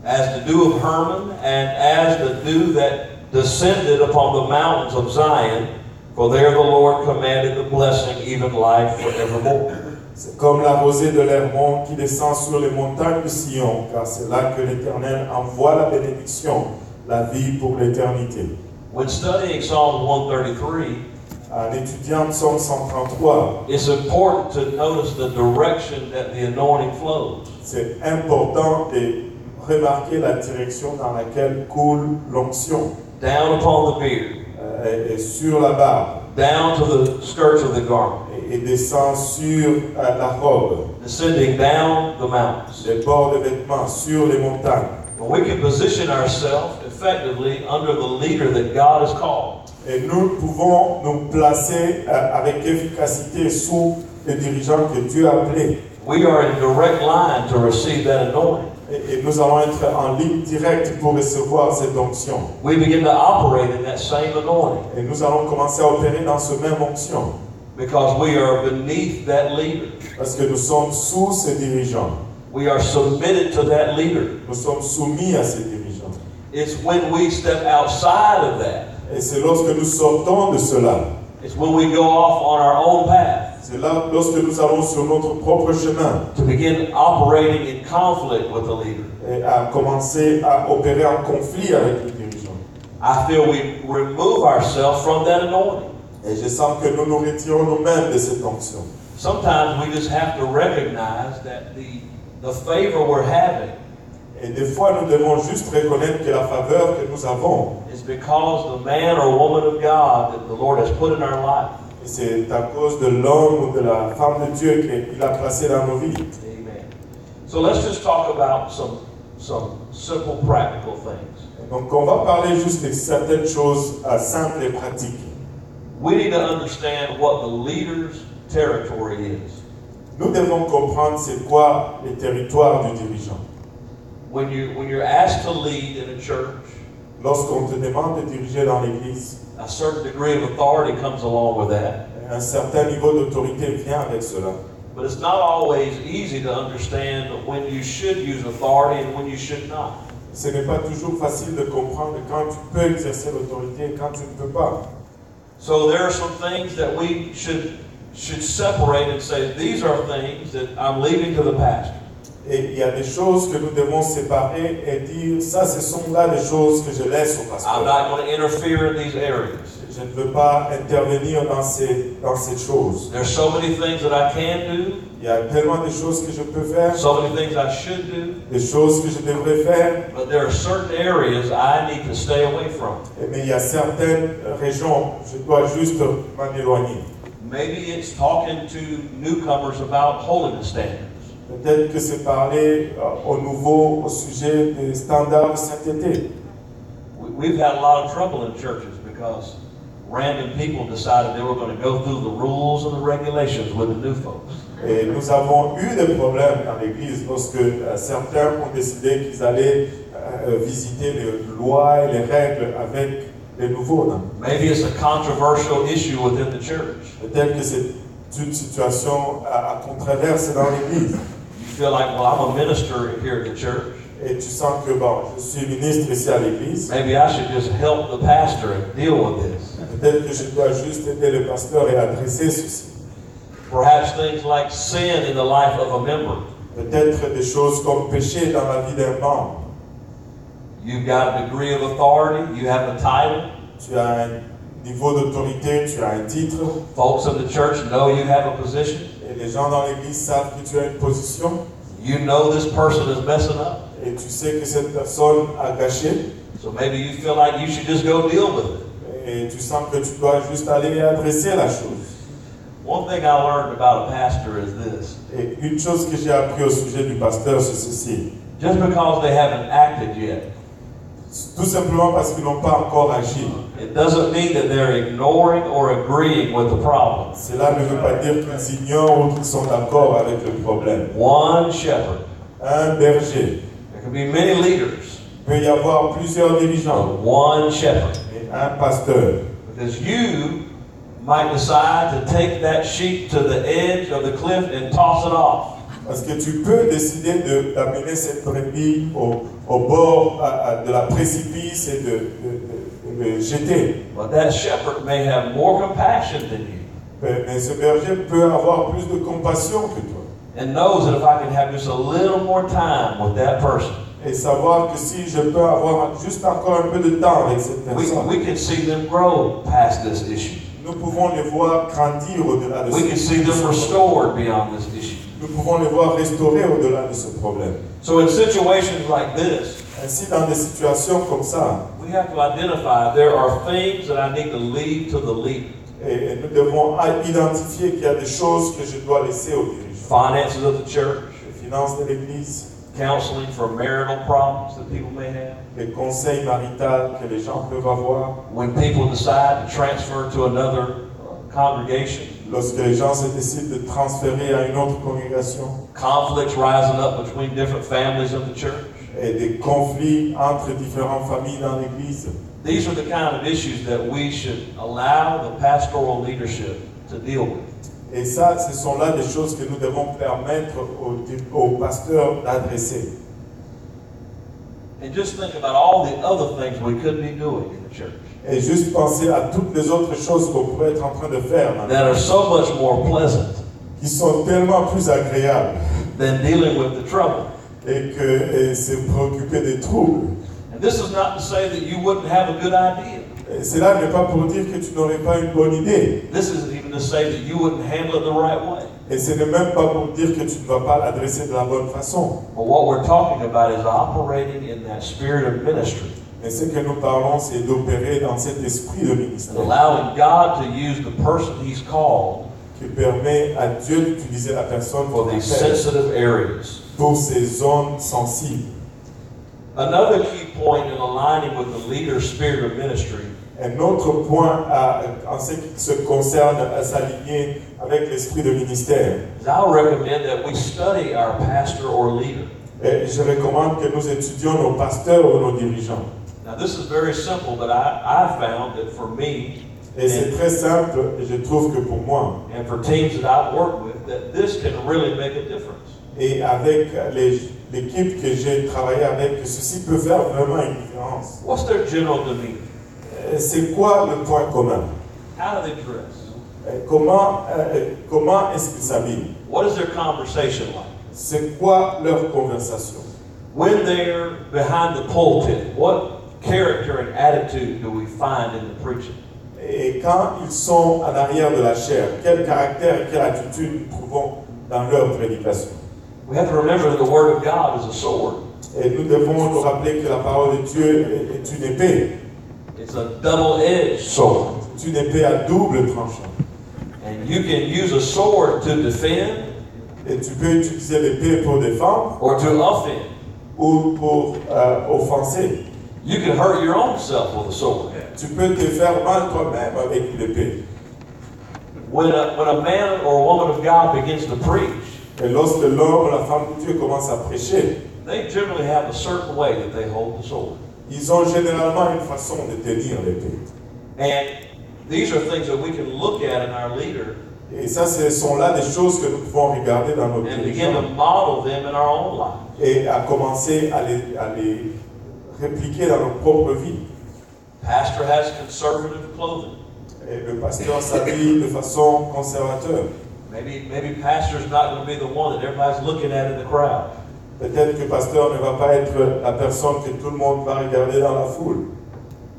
As the dew of Hermon, and as the dew that descended upon the mountains of Zion, for there the Lord commanded the blessing, even life forevermore. C'est comme la rosée de l'Hermon qui descend sur les montagnes de Sion, car c'est là que l'Éternel envoie la bénédiction, la vie pour l'éternité. When studying Psalm 133, En étudiant Psaume 133, it's important to notice the direction that the anointing flows. c'est important de remarquer la direction dans laquelle coule l'onction. Down upon the beard, Et sur la barbe, down to the skirts of the garment, et descend sur la robe, descending down the mountains. les bords de vêtements, sur les montagnes. We can position ourselves effectively under the leader that God has called. Et nous pouvons nous placer avec efficacité sous les dirigeants que Dieu a appelés. We are in direct line to receive that anointing. Et nous allons être en ligne directe pour recevoir cette onction. We begin to operate in that same anointing Et nous allons commencer à opérer dans ce même onction. because we are beneath that leader. Parce que nous sommes sous ces dirigeants. We are submitted to that leader. Nous sommes soumis à ces dirigeants. It's when we step outside of that. Et c'est lorsque nous sortons de cela. It's when we go off on our own path C'est là lorsque nous allons sur notre propre chemin. to begin operating in conflict with the leader. Et à commencer à opérer en conflit avec les dirigeants. I feel we remove ourselves from that anointing. Et je sens que nous nous retirons nous-mêmes de cette onction. Sometimes we just have to recognize that the favor we're having Et des fois, nous devons juste reconnaître que la faveur que nous avons, is because the man or woman of God that the Lord has put in our life. et c'est à cause de l'homme ou de la femme de Dieu qu'il a placé dans nos vies. Amen. So let's just talk about some simple practical things. Donc, on va parler juste de certaines choses simples et pratiques. We need to understand what the leader's territory is. Nous devons comprendre c'est quoi les territoires du dirigeant. When you're asked to lead in a church, Lorsqu'on te demande de diriger dans l'église, a certain degree of authority comes along with that. un certain niveau d'autorité vient avec cela. But it's not always easy to understand when you should use authority and when you should not. Ce n'est pas toujours facile de comprendre quand tu peux exercer l'autorité et quand tu ne peux pas. So there are some things that we should separate and say, these are things that I'm leaving to the pastor. Et il y a des choses que nous devons séparer et dire, ça, ce sont là des choses que je laisse au I'm pasteur. not going to interfere in these areas. Je ne veux pas intervenir dans ces choses. There's so many things that I can do, Il y a tellement de choses que je peux faire, so many things I should do, des choses que je devrais faire, but there are certain areas I need to stay away from. mais il y a certaines régions, je dois juste m'en éloigner. Maybe it's talking to newcomers about holiness standards. Peut-être que c'est parler au nouveau au sujet des standards de sainteté. We've had a lot of trouble in churches because random people decided they were going to go through the rules and the regulations with the new folks. Et nous avons eu des problèmes dans l'Église lorsque certains ont décidé qu'ils allaient visiter les lois et les règles avec les nouveaux. Maybe it's a controversial issue within the church. Peut-être que c'est une situation à controverse dans l'Église. You feel like, well, I'm a minister here at the church. Et tu sens que, bon, je suis ministre ici à l'église. Maybe I should just help the pastor and deal with this. Peut-être que je dois juste aider le pasteur et adresser ceci. Perhaps things like sin in the life of a member. Peut-être des choses comme péché dans la vie d'un membre. You've got a degree of authority, you have a title. Tu as un niveau d'autorité, tu as un titre. Folks in the church know you have a position. Et les gens dans l'église savent que tu as une position. You know this person is messing up. Et tu sais que cette personne a gâché. So maybe you feel like you should just go deal with it. Et tu sens que tu dois juste aller adresser la chose. One thing I learned about a pastor is this. Et une chose que j'ai appris au sujet du pasteur, c'est ceci. Just because they haven't acted yet, Tout simplement parce qu'ils n'ont pas encore agi. it doesn't mean that they're ignoring or agreeing with the problem. Cela ne veut pas dire qu'ils ignorent ou qu'ils sont d'accord avec le problème. One shepherd. Un berger. There can be many leaders, Il peut y avoir plusieurs dirigeants. but one shepherd. Et un pasteur. Because you might decide to take that sheep to the edge of the cliff and toss it off. Parce que tu peux décider d'amener cette brebis au bord de la précipice et de le jeter. But that shepherd may have more compassion than you Mais ce berger peut avoir plus de compassion que toi. and knows that if I can have just a little more time with that person, Et savoir que si je peux avoir juste encore un peu de temps avec cette personne, we can see them grow past this issue. nous pouvons les voir grandir au-delà de We can see them restored beyond this issue. Nous pouvons les voir restaurer au-delà de ce problème. So in situations like this, Ainsi, dans des situations comme ça, we have to identify there are things that I need to leave to the leader. et nous devons identifier qu'il y a des choses que je dois laisser aux dirigeants. Finances of the church, Les finances de l'Église, counseling for marital problems that people may have. les conseils maritaux que les gens peuvent avoir, When people decide to transfer to another congregation, lorsque les gens se décident de transférer à une autre congrégation, conflicts rising up between different families of the church. et des conflits entre différentes familles dans l'Église. These are the kind of issues that we should allow the pastoral leadership to deal with. Et ça, ce sont là des choses que nous devons permettre aux pasteurs d'adresser. And just think about all the other things we could be doing in the church Et juste penser à toutes les autres choses qu'on pourrait être en train de faire maintenant, that are so much more pleasant qui sont tellement plus agréables than dealing with the trouble. et se préoccuper des troubles. And this is not to say that you wouldn't have a good idea. Et cela n'est pas pour dire que tu n'aurais pas une bonne idée. This isn't even to say that you wouldn't handle it the right way. Et ce n'est même pas pour dire que tu ne vas pas l'adresser de la bonne façon. But what we're talking about is operating in that spirit of ministry Mais ce que nous parlons, c'est d'opérer dans cet esprit de and ministère allowing God to use the person He's called qui permet à Dieu d'utiliser la personne for pour these sensitive areas. pour ces zones sensibles. Another key point in aligning with the leader's spirit of ministry Un autre point en ce qui se concerne à s'aligner avec l'esprit de ministère. is I recommend that we study our pastor or leader. Et je recommande que nous étudions nos pasteurs ou nos dirigeants. Now this is very simple, but I found that for me Et c'est très simple, et je trouve que pour moi, and for teams that I've worked with, that this can really make a difference. et avec l'équipe que j'ai travaillé avec, que ceci peut faire vraiment une différence. What's their general demeanor? C'est quoi le point commun? How do they dress? Comment est-ce qu'ils s'habillent? What is their conversation like? C'est quoi leur conversation? When they're behind the pulpit, what character and attitude do we find in the preaching? Et quand ils sont en arrière de la chair, quel caractère et quelle attitude nous trouvons dans leur prédication? We have to remember that the Word of God is a sword. Et nous devons nous rappeler que la parole de Dieu est une épée. It's a double-edged sword. C'est une épée à double tranchant. And you can use a sword to defend Et tu peux utiliser l'épée pour défendre or to offend. ou pour offenser. You can hurt your own self with a sword. Tu peux te faire mal toi-même avec l'épée. When a man or a woman of God begins to preach, Et lorsque l'homme ou la femme de Dieu commence à prêcher, they generally have a certain way that they hold the sword. ils ont généralement une façon de tenir l'épée. And these are things that we can look at in our leader Et ça, ce sont là des choses que nous pouvons regarder dans notre and begin to model them in our own life. et à commencer à les répliquer dans nos propres vies. Pastor has conservative clothing. Et le pasteur s'habille de façon conservateur. Maybe pastor's not going to be the one that everybody's looking at in the crowd. Peut-être que pasteur ne va pas être la personne que tout le monde va regarder dans la foule.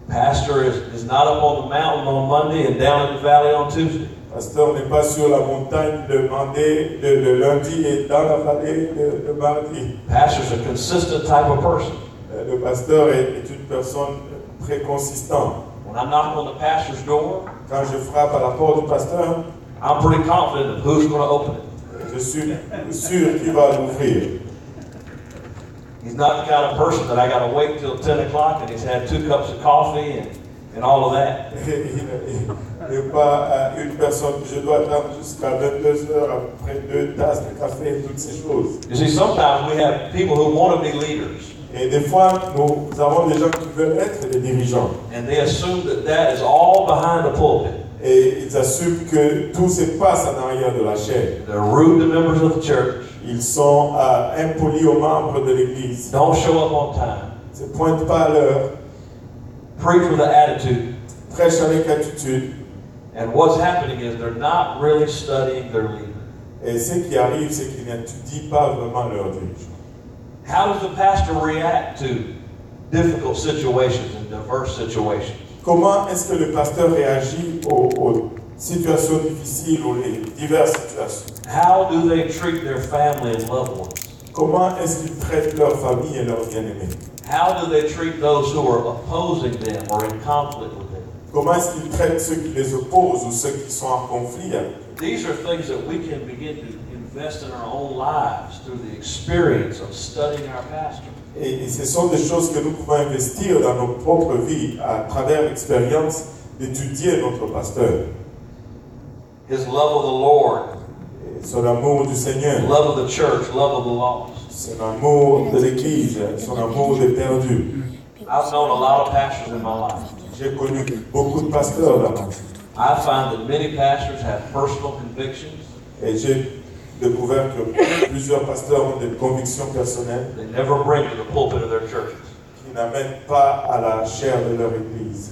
Pastor is not up on the mountain on Monday and down in the valley on Tuesday. Pasteur n'est pas sur la montagne le lundi et dans la vallée le mardi. Pastor's a consistent type of person. Le pasteur est une personne très consistante. When I knock on the pastor's door, Quand je frappe à la porte du pasteur, I'm pretty confident of who's going to open it. je suis sûr qu'il va l'ouvrir. He's not the kind of person that I got to wait till 10 o'clock and he's had 2 cups of coffee and all of that. Il n'est pas une personne que je dois attendre jusqu'à 22 heures après 2 tasses de café et toutes ces choses. You see, sometimes we have people who want to be leaders. Et des fois, nous avons des gens qui veulent être des dirigeants. And they assume that is all behind the pulpit. Et ils assument que tout se passe en arrière de la chaîne. They're rude to members of the church. Ils sont impolis aux membres de l'Église. Don't show up on time. Ne se pointent pas à l'heure. Preach with an attitude. Prêchent avec attitude. And what's happening is they're not really studying their leader. Et ce qui arrive, c'est qu'ils n'étudient pas vraiment leur dirigeant. How does the pastor react to difficult situations and diverse situations? Comment est-ce que le pasteur réagit aux situations difficiles ou les diverses situations? How do they treat their family and loved ones? Comment est-ce qu'ils traitent leur famille et leurs bien-aimés? How do they treat those who are opposing them or in conflict with them? Comment est-ce qu'ils traitent ceux qui les opposent ou ceux qui sont en conflit avec eux? These are things that we can begin to invest in our own lives through the experience of studying our pastor. Et ce sont des choses que nous pouvons investir dans nos propres vies à travers l'expérience d'étudier notre pasteur. His love of the Lord, Et son amour du Seigneur, love of the church, love of the lost. son amour de l'Église, son amour des perdus. I've known a lot of pastors in my life. J'ai connu beaucoup de pasteurs dans ma vie. I find that many pastors have personal convictions. Et j'ai découvert que plusieurs pasteurs ont des convictions personnelles They never bring to the pulpit of their churches qui n'amènent pas à la chair de leur Église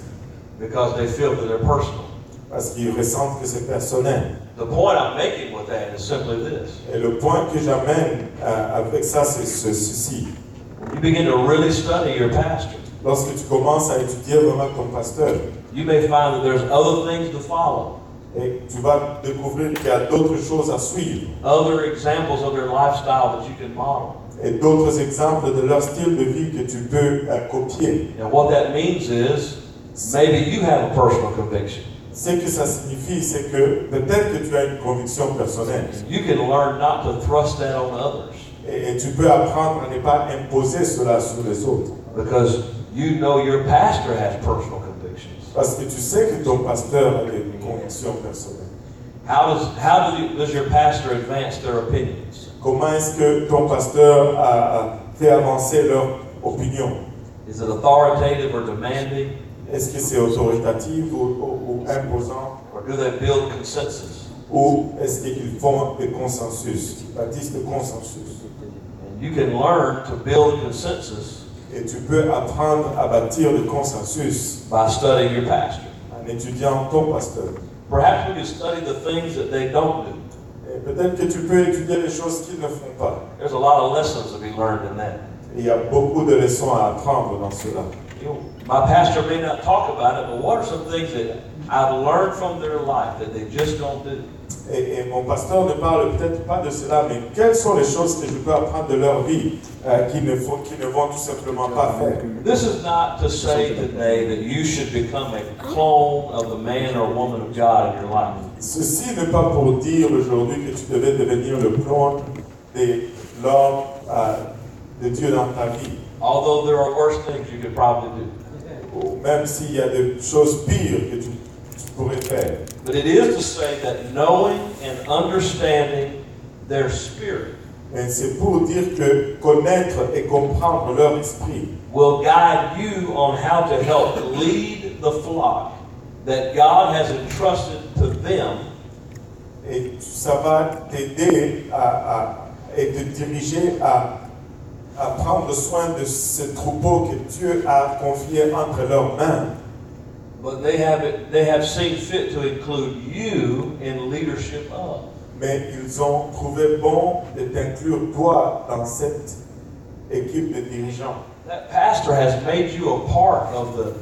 because they feel that they're personal. parce qu'ils ressentent que c'est personnel. The point I'm making with that is simply this. Et le point que j'amène avec ça, c'est ceci. When you begin to really study your pastor, Lorsque tu commences à étudier vraiment ton pasteur, you may find that there's other things to follow, et tu vas découvrir qu'il y a d'autres choses à suivre other examples of their lifestyle that you can model. et d'autres exemples de leur style de vie que tu peux copier. And what that means is maybe you have a personal conviction. Ce que ça signifie, c'est que peut-être que tu as une conviction personnelle You can learn not to thrust that on others et tu peux apprendre à ne pas imposer cela sur les autres. because you know your pastor has personal convictions. Parce que tu sais que ton pasteur a des convictions personnelles. How does your pastor advance their opinions? Comment est-ce que ton pasteur a fait avancer leur opinion? Is it authoritative or demanding? Est-ce que c'est autoritatif ou imposant? Or do they build consensus? Ou est-ce qu'ils font des consensus? Ils bâtissent des consensus. And you can learn to build consensus Et tu peux apprendre à bâtir des consensus by studying your pastor. en étudiant ton pasteur. Perhaps we can study the things that they don't do. Et peut-être que tu peux étudier les choses qu'ils ne font pas. There's a lot of lessons to be learned in that. Et il y a beaucoup de leçons à apprendre dans cela. You know, my pastor may not talk about it, but what are some things that I've learned from their life that they just don't do? Et mon pasteur ne parle peut-être pas de cela, mais quelles sont les choses que je peux apprendre de leur vie qu'ils ne vont tout simplement pas faire? This is not to say today that you should become a clone of the man or woman of God in your life. Ceci n'est pas pour dire aujourd'hui que tu devais devenir le clone de l'homme de Dieu dans ta vie. Although there are worse things you could probably do. Ou même s'il y a des choses pires que tu pourrais faire. But it is to say that knowing and understanding their spirit Mais c'est pour dire que connaître et comprendre leur esprit will guide you on how to help lead the flock that God has entrusted to them Et ça va t'aider et te diriger à prendre soin de ce troupeau que Dieu a confié entre leurs mains. But they have seen fit to include you in leadership of. Mais ils ont trouvé bon de t'inclure toi dans cette équipe de dirigeants. That pastor has made you a part of the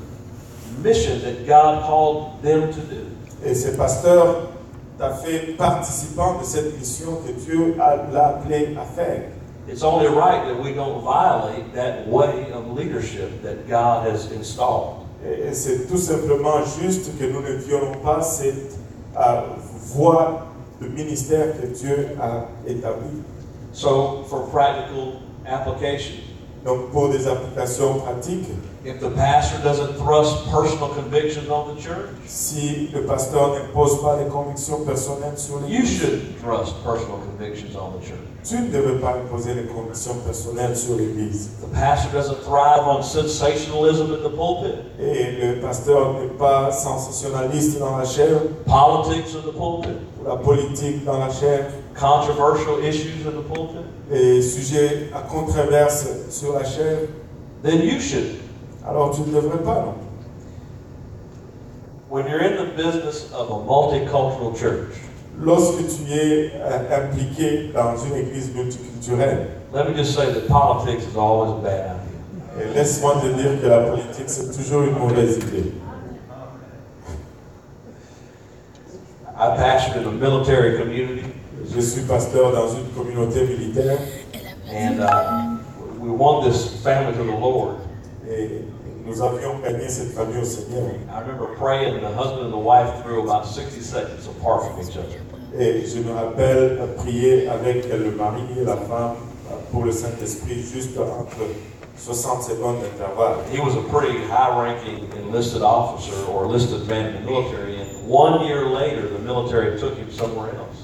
mission that God called them to do. Et ce pasteur t'a fait participant de cette mission que Dieu l'a appelé à faire. It's only right that we don't violate that way of leadership that God has installed. Et c'est tout simplement juste que nous ne violons pas cette voie de ministère que Dieu a établie. So, for practical application, Donc, pour des applications pratiques, if the pastor doesn't thrust personal convictions on the church, si le pasteur n'impose pas des convictions personnelles sur you l'Église, shouldn't thrust personal convictions on the church. tu ne devais pas imposer des convictions personnelles sur l'Église. The pastor doesn't thrive on sensationalism in the pulpit, Et le pasteur n'est pas sensationnaliste dans la chair, politics in the pulpit, la politique dans la chair, controversial issues in the pulpit, et sujets à controverse sur la chair, then you should. alors tu ne devrais pas, non? When you're in the business of a multicultural church, Lorsque tu es impliqué dans une église multiculturelle, let me just say that politics is always a bad idea. et laisse-moi te dire que la politique, c'est toujours une mauvaise idée. I pastored in a military community, Je suis pasteur dans une communauté militaire, and we won this family to the Lord. et nous avions gagné cette famille au Seigneur. I remember praying, and the husband and the wife threw about 60 seconds apart from each other. Et je me rappelle prier avec le mari et la femme pour le Saint-Esprit juste entre 60 secondes d'intervalle. He was a pretty high-ranking enlisted officer or enlisted man in the military, and 1 year later, the military took him somewhere else.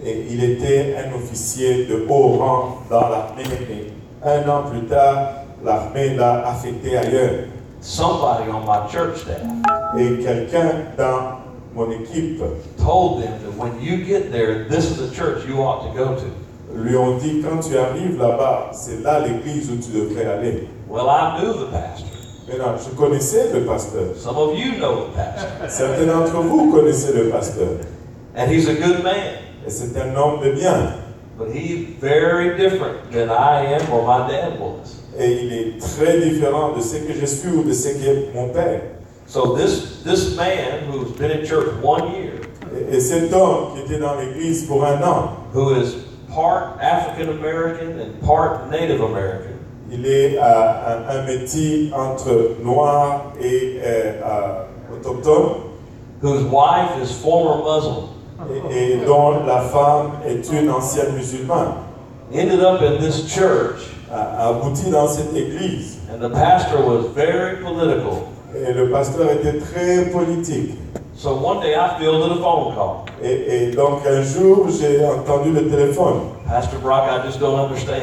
Et il était un officier de haut rang dans l'armée, mais 1 an plus tard, l'armée l'a affecté ailleurs. Somebody on my church staff Et quelqu'un dans mon équipe told them that when you get there, this is the church you ought to go to. lui ont dit, quand tu arrives là-bas, c'est là l'église où tu devrais aller. Well, I knew the pastor. Maintenant, je connaissais le pasteur. Some of you know the pastor. Certains d'entre vous connaissez le pasteur. And he's a good man. Et c'est un homme de bien. But he's very different than I am or my dad was. Et il est très différent de ce que je suis ou de ce qu'est mon père. So this man who's been in church 1 year, Et cet homme qui était dans l'église pour 1 an, who is part African American and part Native American, il est un métis entre noir et autochtone, whose wife is former Muslim, et dont la femme est une ancienne musulmane, ended up in this church, a abouti dans cette église. and the pastor was very political. Et le pasteur était très politique. So one day I fielded a phone call. Et donc un jour, j'ai entendu le téléphone. Pastor Brocc, I just don't understand.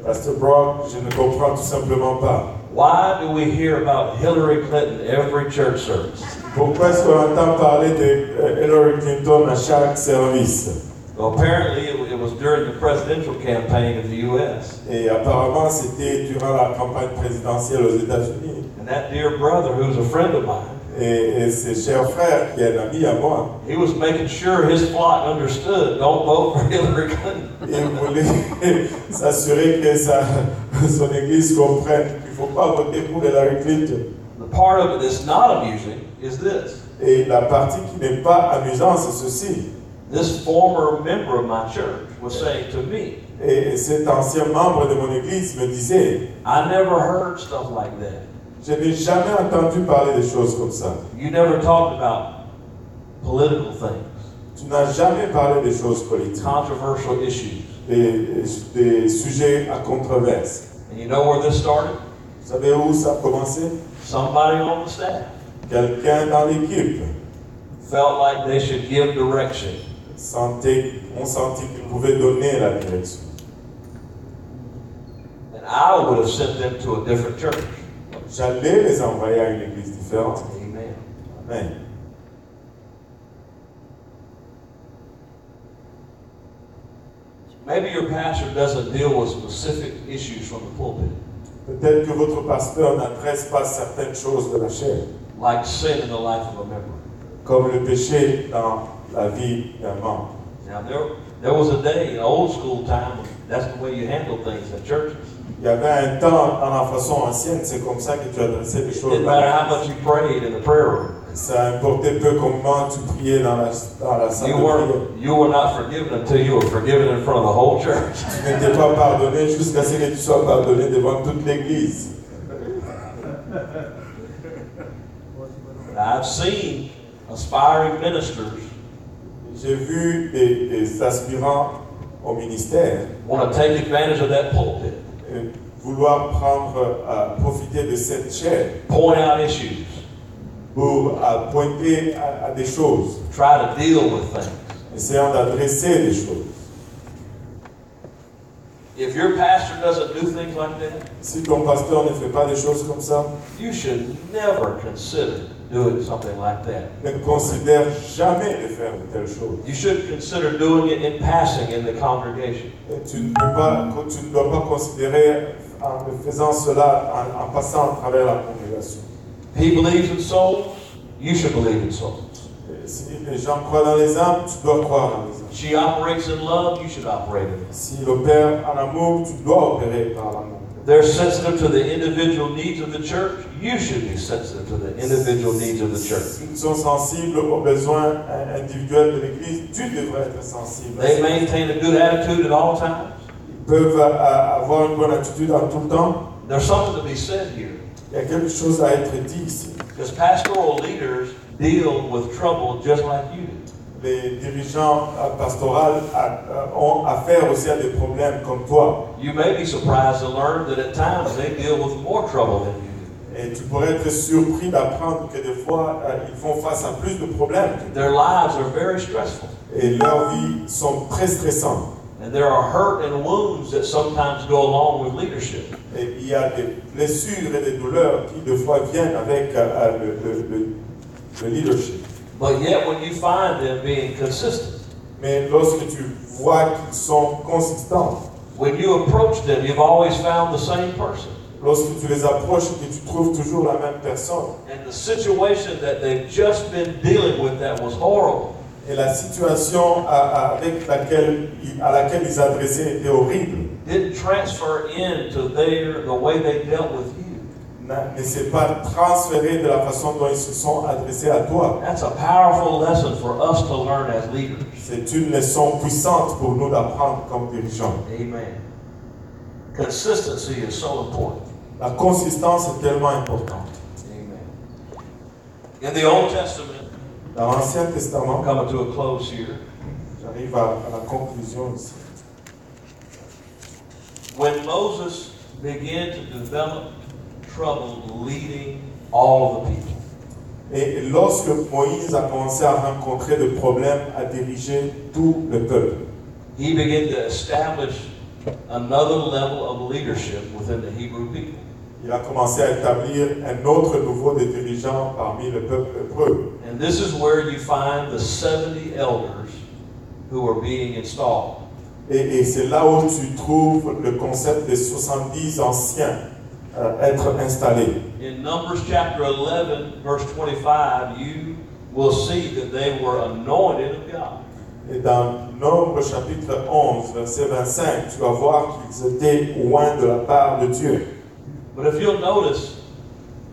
Pasteur Brocc, je ne comprends tout simplement pas. Why do we hear about Hillary Clinton every church service? Pourquoi est-ce qu'on entend parler de Hillary Clinton à chaque service? Well, apparently it was during the presidential campaign of the U.S. Et apparemment, c'était durant la campagne présidentielle aux États-Unis. And that dear brother, who's a friend of mine, Et ce cher frère, qui est un ami à moi, he was making sure his flock understood, don't vote for Hillary Clinton. il voulait s'assurer que son église comprenne qu'il ne faut pas voter pour Hillary Clinton. The part of it that's not amusing is this. Et la partie qui n'est pas amusante, c'est ceci. This former member of my church was saying to me, Et cet ancien membre de mon église me disait, I never heard stuff like that. je n'ai jamais entendu parler de choses comme ça. You never talked about political things, Tu n'as jamais parlé de choses politiques, controversial issues. des sujets à controverse. And you know where this started? Vous savez où ça a commencé? Somebody on the staff Quelqu'un dans l'équipe felt like they should give direction. ont senti qu'il pouvait donner la direction. And I would have sent them to a different church. J'allais les envoyer à une église différente. Amen. Amen. Maybe your pastor doesn't deal with specific issues from the pulpit, Peut-être que votre pasteur n'adresse pas certaines choses de la chair, like sin in the life of a member. comme le péché dans la vie d'un membre. Now, there was a day in old school time when that's the way you handle things in churches. Il y avait un temps, dans la façon ancienne, c'est comme ça que tu adressais les It choses. didn't matter how much you prayed in the prayer room. Ça importait peu comment tu priais dans la salle de prière. You were not forgiven until you were forgiven in front of the whole church. Tu n'étais pas pardonné jusqu'à ce que tu sois pardonné devant toute l'Église. I've seen aspiring ministers J'ai vu des aspirants au ministère want to take advantage of that pulpit, vouloir profiter de cette chair point out issues, pour pointer à des choses, try to deal with things. essayant d'adresser des choses. If your pastor doesn't do things like that, Si ton pasteur ne fait pas des choses comme ça, you should never consider doing something like that. ne considère jamais de faire de telles choses. You should consider doing it in passing in the congregation. Et tu ne dois pas considérer en faisant cela, en passant à travers la congrégation. He believes in souls, you should believe in souls. Et si les gens croient dans les âmes, tu dois croire dans les âmes. She operates in love, you should operate in it. S'il opère en amour, tu dois opérer par l'amour. They're sensitive to the individual needs of the church, you should be sensitive to the individual needs of the church. S'ils sont sensibles aux besoins individuels de l'Église, tu devrais être sensible. They maintain a good attitude at all times. Ils peuvent avoir une bonne attitude en tout le temps. There's something to be said here. Il y a quelque chose à être dit ici. Because pastoral leaders deal with trouble just like you do. Les dirigeants pastoraux ont affaire aussi à des problèmes comme toi. You may be surprised to learn that at times they deal with more trouble than you do. Et tu pourrais être surpris d'apprendre que des fois, ils font face à plus de problèmes. Their lives are very stressful. Et leurs vies sont très stressantes. And there are hurt and wounds that sometimes go along with leadership. Et il y a des blessures et des douleurs qui, des fois, viennent avec le leadership. But yet when you find them being consistent, Mais lorsque tu vois qu'ils sont consistants, when you approach them, you've always found the same person. lorsque tu les approches et que tu trouves toujours la même personne, And the situation that they've just been dealing with that was horrible, et la situation à laquelle ils adressaient était horrible, didn't transfer into the way they dealt with you. ne s'est pas transféré de la façon dont ils se sont adressés à toi. That's a powerful lesson for us to learn as leaders. C'est une leçon puissante pour nous d'apprendre comme dirigeants. Amen. Consistency is so important. La consistance est tellement importante. Amen. In the Old Testament, Dans l'Ancien Testament, I'm coming to a close here. j'arrive à la conclusion ici. When Moses began to develop trouble leading all of the people, Et lorsque Moïse a commencé à rencontrer des problèmes à diriger tout le peuple, he began to establish another level of leadership within the Hebrew people. il a commencé à établir un autre niveau de dirigeants parmi le peuple hébreu. And this is where you find the 70 elders who are being installed. Et c'est là où tu trouves le concept des 70 anciens être installés. In Numbers chapter 11, verse 25, you will see that they were anointed of God. Et dans Nombre chapitre 11, verset 25, tu vas voir qu'ils étaient loin de la part de Dieu. But if you'll notice,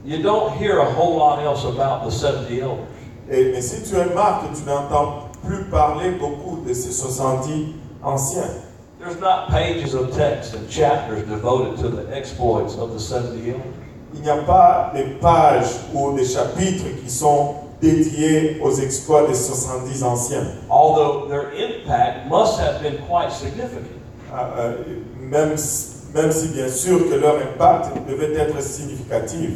you don't hear a whole lot else about the 70 elders. Mais si tu remarques, tu n'entends plus parler beaucoup de ces 70 anciens. There's not pages of text and chapters devoted to the exploits of the 70 elders. Il n'y a pas des pages ou des chapitres qui sont dédiés aux exploits des 70 anciens. Although their impact must have been quite significant. Même si bien sûr que leur impact devait être significatif.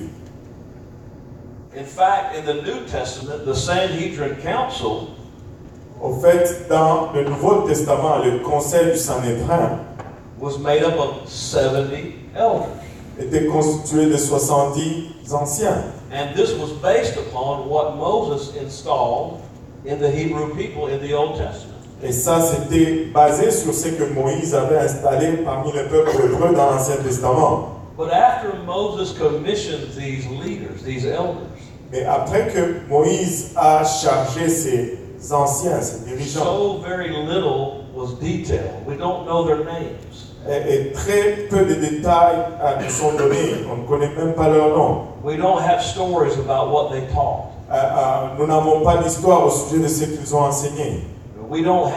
In fact, in the New Testament, the Sanhedrin Council Au fait, dans le Nouveau Testament, le Conseil du Sanhédrin was made up of 70 elders. était constitué de 70 anciens. And this was based upon what Moses installed in the Hebrew people in the Old Testament. Et ça, c'était basé sur ce que Moïse avait installé parmi le peuple hébreu dans l'Ancien Testament. But after Moses commissioned these leaders, these elders, Mais après que Moïse a chargé ses anciens, ses dirigeants, so very little was detailed. We don't know their names. et très peu de détails nous sont donnés. On ne connaît même pas leur nom. We don't have stories about what they taught. Nous n'avons pas d'histoire au sujet de ce qu'ils ont enseigné. We don't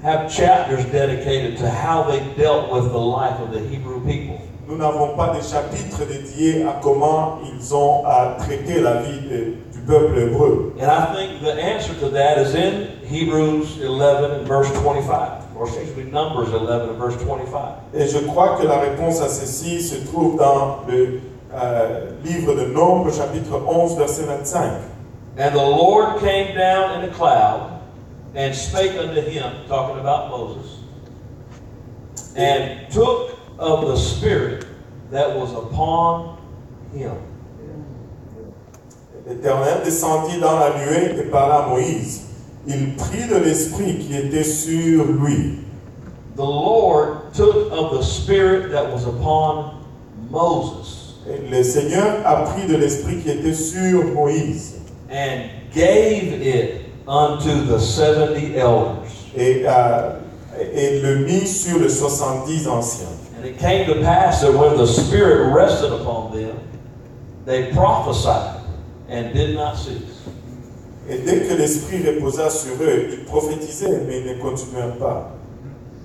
have chapters dedicated to how they dealt with the life of the Hebrew people. Nous n'avons pas de chapitres dédiés à comment ils ont traité la vie du peuple hébreu. And I think the answer to that is in Hebrews 11 and verse 25. Or excuse me, Numbers 11 and verse 25. Et je crois que la réponse à ceci se trouve dans le livre de Nombres, chapitre 11, verset 25. And the Lord came down in a cloud and spake unto him, talking about Moses, and took of the Spirit that was upon him. L'Éternel descendit dans la nuée et parla à Moïse. Il prit de l'esprit qui était sur lui. The Lord took of the Spirit that was upon Moses. Et le Seigneur a pris de l'esprit qui était sur Moïse. And gave it unto the 70 elders. Et le mit sur les 70 anciens. And it came to pass that when the Spirit rested upon them, they prophesied and did not cease. Et dès que l'esprit reposa sur eux, ils prophétisaient, mais ils ne continuèrent pas.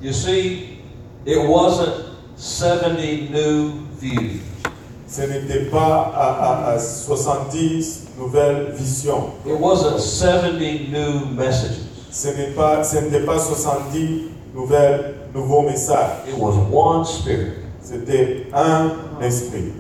You see, it wasn't 70 new views. Ce n'était pas à 70 nouvelles visions. It wasn't 70 new messages. Ce n'était pas 70 nouveaux messages. It was one Spirit. C'était un esprit.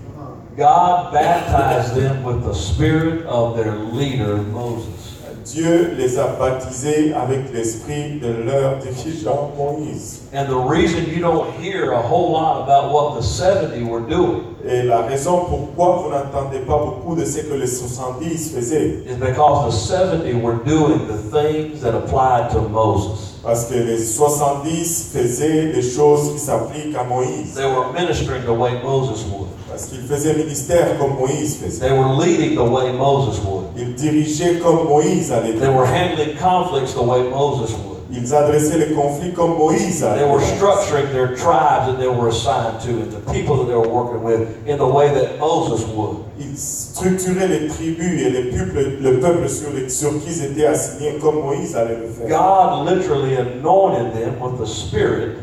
God baptized them with the spirit of their leader, Moses. Dieu les a baptisés avec l'esprit de leur dirigeant Moïse. And the reason you don't hear a whole lot about what the 70 were doing Et la raison pourquoi vous n'entendez pas beaucoup de ce que les 70 faisaient, is because the 70 were doing the things that applied to Moses. parce que les 70 faisaient des choses qui s'appliquent à Moïse. They were ministering the way Moses would. Parce qu'ils faisaient ministère comme Moïse faisait. They were leading the way Moses would. Ils dirigeaient comme Moïse allait. They were handling conflicts the way Moses would. Ils adressaient les conflits comme Moïse allait. They were structuring their tribes that they were assigned to and the people that they were working with in the way that Moses would. Ils structuraient les tribus et le peuple sur qui ils étaient assignés comme Moïse allait le faire. God literally anointed them with the spirit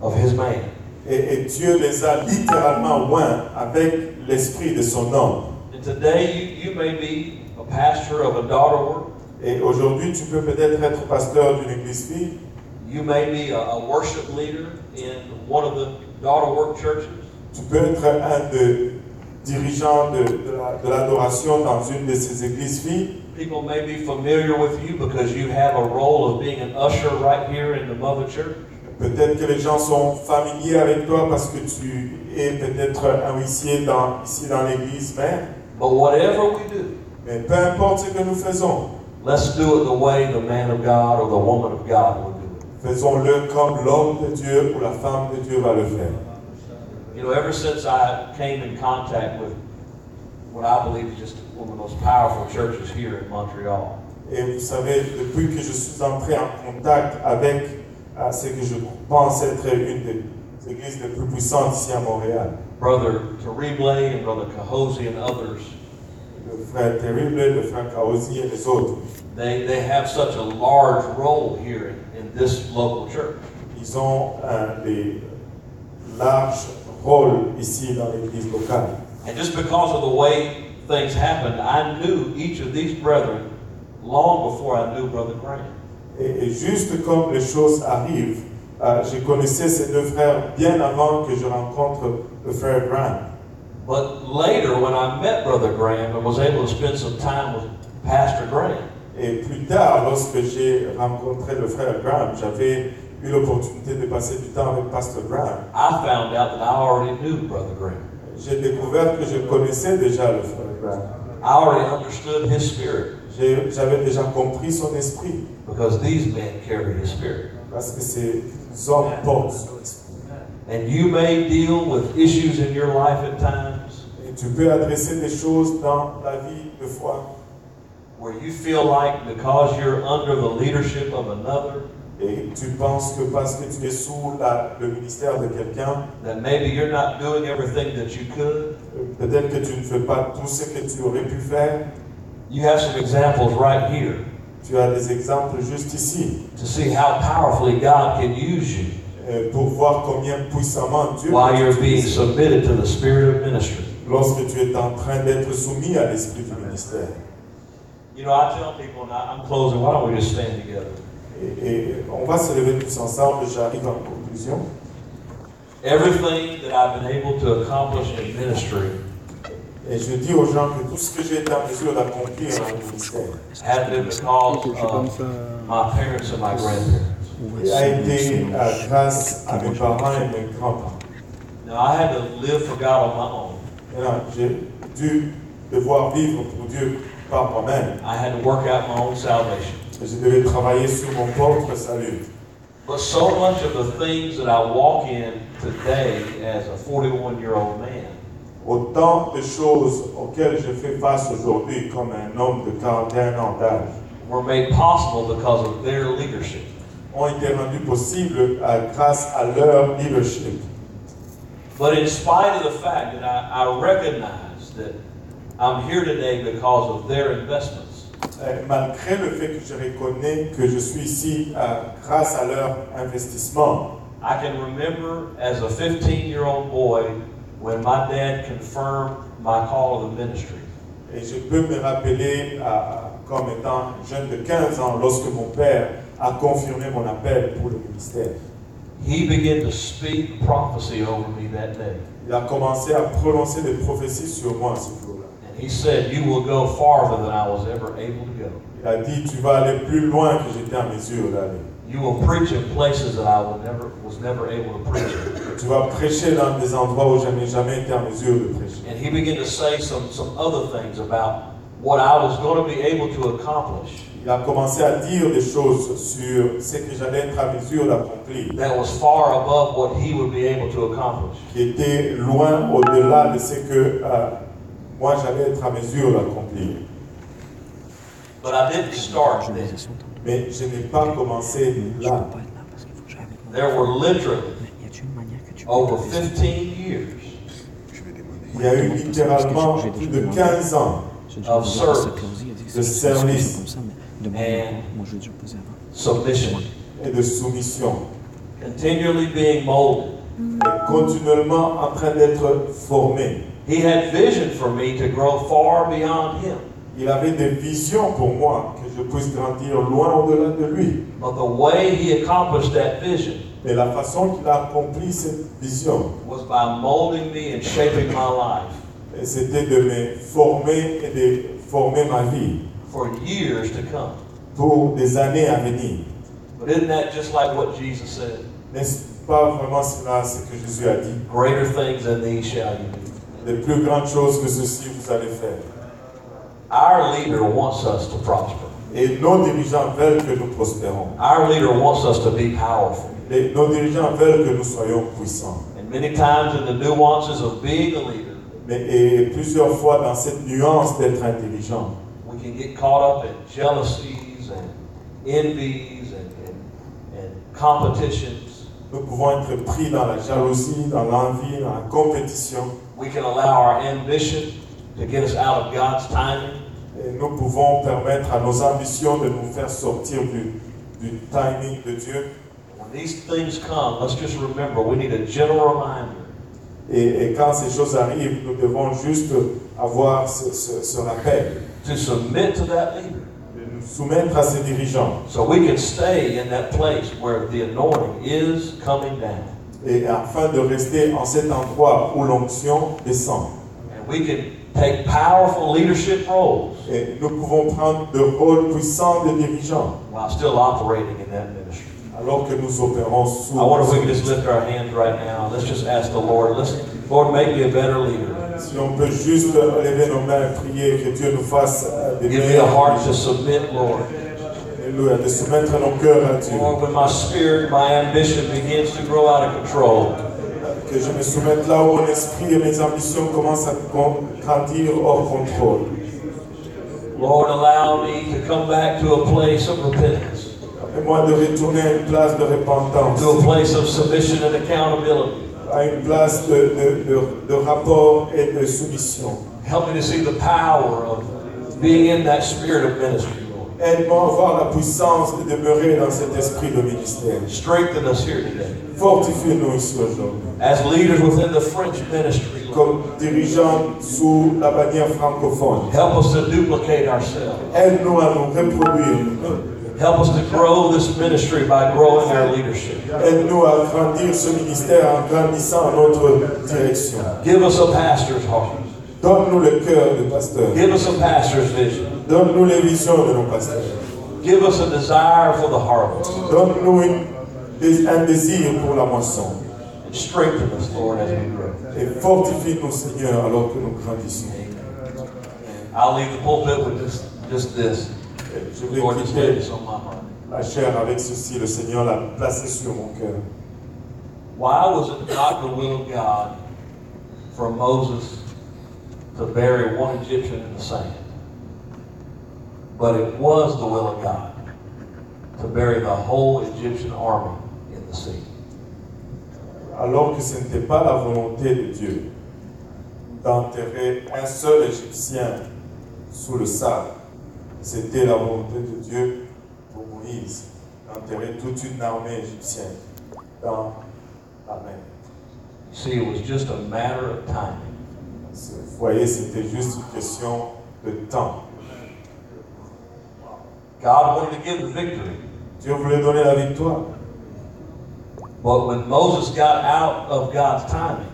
of his man. Et Dieu les a littéralement oints avec l'esprit de son homme. And today you may be a pastor of a daughter work. Et aujourd'hui, tu peux peut-être être pasteur d'une église fille. You may be a worship leader in one of the daughter work churches. Tu peux être un des dirigeants de l'adoration dans une de ces églises filles. People may be familiar with you because you have a role of being an usher right here in the mother church. Peut-être que les gens sont familiers avec toi parce que tu es peut-être un huissier ici dans l'église mère. But whatever we do, Mais peu importe ce que nous faisons, let's do it the way the man of God or the woman of God would do it. faisons-le comme l'homme de Dieu ou la femme de Dieu va le faire. You know, ever since I came in contact with what I believe is just one of the most powerful churches here in Montreal, Et vous savez, depuis que je suis entré en contact avec ce que je pense être une des églises les plus puissantes ici à Montréal, Brother Terrible and Brother Cahosi and others, le frère Terrible, le frère Kaosi et les autres, they have such a large role here in this local church. ils ont des larges rôles ici dans l'église locale. And just because of the way things happened, I knew each of these brethren long before I knew Brother Grant. Et juste comme les choses arrivent, je connaissais ces deux frères bien avant que je rencontre le frère Grant. But later, when I met Brother Graham and was able to spend some time with Pastor Graham, Et plus tard, lorsque j'ai rencontré le frère Graham, j'avais eu l'opportunité de passer du temps avec Pasteur Graham. I found out that I already knew Brother Graham. J'ai découvert que je connaissais déjà le frère Graham. I already understood his spirit. j'avais déjà compris son esprit. Because these men carry his spirit. Parce que ces hommes portent son esprit. And you may deal with issues in your life at times. Et tu peux adresser des choses dans la vie de foi. Where you feel like because you're under the leadership of another. Et tu penses que parce que tu es sous le ministère de quelqu'un, that maybe you're not doing everything that you could. Peut-être que tu ne fais pas tout ce que tu aurais pu faire. You have some examples right here. Tu as des exemples juste ici. To see how powerfully God can use you. Pour voir combien puissamment Dieu. While you're being submitted to the spirit of ministry. Lorsque tu es en train d'être soumis à l'esprit du ministère. You know, I tell people, and I'm closing. Why don't we just stand together? Et on va se lever tous ensemble, j'arrive en conclusion. Everything that I've been able to accomplish in ministry, et je dis aux gens que tout ce que j'ai été en mesure d'accomplir dans le ministère has been because of my parents and my grandparents. A été grâce à mes parents et mes grands-parents. Now I had to live for God on my own. Maintenant, j'ai dû devoir vivre pour Dieu par moi-même. I had to work out my own salvation. Je devais travailler sur mon propre salut. But so much of the things that I walk in today as a 41-year-old man, autant de choses auxquelles je fais face aujourd'hui comme un homme de 41 ans d'âge, were made possible because of their leadership. Ont été rendus possibles grâce à leur leadership. But in spite of the fact that I recognize that I'm here today because of their investments. Malgré le fait que je reconnais que je suis ici grâce à leur investissement. I can remember as a 15-year-old boy when my dad confirmed my call to the ministry. Et je peux me rappeler comme étant jeune de 15 ans lorsque mon père a confirmé mon appel pour le ministère. He began to speak prophecy over me that day. Il a commencé à prononcer des prophéties sur moi ce jour-là. He said, "You will go farther than I was ever able to go." Il a dit, tu vas aller plus loin que j'étais en mesure d'aller. You will preach in places that I was never able to preach in. Tu vas prêcher dans des endroits où je n'ai jamais été en mesure de prêcher. And he began to say some other things about what I was going to be able to accomplish. Il a commencé à dire des choses sur ce que j'allais être en mesure d'accomplir. That was far above what he would be able to accomplish. Qui était loin au-delà de ce que moi j'allais être en mesure d'accomplir. But I didn't start then. Mais je n'ai pas commencé là. There were literally over 15 years. Il y a eu littéralement plus de 15 ans of service, de service and submission, et de soumission, continually being molded. et continuellement en train d'être formé. He had vision for me to grow far beyond him. Il avait des visions pour moi, que je puisse grandir loin au-delà de lui. But the way he accomplished that vision Mais la façon qu'il a accompli cette vision, was by molding me and shaping my life c'était de me former et de former ma vie for years to come. pour des années à venir. But isn't that just like what Jesus said? N'est-ce pas vraiment cela ce que Jésus a dit? Greater things than these shall you do. Les plus grandes choses que ceci vous allez faire. Our leader wants us to prosper. Et nos dirigeants veulent que nous prospérons. Our leader wants us to be powerful. Nos dirigeants veulent que nous soyons puissants. And many times in the nuances of being a leader, Et plusieurs fois dans cette nuance d'être un dirigeant, we can get caught up in jealousies and envies and competitions. nous pouvons être pris dans la jalousie, dans l'envie, dans la compétition. We can allow our ambition to get us out of God's timing. Et nous pouvons permettre à nos ambitions de nous faire sortir du timing de Dieu. When these things come, let's just remember, we need a gentle reminder. Et quand ces choses arrivent, nous devons juste avoir ce rappel. To submit to that leader. De nous soumettre à ces dirigeants. So we can stay in that place where the anointing is coming down. Et afin de rester en cet endroit où l'onction descend. And we can take powerful leadership roles. Et nous pouvons prendre de rôles puissants de dirigeants. While still operating in that ministry. Alors que nous opérons sous. I wonder if we can just lift our hands right now. Let's just ask the Lord. Listen. Lord, make me a better leader. Si on peut juste lever nos mains et prier que Dieu nous fasse des Give me a meilleurs heart to leaders. submit, Lord. Alléluia, de soumettre nos cœurs à Dieu. Lord, when my spirit, my ambition begins to grow out of control, Que je me soumette là où mon esprit et mes ambitions commencent à grandir hors contrôle. Lord, allow me to come back to a place of repentance, Et moi de retourner à une place de repentance, to a place of submission and accountability. à une place de rapport et de soumission. Help me to see the power of being in that spirit of ministry, Lord. Aide-moi à voir la puissance de demeurer dans cet esprit de ministère. Strengthen us here today. Fortifie-nous ici aujourd'hui. As leaders within the French ministry, Lord, Comme dirigeants sous la bannière francophone, help us to duplicate ourselves. aide-nous à nous reproduire. Help us to grow this ministry by growing our leadership. Aide-nous à grandir ce ministère en grandissant notre direction. Give us a pastor's heart. Donne-nous le cœur de pasteur. Give us a pastor's vision. Donne-nous les visions de nos pasteurs. Give us a desire for the harvest. Donne-nous un désir pour la moisson. And strengthen us, Lord, as we grow. Et fortifie-nous, Seigneur, alors que nous grandissons. I'll leave the pulpit with just this. Je The vais Lord just laid quitter this on my heart. la chair avec ceci. Le Seigneur l'a placé sur mon cœur. Why was it not the will of God for Moses to bury one Egyptian in the sand? But it was the will of God to bury the whole Egyptian army in the sea. Alors que ce n'était pas la volonté de Dieu d'enterrer un seul Égyptien sous le sable. C'était la volonté de Dieu pour Moïse d'enterrer toute une armée égyptienne dans la mer. See, it was just a matter of timing. Vous voyez, c'était juste une question de temps. God wanted to give the victory. Dieu voulait donner la victoire. But when Moses got out of God's timing,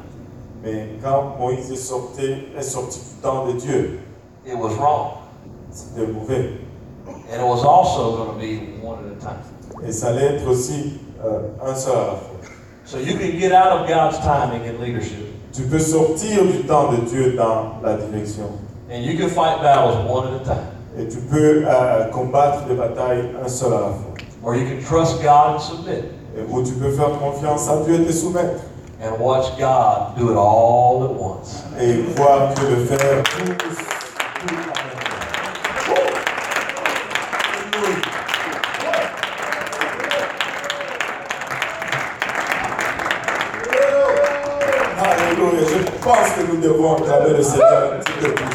Mais quand Moïse est sorti du temps de Dieu, it was wrong. c'était mauvais. And it was also going to be one at a time. Et ça allait être aussi un seul à la fois. So you can get out of God's timing in leadership. Tu peux sortir du temps de Dieu dans la direction. And you can fight battles one at a time. Et tu peux combattre des batailles un seul à la fois. Or you can trust God and submit. Et où tu peux faire confiance à Dieu et te soumettre. And watch God do it all at once. Et voir Dieu le faire tout en même temps. Alléluia. Je pense que nous devons acclamer le Seigneur un petit peu plus.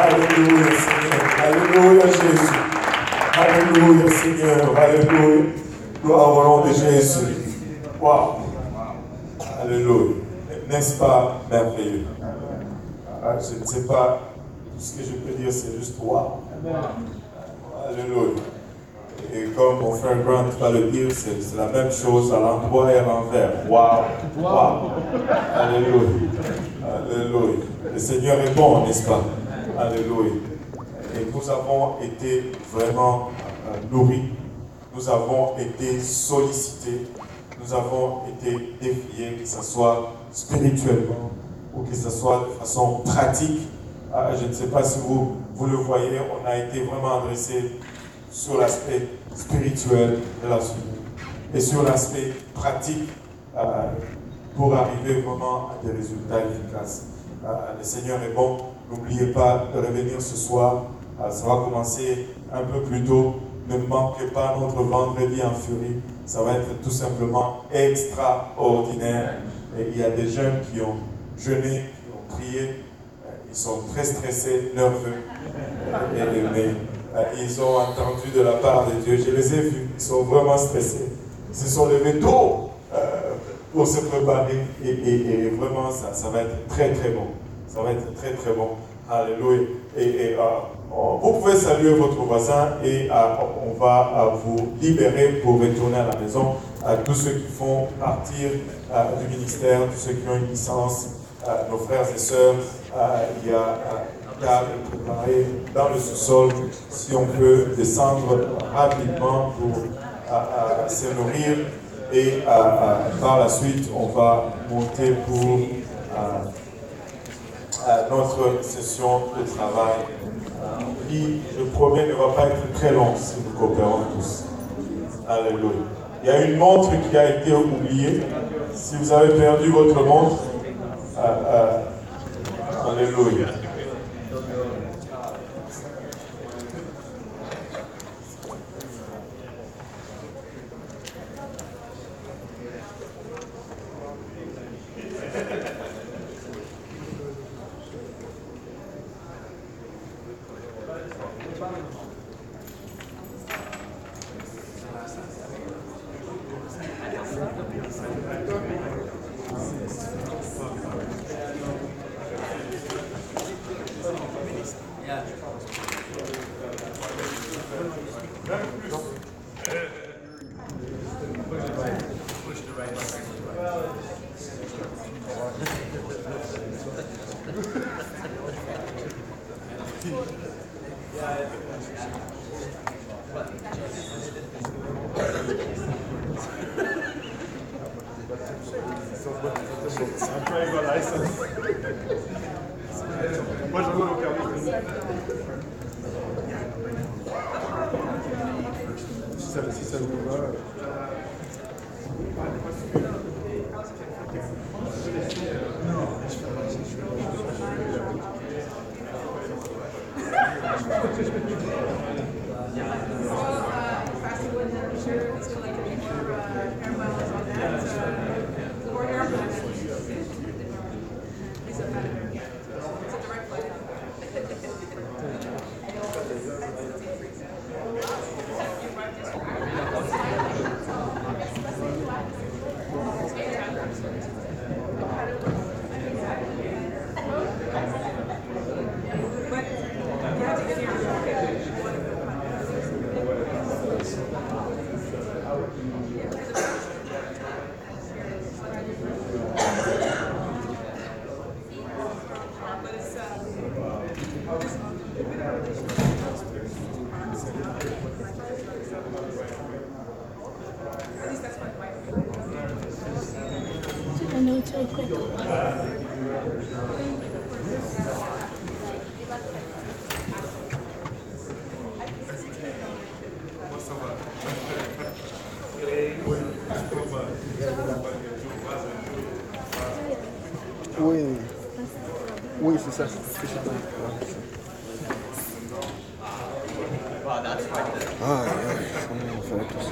Alléluia, Seigneur. Alléluia, Jésus. Alléluia, Seigneur. Alléluia. Gloire au nom de Jésus. Wow. Alléluia. N'est-ce pas merveilleux? Je ne sais pas, tout ce que je peux dire, c'est juste wow. Alléluia. Et comme mon frère Grant va le dire, c'est la même chose à l'endroit et à l'envers. Wow. Wow. Alléluia. Alléluia. Le Seigneur est bon, n'est-ce pas? Alléluia. Et nous avons été vraiment nourris. Nous avons été sollicités. Nous avons été défiés, que ce soit spirituellement ou que ce soit de façon pratique. Je ne sais pas si vous le voyez, on a été vraiment adressé sur l'aspect spirituel de la vie et sur l'aspect pratique pour arriver vraiment à des résultats efficaces. Le Seigneur est bon. N'oubliez pas de revenir ce soir. Ça va commencer un peu plus tôt. Ne manquez pas notre vendredi en furie. Ça va être tout simplement extraordinaire. Et il y a des jeunes qui ont jeûné, qui ont prié. Ils sont très stressés, nerveux. Mais ils ont entendu de la part de Dieu. Je les ai vus. Ils sont vraiment stressés. Ils se sont levés tôt pour se préparer. Et vraiment, ça va être très très bon. Ça va être très très bon. Alléluia. Vous pouvez saluer votre voisin et on va vous libérer pour retourner à la maison. Tous ceux qui font partir du ministère, tous ceux qui ont une licence, nos frères et sœurs, il y a table préparée dans le sous-sol, si on peut descendre rapidement pour se nourrir. Et par la suite, on va monter pour notre session de travail qui, je promets, ne va pas être très longue si nous coopérons tous. Alléluia. Il y a une montre qui a été oubliée. Si vous avez perdu votre montre, alléluia. Moi, je vois au permis. Si ça vous va. Oui, c'est ça. Ah, on fait tout ça.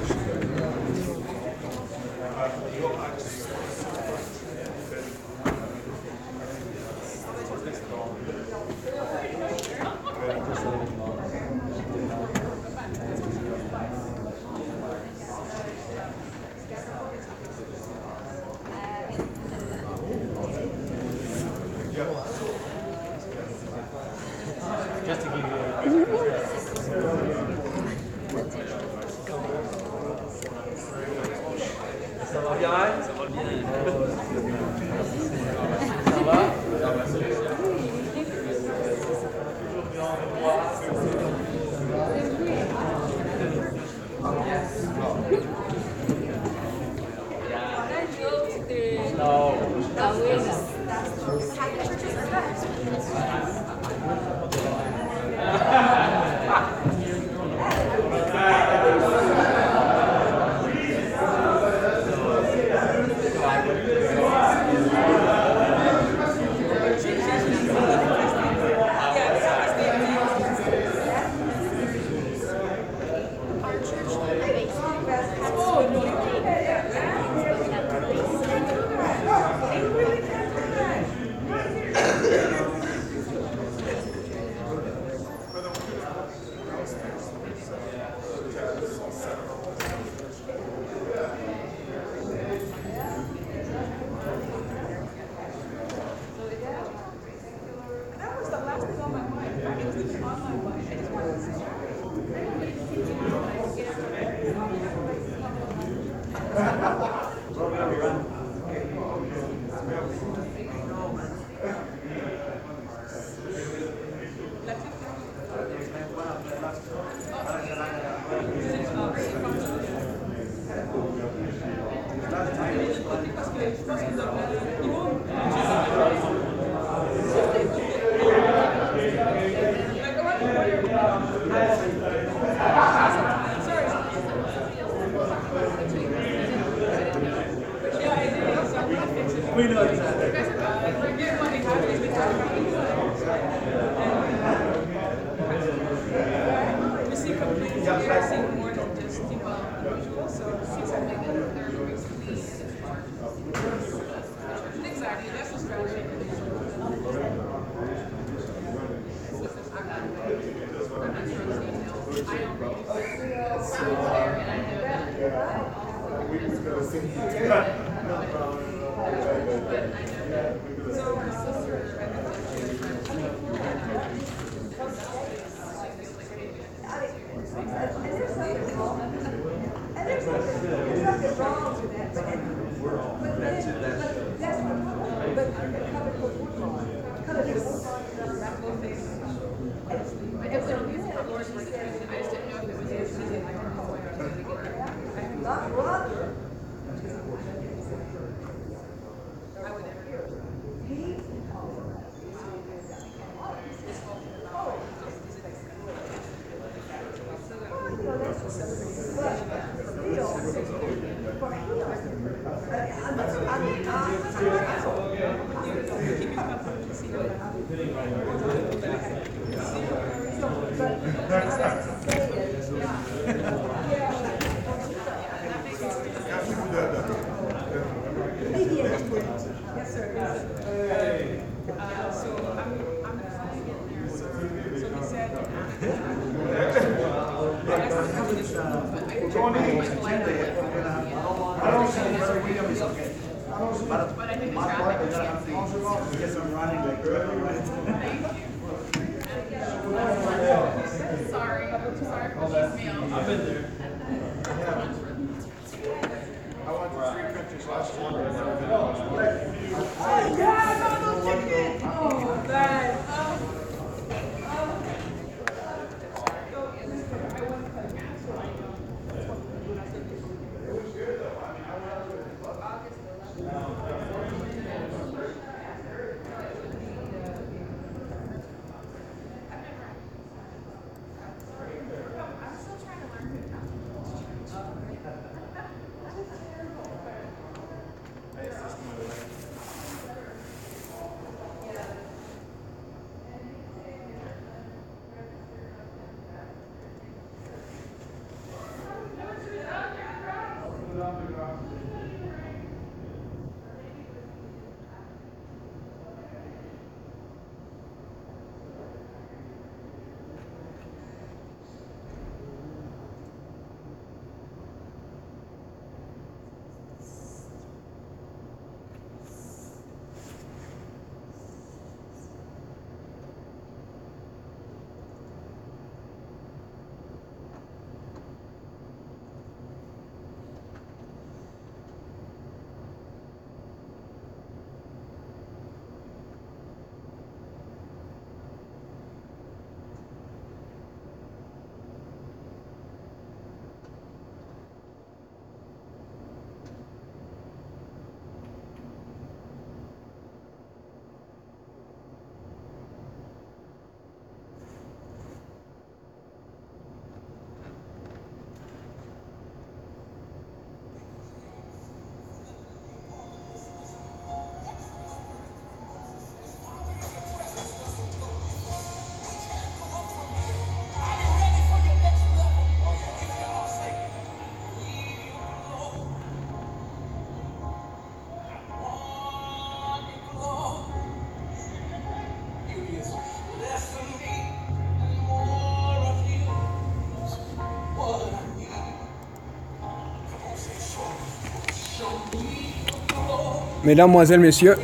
Mesdames, Messieurs,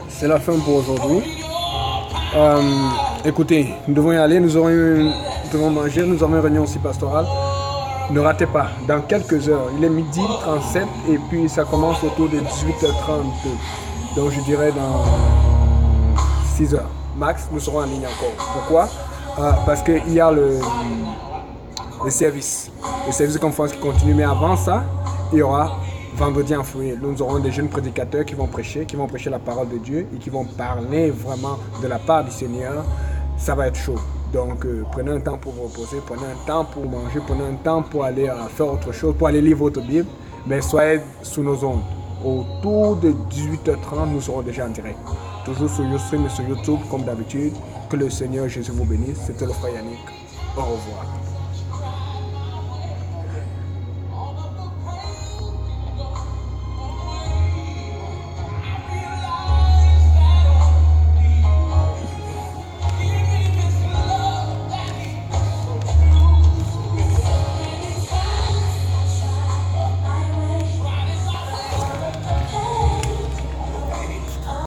c'est la fin pour aujourd'hui. Écoutez, nous devons y aller, nous devons manger, nous avons une réunion aussi pastorale. Ne ratez pas, dans quelques heures, il est 12h37 et puis ça commence autour de 18h30. Donc je dirais dans 6 heures max, nous serons en ligne encore. Pourquoi? parce qu'il y a le service de conférence qui continue. Mais avant ça, il y aura vendredi en foyer. Nous aurons des jeunes prédicateurs qui vont prêcher la parole de Dieu et qui vont parler vraiment de la part du Seigneur. Ça va être chaud. Donc, prenez un temps pour vous reposer, prenez un temps pour manger, prenez un temps pour aller faire autre chose, pour aller lire votre Bible. Mais soyez sous nos ondes. Autour de 18h30, nous serons déjà en direct. Toujours sur YouStream et sur YouTube, comme d'habitude. Que le Seigneur Jésus vous bénisse. C'était le frère Yannick. Au revoir.